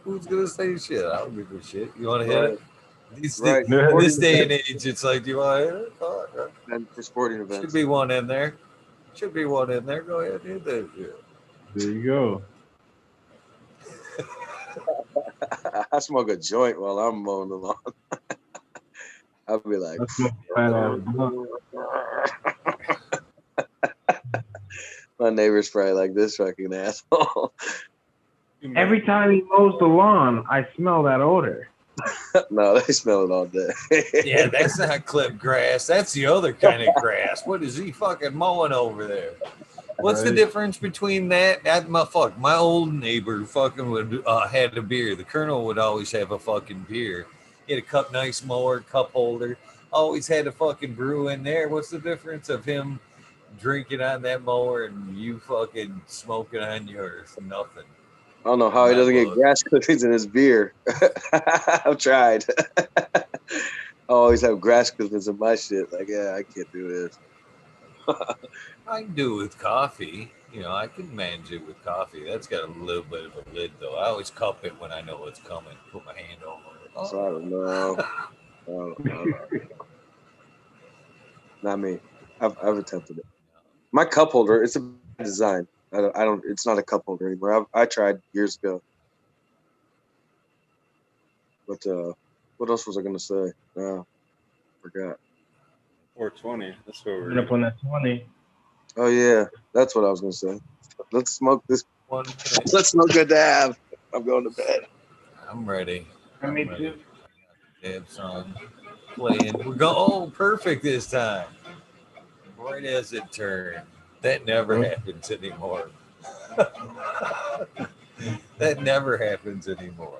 who's gonna say shit. I don't give a shit. You want to hit Right. it? Right. In this day and age, it's like, do you want to hit it? Oh, okay. And for sporting Should events. be one in there. Should be one in there. Go ahead, hit that shit. There you go. I smoke a joint while I'm mowing the lawn. I'll be like, That's my fat ass blunt. my neighbor's probably like, this fucking asshole. Every time he mows the lawn, I smell that odor. No, they smell it all day. Yeah, that's not clipped grass. That's the other kind of grass. What is he fucking mowing over there? What's the Right. difference between that? My old neighbor fucking would had a beer. The colonel would always have a fucking beer. He had a nice mower, cup holder. Always had a fucking brew in there. What's the difference of him drinking on that mower and you fucking smoking on yours? Nothing. I don't know how he doesn't get grass clippings in his beer. I've tried. I always have grass clippings in my shit. Like, yeah, I can't do this. I can do it with coffee. I can manage it with coffee. That's got a little bit of a lid, though. I always cup it when I know it's coming. Put my hand over it. Oh. So I don't know. Not me. I've attempted it. My cup holder, it's a bad design. I don't. It's not a cup holder anymore. I tried years ago. But what else was I gonna say? Forgot. 420. That's what we're Up on that 20. Oh yeah, that's what I was gonna say. Let's smoke this. 1 minute. Let's smoke a dab. I'm going to bed. I'm ready. I'm Me ready. too. Dab song playing. We're going. Oh, perfect this time. Right as it turned. That never happens anymore. That never happens anymore.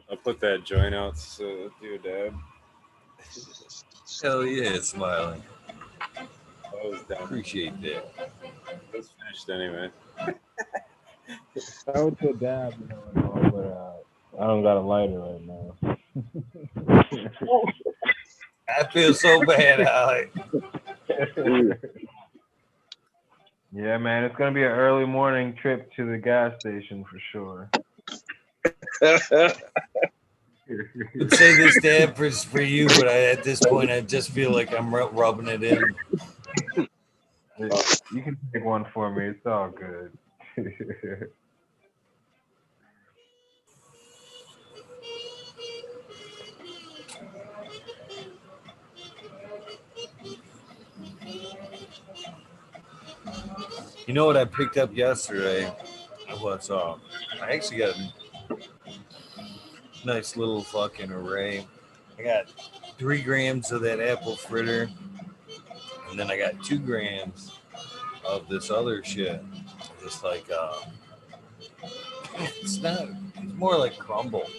I'll put that joint out so do a dab. Hell yeah, smiling. I was down. Appreciate that. It's finished anyway. I would do a dab, and all, but I don't got a lighter right now. I feel so bad, Alec. Yeah, man, it's gonna be an early morning trip to the gas station for sure. I'd say this dab for you, but at this point, I just feel like I'm rubbing it in. You can take one for me. It's all good. You know what I picked up yesterday? I actually got a nice little fucking array. I got 3 grams of that apple fritter, and then I got 2 grams of this other shit. Just like it's not. It's more like crumble.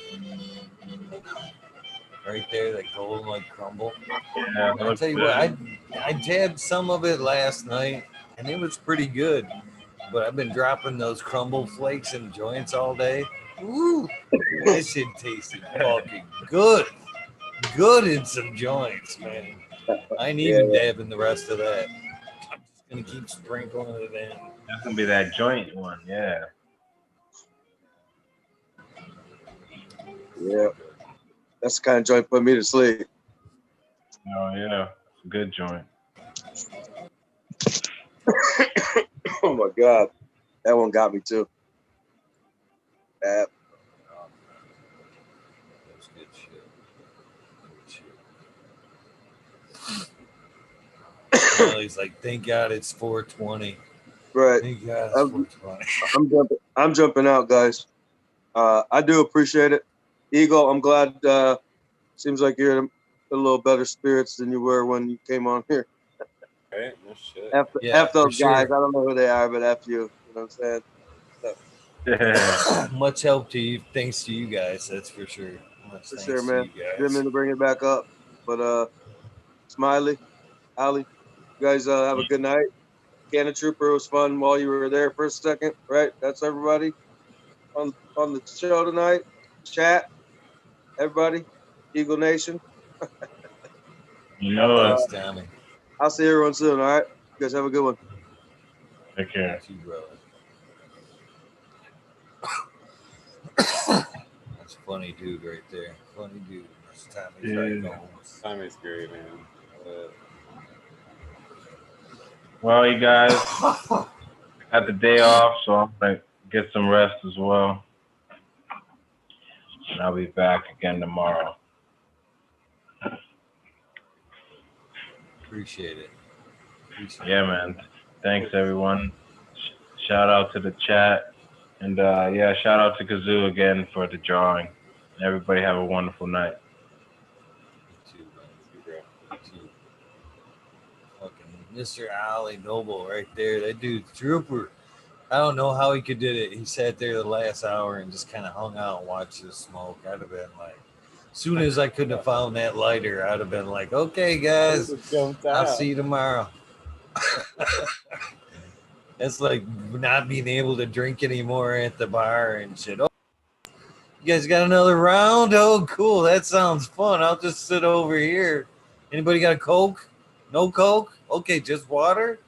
Right there, that golden like crumble. Yeah, it I looks tell you good. what, I tabbed some of it last night, and it was pretty good. But I've been dropping those crumble flakes in joints all day. Ooh, that shit tasted fucking good. Good in some joints, man. I ain't even dabbing the rest of that. I'm just gonna keep sprinkling it in. That's gonna be that joint one, yeah. Yeah, that's the kind of joint put me to sleep. Oh yeah, it's a good joint. Oh my god, that one got me too. That's good shit. Good shit. He's like, thank God it's 420. Right. Thank God it's 420. I'm jumping out, guys. I do appreciate it. Eagle, I'm glad. Seems like you're in a little better spirits than you were when you came on here. Right? No shit. F those for guys. sure. I don't know who they are, but F you. You know what I'm saying? Yeah. Much help to you. Thanks to you guys. That's for sure. Much For thanks sure, to man. you guys. Didn't mean to bring it back up, but Smiley, Ali, you guys have a good night. Cannon Trooper was fun while you were there for a second, right? That's everybody on the show tonight. Chat, everybody, Eagle Nation. You know it. Thanks, Tommy. I'll see everyone soon. All right, you guys have a good one. Take care. You, brother. That's a funny dude right there. Funny dude. That's Tommy Trichomes. Tommy's great, man. Well, you guys got the day off, so I'm gonna get some rest as well. And I'll be back again tomorrow. Appreciate it. Yeah, man. Thanks everyone. Shout out to the chat. And yeah, shout out to Kazoo again for the drawing. Everybody have a wonderful night. You too, man. You too. Fucking Mr. Ali Noble right there. That dude's trooper. I don't know how he could do it. He sat there the last hour and just kind of hung out and watched the smoke. I'd have been like, as soon as I couldn't have found that lighter, I'd have been like, okay, guys, I'll see you tomorrow. That's like not being able to drink anymore at the bar and shit. Oh, you guys got another round? Oh, cool. That sounds fun. I'll just sit over here. Anybody got a Coke? No Coke? Okay, just water?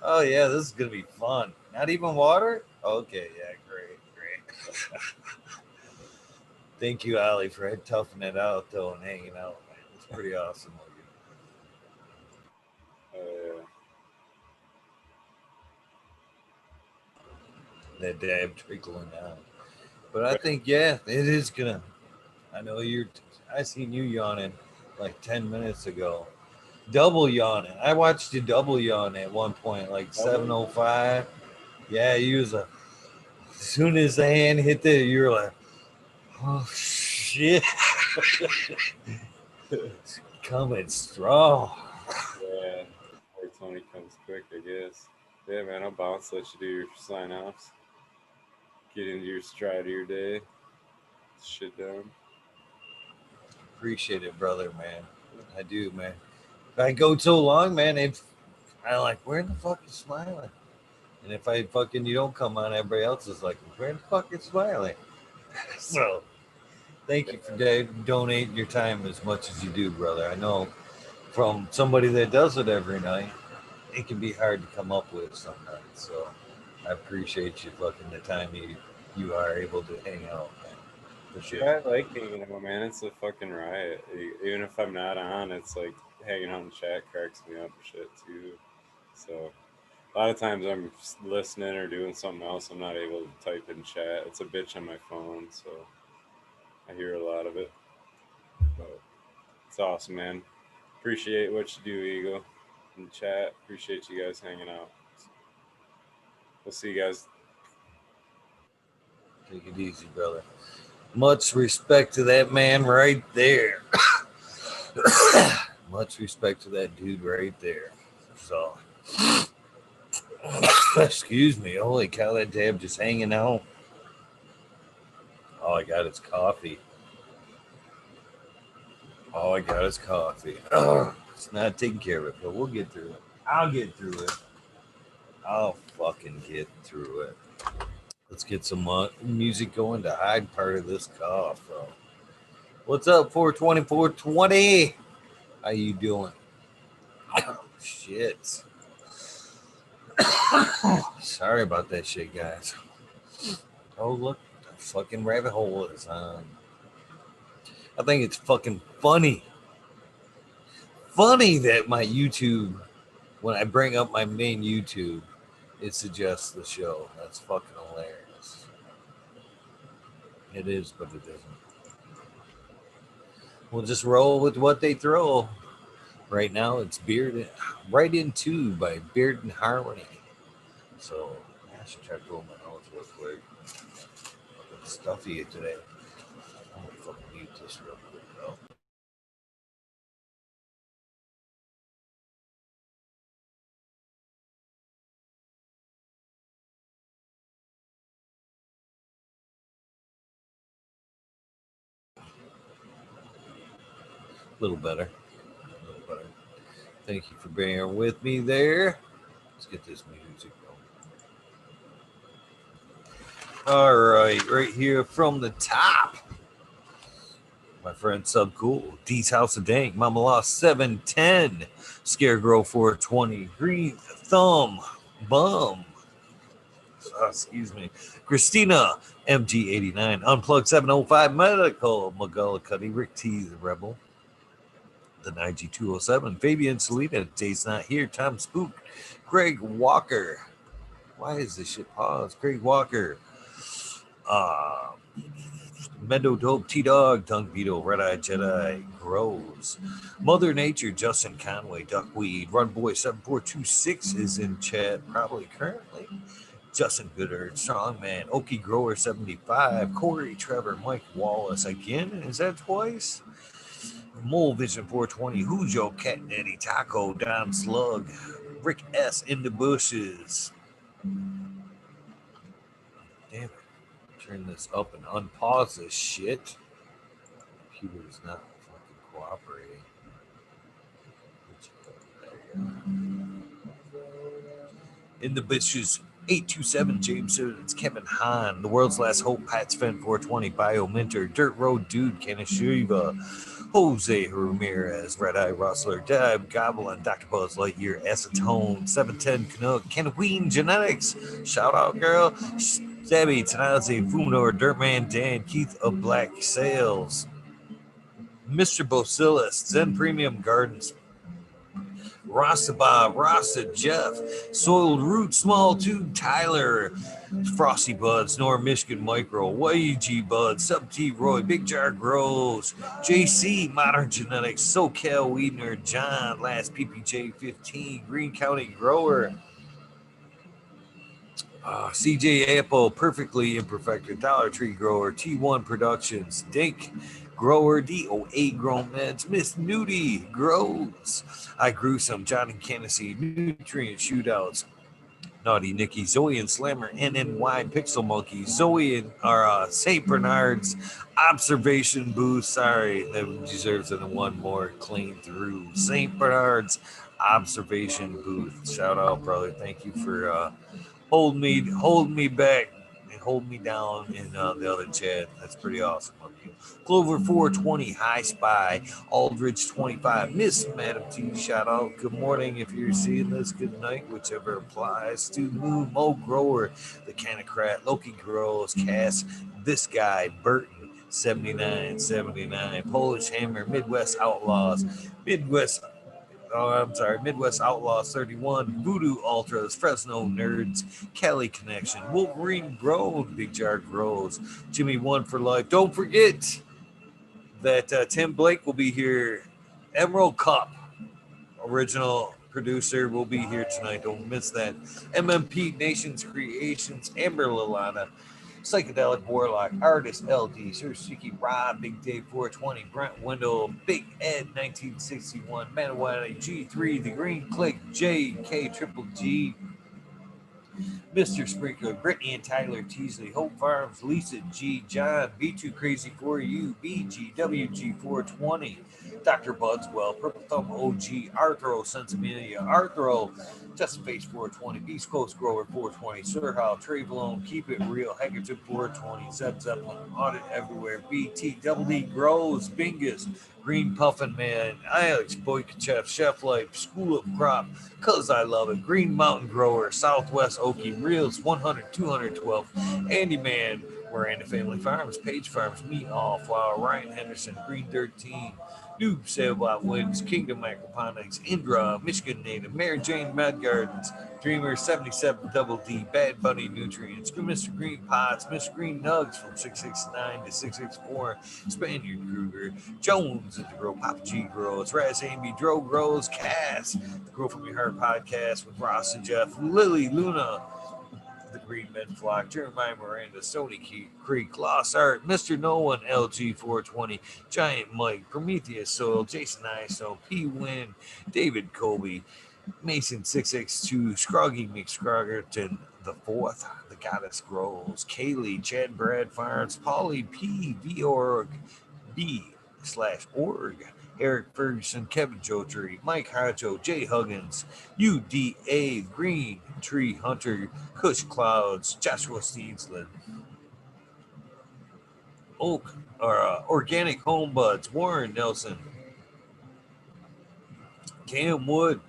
Oh, yeah, this is going to be fun. Not even water? Okay, yeah, great. Thank you, Ali, for toughing it out, though, and hanging out, man. It's pretty awesome of you. That dab trickling down. But I think, yeah, it is gonna. I know I seen you yawning like 10 minutes ago. double yawning. I watched you double yawn at one point, like Double? 7:05. Yeah, you was a. As soon as the hand hit there, you were like, "Oh shit, it's coming strong." Yeah. 420 comes quick, I guess. Yeah, man, I'll bounce, let you do your sign offs. Get into your stride of your day. Shit down. Appreciate it, brother, man. I do, man. If I go so long, man, if I like, where the fuck is smiling? And if I fucking you don't come on, everybody else is like, where the fuck is smiling? So thank you for donating your time as much as you do, brother. I know from somebody that does it every night, it can be hard to come up with sometimes. So I appreciate you fucking the time you are able to hang out, man. For sure. Yeah, I like hanging out, man. It's a fucking riot. Even if I'm not on, it's like hanging out in chat cracks me up and shit too. So a lot of times I'm just listening or doing something else. I'm not able to type in chat. It's a bitch on my phone, so I hear a lot of it. But it's awesome, man. Appreciate what you do, Eagle. In chat. Appreciate you guys hanging out. We'll see you guys. Take it easy, brother. Much respect to that man right there. Much respect to that dude right there. So, excuse me. Holy cow, that dab just hanging out. All I got is coffee. All I got is coffee. It's not taking care of it, but we'll get through it. I'll get through it. I'll fucking get through it. Let's get some music going to hide part of this cough. So. What's up, 420? How you doing? Oh, shit. Sorry about that shit, guys. Oh, look, the fucking rabbit hole is on. I think it's fucking funny. Funny that my YouTube, when I bring up my main YouTube, it suggests the show. That's fucking hilarious. It is, but it isn't. We'll just roll with what they throw. Right now, it's Beard Right Into by Beard and Harmony. So, I should try to roll my nose real quick. Fucking stuffy today. I'm gonna fucking mute this real quick, though. A little better. A little better. Thank you for bearing with me there. Let's get this music going. All right here from the top. My friend Subcool, D's House of Dank, Mama Lost 710, Scarecrow 420, Green Thumb, Bum, excuse me, Christina, MG89, Unplugged 705, Medical, McGullicuddy, Rick T, the Rebel, the 9G207, Fabian Selena, Days Not Here, Tom Spook, Greg Walker. Why is this shit paused? Greg Walker. Mendo Dope, T Dog, Dunk Beetle, Red Eye Jedi, Grows, Mother Nature, Justin Conway, Duckweed, Run Boy 7426 is in chat, probably currently. Justin Goodard, Strongman, Okie Grower 75, Corey Trevor, Mike Wallace again. Is that twice? Mole Vision 420, Who's Your Cat Daddy, Taco, Don Slug, Rick S. in the bushes. Damn it. Turn this up and unpause this shit. Computer is not fucking cooperating. In the bitches, 827 James It's Kevin Hahn, The World's Last Hope, Pat Sven 420, Bio Minter, Dirt Road Dude, Kanashiva, Jose Ramirez, Red Eye Rustler, Deb Goblin, Dr. Buzz Lightyear, Acetone, 710 Canuck, Ken Queen Genetics, shout out girl, Stabby, Tanazi, Fuminor, Dirtman Dan, Keith of Black Sales, Mr. Bocillus, Zen Premium Gardens, Rasta Bob, Rasta Jeff, Soiled Root, Small Tube, Tyler, Frosty Buds, Nor Michigan Micro, YG Buds, Sub T Roy, Big Jar Grows, JC, Modern Genetics, SoCal Weedner, John, Last PPJ 15, Green County Grower, CJ Apple, Perfectly Imperfected, Dollar Tree Grower, T1 Productions, Dink Grower, DOA Grown Meds, Miss Nudie Grows, I Grew Some, Johnny Candacy, Nutrient Shootouts, Naughty Nicky, Zoe and Slammer, NNY, Pixel Monkey, Zoe and St. Bernard's, Observation Booth. Sorry, that deserves one more clean through. St. Bernard's Observation Booth. Shout out, brother. Thank you for hold me back and hold me down in the other chat. That's pretty awesome of you. Clover 420, High Spy, Aldridge 25, Miss Madam T, shout out. Good morning if you're seeing this. Good night, whichever applies to Moon, Mo Grower, the Canocrat, Loki Grows, Cass, this guy, Burton, 7979, Polish Hammer, Midwest Outlaws, Midwest Outlaws 31, Voodoo Ultras, Fresno Nerds, Cali Connection, Wolverine Road, Big Jar Grows, Jimmy One for Life. Don't forget that Tim Blake will be here. Emerald Cup, original producer, will be here tonight. Don't miss that. MMP Nations Creations, Amber Lalana, Psychedelic Warlock, Artist LD, Sir Shiki Rob, Big Dave 420, Brent Wendell, Big Ed 1961, Manawati G3, The Green Click, JK Triple G, Mr. Sprinkler, Brittany and Tyler Teasley, Hope Farms, Lisa G, John, B2 Crazy for You, BGWG420, Dr. Budswell, Purple Thumb OG, Arthro, Sensibilia, Arthro, Just Face 420, East Coast Grower 420, Sir Hal, Travelone, Keep It Real, Heckerton 420, Zeb Zeppelin, Audit Everywhere, BT, Double D Grows, Bingus, Green Puffin Man, Alex Boykachev, Chef Life, School of Crop, Cause I Love It, Green Mountain Grower, Southwest Okie, Reels 100, 212, Andy Man, Miranda Family Farms, Page Farms, Meat All, Flower, Ryan Henderson, Green 13, Noob Sailbot Wins, Kingdom Aquaponics, Indra, Michigan Native, Mary Jane Med Gardens, Dreamer 77 Double D, Bad Bunny Nutrients, Mr. Green Pots, Mr. Green Nugs from 669 to 664, Spaniard Kruger, Jones at the Grow, Papa G Grows, Raz Amy, Dro Grows, Cass, the Grow From Your Heart podcast with Ross and Jeff, Lily, Luna, the Green Men Flock, Jeremiah Miranda, Sony Creek, Lost Art, Mr. No One, LG 420, Giant Mike, Prometheus Soil, Jason Iso, P Win, David Colby, Mason 662, Scroggy McScroggerton the fourth, the Goddess Grows, Kaylee, Chad Brad Farms, Polly P, V.org, B/org, Eric Ferguson, Kevin Jotry, Mike Hajo, Jay Huggins, UDA, Green Tree Hunter, Kush Clouds, Joshua Steensland, Organic Home Buds, Warren Nelson, Cam Wood.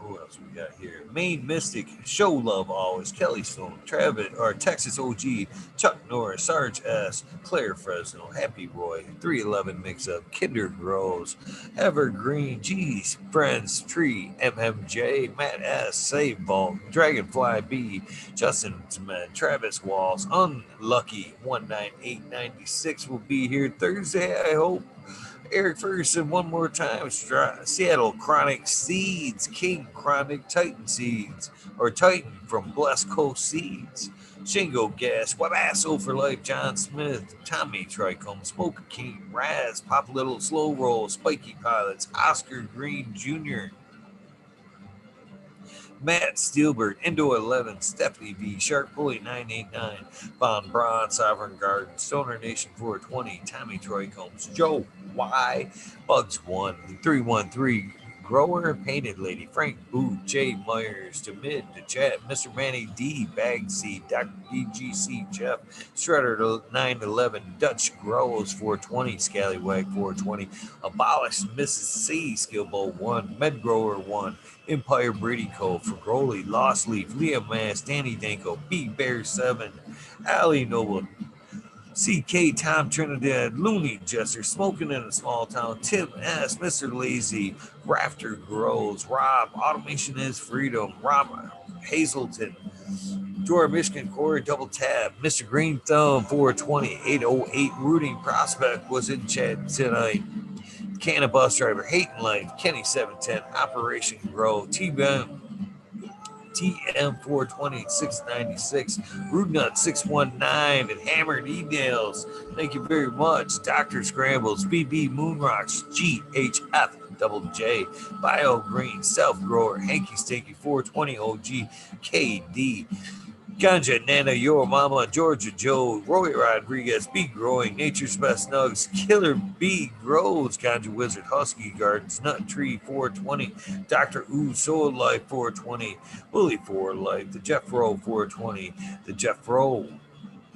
Who else we got here? Maine Mystic, Show Love Always, Kelly Stone, Travis, or Texas OG, Chuck Norris, Sarge S, Claire Fresno, Happy Roy, 311 Mix Up, Kinder Grows, Evergreen, G's, Friends, Tree, MMJ, Matt S, Save Vault, Dragonfly B, Justin Zman, Travis Walls, Unlucky 19896 will be here Thursday, I hope. Eric Ferguson one more time. Seattle Chronic Seeds, King Chronic Titan Seeds, or Titan from Blessed Coast Seeds. Shingo Gas, Wabasso for Life, John Smith, Tommy Trichomes, Smoke King, Raz, Pop Little Slow Roll, Spiky Pilots, Oscar Green Jr., Matt Steelberg, Indo 11, Stephanie V, Shark Pulley 989, Von Braun, Sovereign Garden, Stoner Nation 420, Tommy Troycombs, Joe Y, Bugs 1, 313, Grower, Painted Lady, Frank Boot, Jay Myers, to Mid, to Chat, Mr. Manny D, Bag Seed, Dr. DGC, Jeff, Shredder 911, Dutch Grows 420, Scallywag 420, Abolished Mrs. C, Skill Bowl 1, Med Grower 1, Empire Brady Cove, Fragoli, Lost Leaf, Liam Mass, Danny Danko, B Bear 7, Ali Noble, CK Tom Trinidad, Looney Jester, Smoking in a Small Town, Tim S, Mr. Lazy, Rafter Grows, Rob, Automation is Freedom, Rob Hazelton, Dora Michigan, Corey Double Tap, Mr. Green Thumb, 420, 808, Rooting Prospect was in chat tonight. Canna Bus Driver, Hating Life, Kenny 710, Operation Grow, TM420 696, Rude Nut 619, and Hammered Emails. Thank you very much. Dr. Scrambles, BB Moonrocks, GHF Double J, Bio Green, Self Grower, Hanky Stinky 420 OG, KD, Ganja, Nana, Your Mama, Georgia Joe, Roy Rodriguez, Bee Growing, Nature's Best Nugs, Killer Bee Grows, Ganja Wizard, Husky Gardens, Nut Tree 420, Dr. Ooh Soul Life 420, Willie 4 Life, the Jeff Rowe 420, the Jeff Rowe.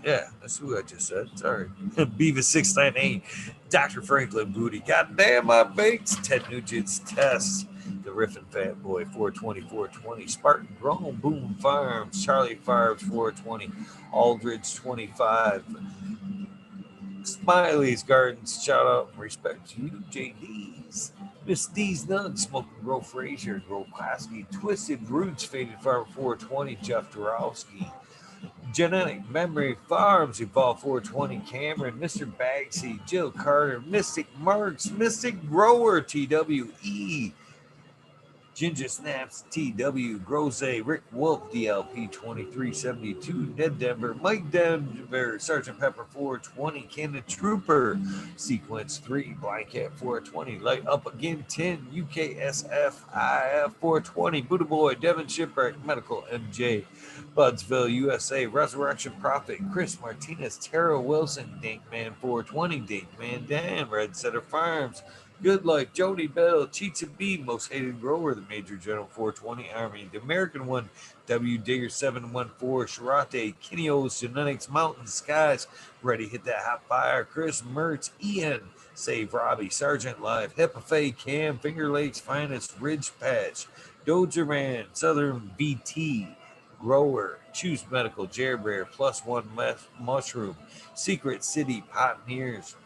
Yeah, that's who I just said. Sorry. Beavis 698, Dr. Franklin Booty, Goddamn My Bakes, Ted Nugent's Test, the Riffin' Fat Boy 420, 420, Spartan Grown, Boom Farms, Charlie Farms 420, Aldridge 25, Smiley's Gardens, shout out and respect to you, JD's. Miss D's Nuns, Smoking Grow Frazier, Grow Klasky, Twisted Roots, Faded Farm 420, Jeff Dorowski, Genetic Memory Farms, Evolve 420, Cameron, Mr. Bagsy, Jill Carter, Mystic Marks, Mystic Grower, TWE, Ginger Snaps, TW, Grose, Rick Wolf, DLP 2372, Ned Denver, Mike Denver, Sergeant Pepper 420, Canada Trooper, Sequence 3, Blanket 420, Light Up Again 10, UKSF IF 420, Buddha Boy, Devin Shipwreck, Medical MJ, Budsville, USA, Resurrection Prophet, Chris Martinez, Tara Wilson, Dankman 420, Dankman Dan, Red Setter Farms, Good Life, Jody Bell, Cheats and B, Most Hated Grower, the Major General 420 Army, the American one, W Digger 714, Sharate, Kenny O's Genetics, Mountain Skies, Ready Hit That Hot Fire, Chris Mertz, Ian, Save Robbie, Sergeant Live, Hepafay, Cam, Finger Lakes Finest, Ridge Patch, Dozer Man, Southern BT, Grower, Choose Medical, Jared Bear, Plus One Mushroom, Secret City Pioneers,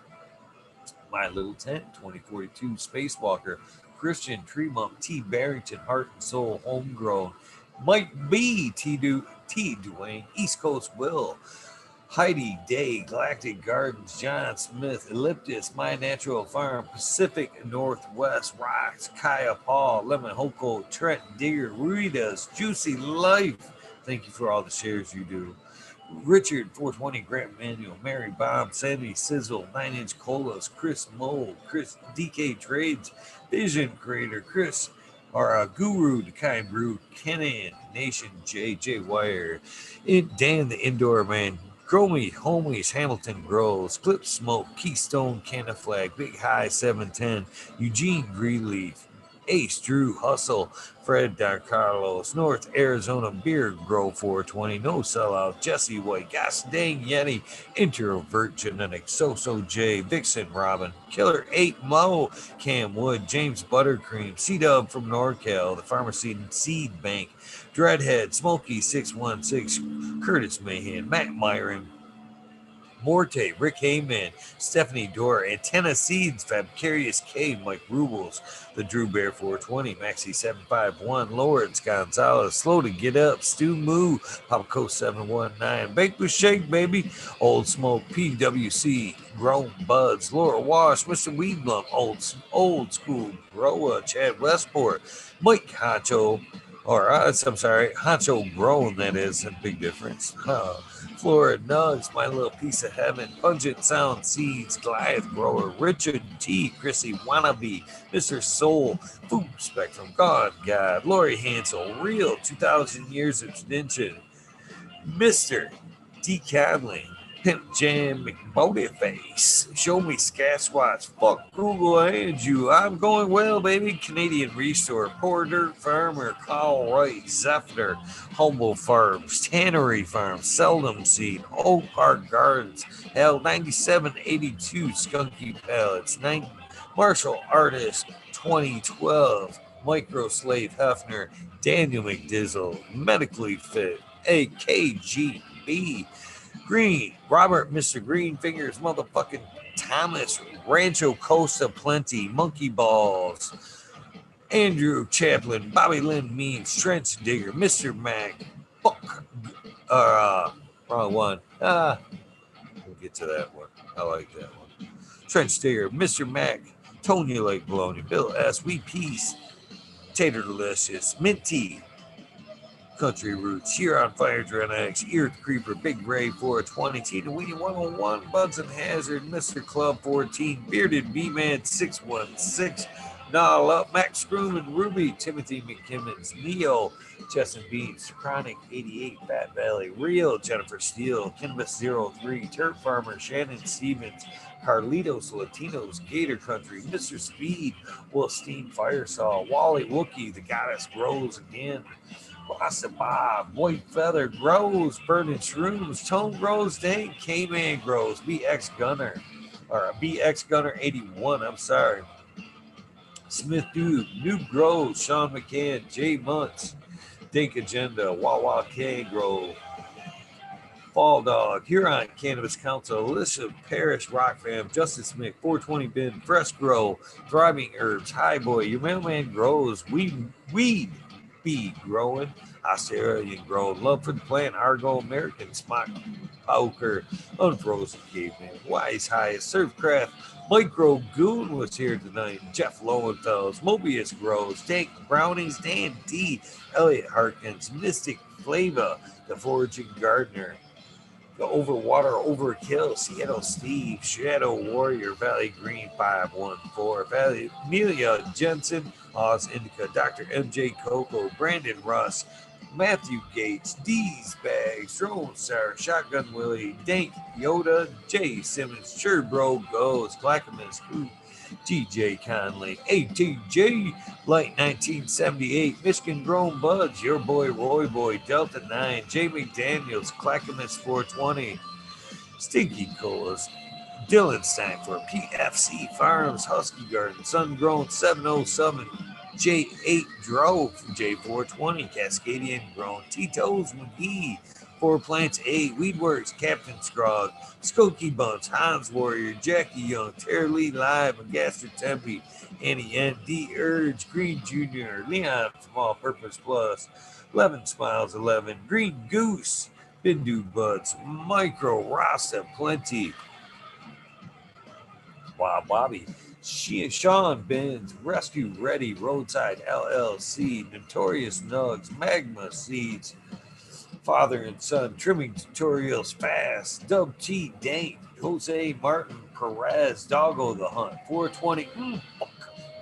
My Little Tent, 2042, Spacewalker, Christian, Tremont, T. Barrington, Heart and Soul, Homegrown, Mike B, T. Dwayne, East Coast Will, Heidi Day, Galactic Gardens, John Smith, Elliptus, My Natural Farm, Pacific Northwest, Rocks, Kaya Paul, Lemon Hoko, Trent Digger, Rita's, Juicy Life. Thank you for all the shares you do. Richard 420, Grant Manuel, Mary Bomb, Sandy Sizzle, 9 Inch Colas, Chris Mold, Chris DK Trades, Vision Creator, Chris, our Guru, the Kind Brew, Kenan, Nation J Wire, Dan the Indoor Man, Gromy, Homies, Hamilton Grows, Clip Smoke, Keystone, Canna Flag, Big High 710, Eugene Greenleaf, Ace, Drew, Hustle, Fred Don Carlos, North Arizona Beer Grow 420, No Sellout, Jesse White, Gas Dang Yeti, Introvert Genetics, So J, Vixen Robin, Killer 8 Mo, Cam Wood, James Buttercream, C Dub from NorCal, the Pharmacy Seed Bank, Dreadhead, Smokey 616, Curtis Mahan, Matt Myron, Morte, Rick Heyman, Stephanie Dora, Antenna Seeds, Fabcarious K, Mike Rubles, the Drew Bear 420, Maxi 751, Lawrence Gonzalez, Slow to Get Up, Stu Moo, Popco 719, Bake with Shake, baby, Old Smoke, PWC, Grown Buds, Laura Wash, Mr. Weedlum, Old School Grower, Chad Westport, Mike Honcho, I'm sorry, Honcho Grown, that is a big difference. Florida Nugs, My Little Piece of Heaven, Pungent Sound Seeds, Goliath Grower, Richard T, Chrissy Wannabe, Mr. Soul, Food Spectrum, God, Lori Hansel, Real 2000 Years Extension, Mr. D. Cadley, Pimp Jam McBodyface, Show Me Sasquatch, Fuck Google and you, I'm going well, baby, Canadian Restore, Poor Dirt Farmer, Carl Wright, Zephyr, Humble Farms, Tannery Farms, Seldom Seed, Oak Park Gardens, L 9782, Skunky Pellets, Martial Artist 2012, Micro Slave Hefner, Daniel McDizzle, Medically Fit, AKGB, Green, Robert, Mr. Green Fingers, motherfucking Thomas, Rancho Costa Plenty, Monkey Balls, Andrew Chaplin, Bobby Lynn Means, Trench Digger, Mr. Mac, Buck, wrong one. We'll get to that one. I like that one. Trench Digger, Mr. Mac, Tonya Lake Bologna, Bill S. We Peace, Tater Delicious, Minty, Country Roots, Huron Fire Drone X, Earth Creeper, Big Ray 420, Tina Weenie 101, Buds and Hazard, Mr. Club 14, Bearded B-Man 616, Nall Up, Max Scroom and Ruby, Timothy McKimmons, Neo, Justin Beats, Chronic 88, Fat Valley, Real, Jennifer Steele, Cannabis 03, Turf Farmer, Shannon Stevens, Carlitos Latinos, Gator Country, Mr. Speed, Wolstein Firesaw, Wally Wookie, The Goddess Grows Again, Rasta Bob, White Feather, Grows, Burning Shrooms, Tone Grows, Dang, K-Man Grows, BX Gunner, or BX Gunner 81, I'm sorry. Smith Dude, Noob Grows, Sean McCann, Jay Muntz, Dink Agenda, Wawa K Grove, Fall Dog, Huron Cannabis Council, Alicia Parish Rock Fam, Justice Smith, 420 Bin, Fresh Grow, Thriving Herbs, High Boy, Your Mailman Grows, Weed Bee Growing, Australian Growing, Love for the Plant, Argo American, Smock Poker, Unfrozen Caveman, Wise Highest, Surfcraft, Micro Goon was here tonight, Jeff Lowenfels, Mobius Grows, Dank Brownies, Dan D, Elliot Harkins, Mystic Flava, The Foraging Gardener, The Overwater Overkill, Seattle Steve, Shadow Warrior, Valley Green 514, Valley Amelia Jensen, Oz Indica, Dr. MJ Coco, Brandon Russ, Matthew Gates, D's Bags, Drone Star, Shotgun Willie, Dank Yoda, Jay Simmons, Sure Bro Goes, Clackamas Coop, TJ Conley, ATJ, Light 1978, Michigan Grown Buds, Your Boy Roy Boy, Delta 9, Jay McDaniels, Clackamas 420, Stinky Colas, Dylan Steinford, PFC Farms, Husky Garden, Sun Grown 707, J8 Drove, J420, Cascadian Grown, Tito's McGee, Four Plants 8, Weedworks, Captain Scrog, Skokie Bunch, Hans Warrior, Jackie Young, Terry Lee Live, Gaster Tempe, Annie N, D Urge, Green Jr., Leon from All Purpose Plus, 11 Smiles 11, Green Goose, Bindu Buds, Micro Rasta Plenty, Wow Bobby, Sean Benz, Rescue Ready, Roadside LLC, Notorious Nugs, Magma Seeds, Father and Son, Trimming Tutorials Fast, Dub T Dank, Jose Martin Perez, Doggo the Hunt, 420,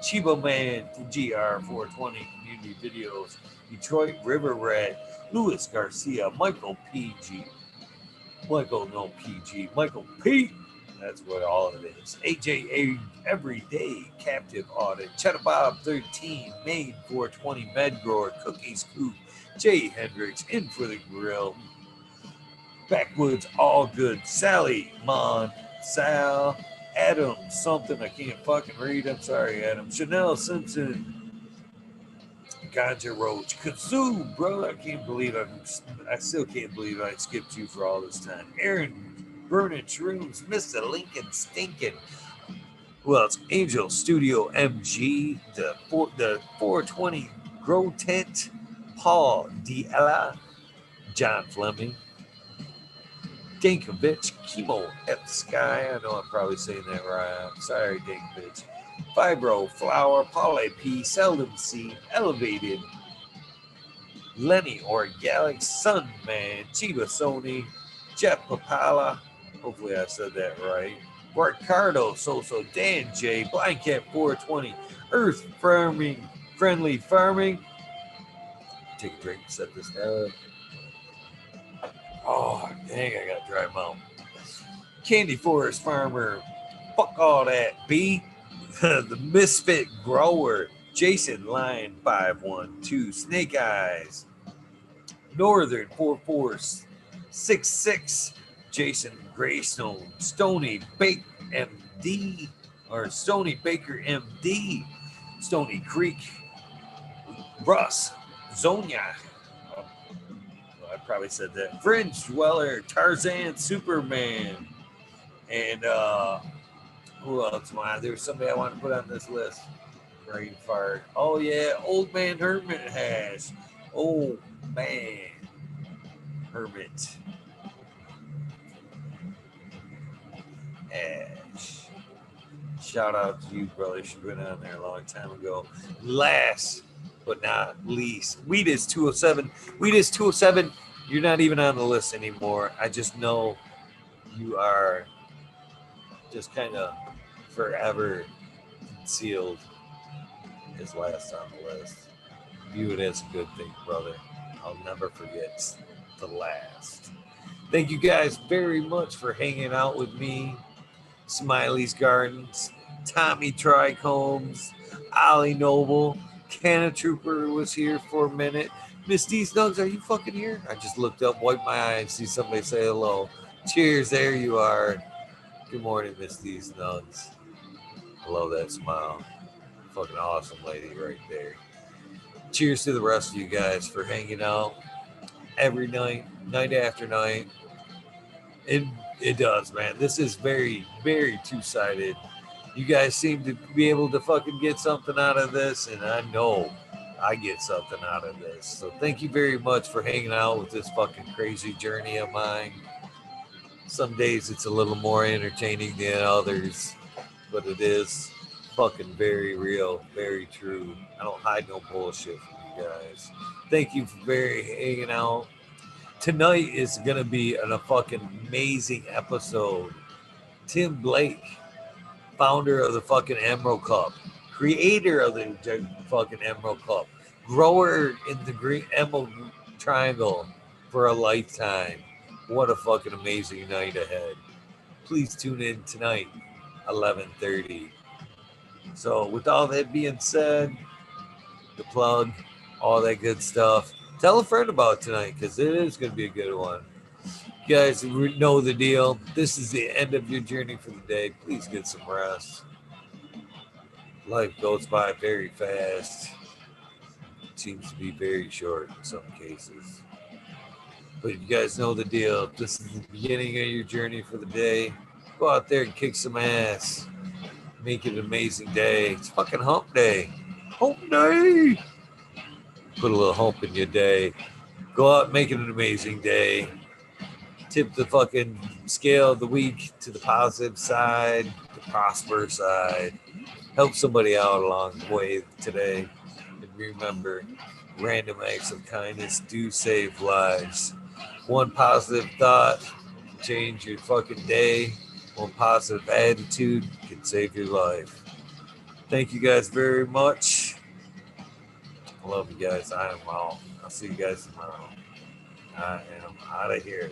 Chiba Man, GR 420 Community Videos, Detroit River Red, Luis Garcia, Michael PG, Michael no PG, Michael P. That's what all it is. AJA Everyday Captive Audit, Cheddar Bob 13, Made 420 Medgrower, Cookies Coop, Jay Hendricks, In for the Grill, Backwoods All Good, Sally Mon, Sal, Adam, something I can't fucking read. I'm sorry, Adam. Chanel Simpson, Ganja Roach, Kazoo, bro. I still can't believe I skipped you for all this time. Aaron, Burning Shrooms, Mr. Lincoln Stinking. Who else? Angel Studio MG, the 420 Grow Tent, Paul Diella, John Fleming, Dankovich, Chemo at the Sky. I know I'm probably saying that right. Sorry, Dankovich. Fibro, Flower, Poly P, Seldom C, Elevated, Lenny Organic, Sunman, Chiba Sony, Jeff Papala. Hopefully I said that right. Ricardo Soso, Dan J, Blind Cat 420, Earth Farming, Friendly Farming. Take a drink, set this down. Oh, dang, I got dry mouth. Candy Forest Farmer, fuck all that, B. The Misfit Grower, Jason Line 512, Snake Eyes, Northern 4466, Jason Greystone, Stony Bake MD, or Stony Baker MD, Stony Creek, Russ, Zonia. I probably said that. Fringe Dweller, Tarzan, Superman, and who else? There's somebody I want to put on this list. Brain fart. Oh yeah, Old Man Hermit Hash. Oh man, Hermit Hash. Shout out to you, brother. Should have been on there a long time ago. Last but not least, Weed is 207. Weed is 207. You're not even on the list anymore. I just know you are just kind of forever concealed as last on the list. View it as a good thing, brother. I'll never forget the last. Thank you guys very much for hanging out with me. Smiley's Gardens, Tommy Trichomes, Ollie Noble, Canna Trooper was here for a minute. Miss D Snugs, are you fucking here? I just looked up, wiped my eye, and see somebody say hello. Cheers, there you are. Good morning, Miss D Snugs. I love that smile. Fucking awesome lady right there. Cheers to the rest of you guys for hanging out every night, night after night. It it does, man. This is very, very two sided. You guys seem to be able to fucking get something out of this, and I know I get something out of this. So thank you very much for hanging out with this fucking crazy journey of mine. Some days it's a little more entertaining than others, but it is fucking very real, very true. I don't hide no bullshit from you guys. Thank you for very hanging out. Tonight is gonna be a fucking amazing episode. Tim Blake, founder of the fucking Emerald Cup, creator of the fucking Emerald Cup, grower in the Green Emerald Triangle for a lifetime. What a fucking amazing night ahead. Please tune in tonight, 11:30. So, with all that being said, the plug, all that good stuff. Tell a friend about tonight because it is going to be a good one. You guys know the deal. This is the end of your journey for the day. Please get some rest. Life goes by very fast. It seems to be very short in some cases. But you guys know the deal. This is the beginning of your journey for the day. Go out there and kick some ass. Make it an amazing day. It's fucking hump day. Hump day. Put a little hump in your day. Go out and make it an amazing day. Tip the fucking scale of the week to the positive side, the prosper side. Help somebody out along the way today. And remember, random acts of kindness do save lives. One positive thought can change your fucking day. One positive attitude can save your life. Thank you guys very much. I love you guys. I am out. I'll see you guys tomorrow. I am out of here.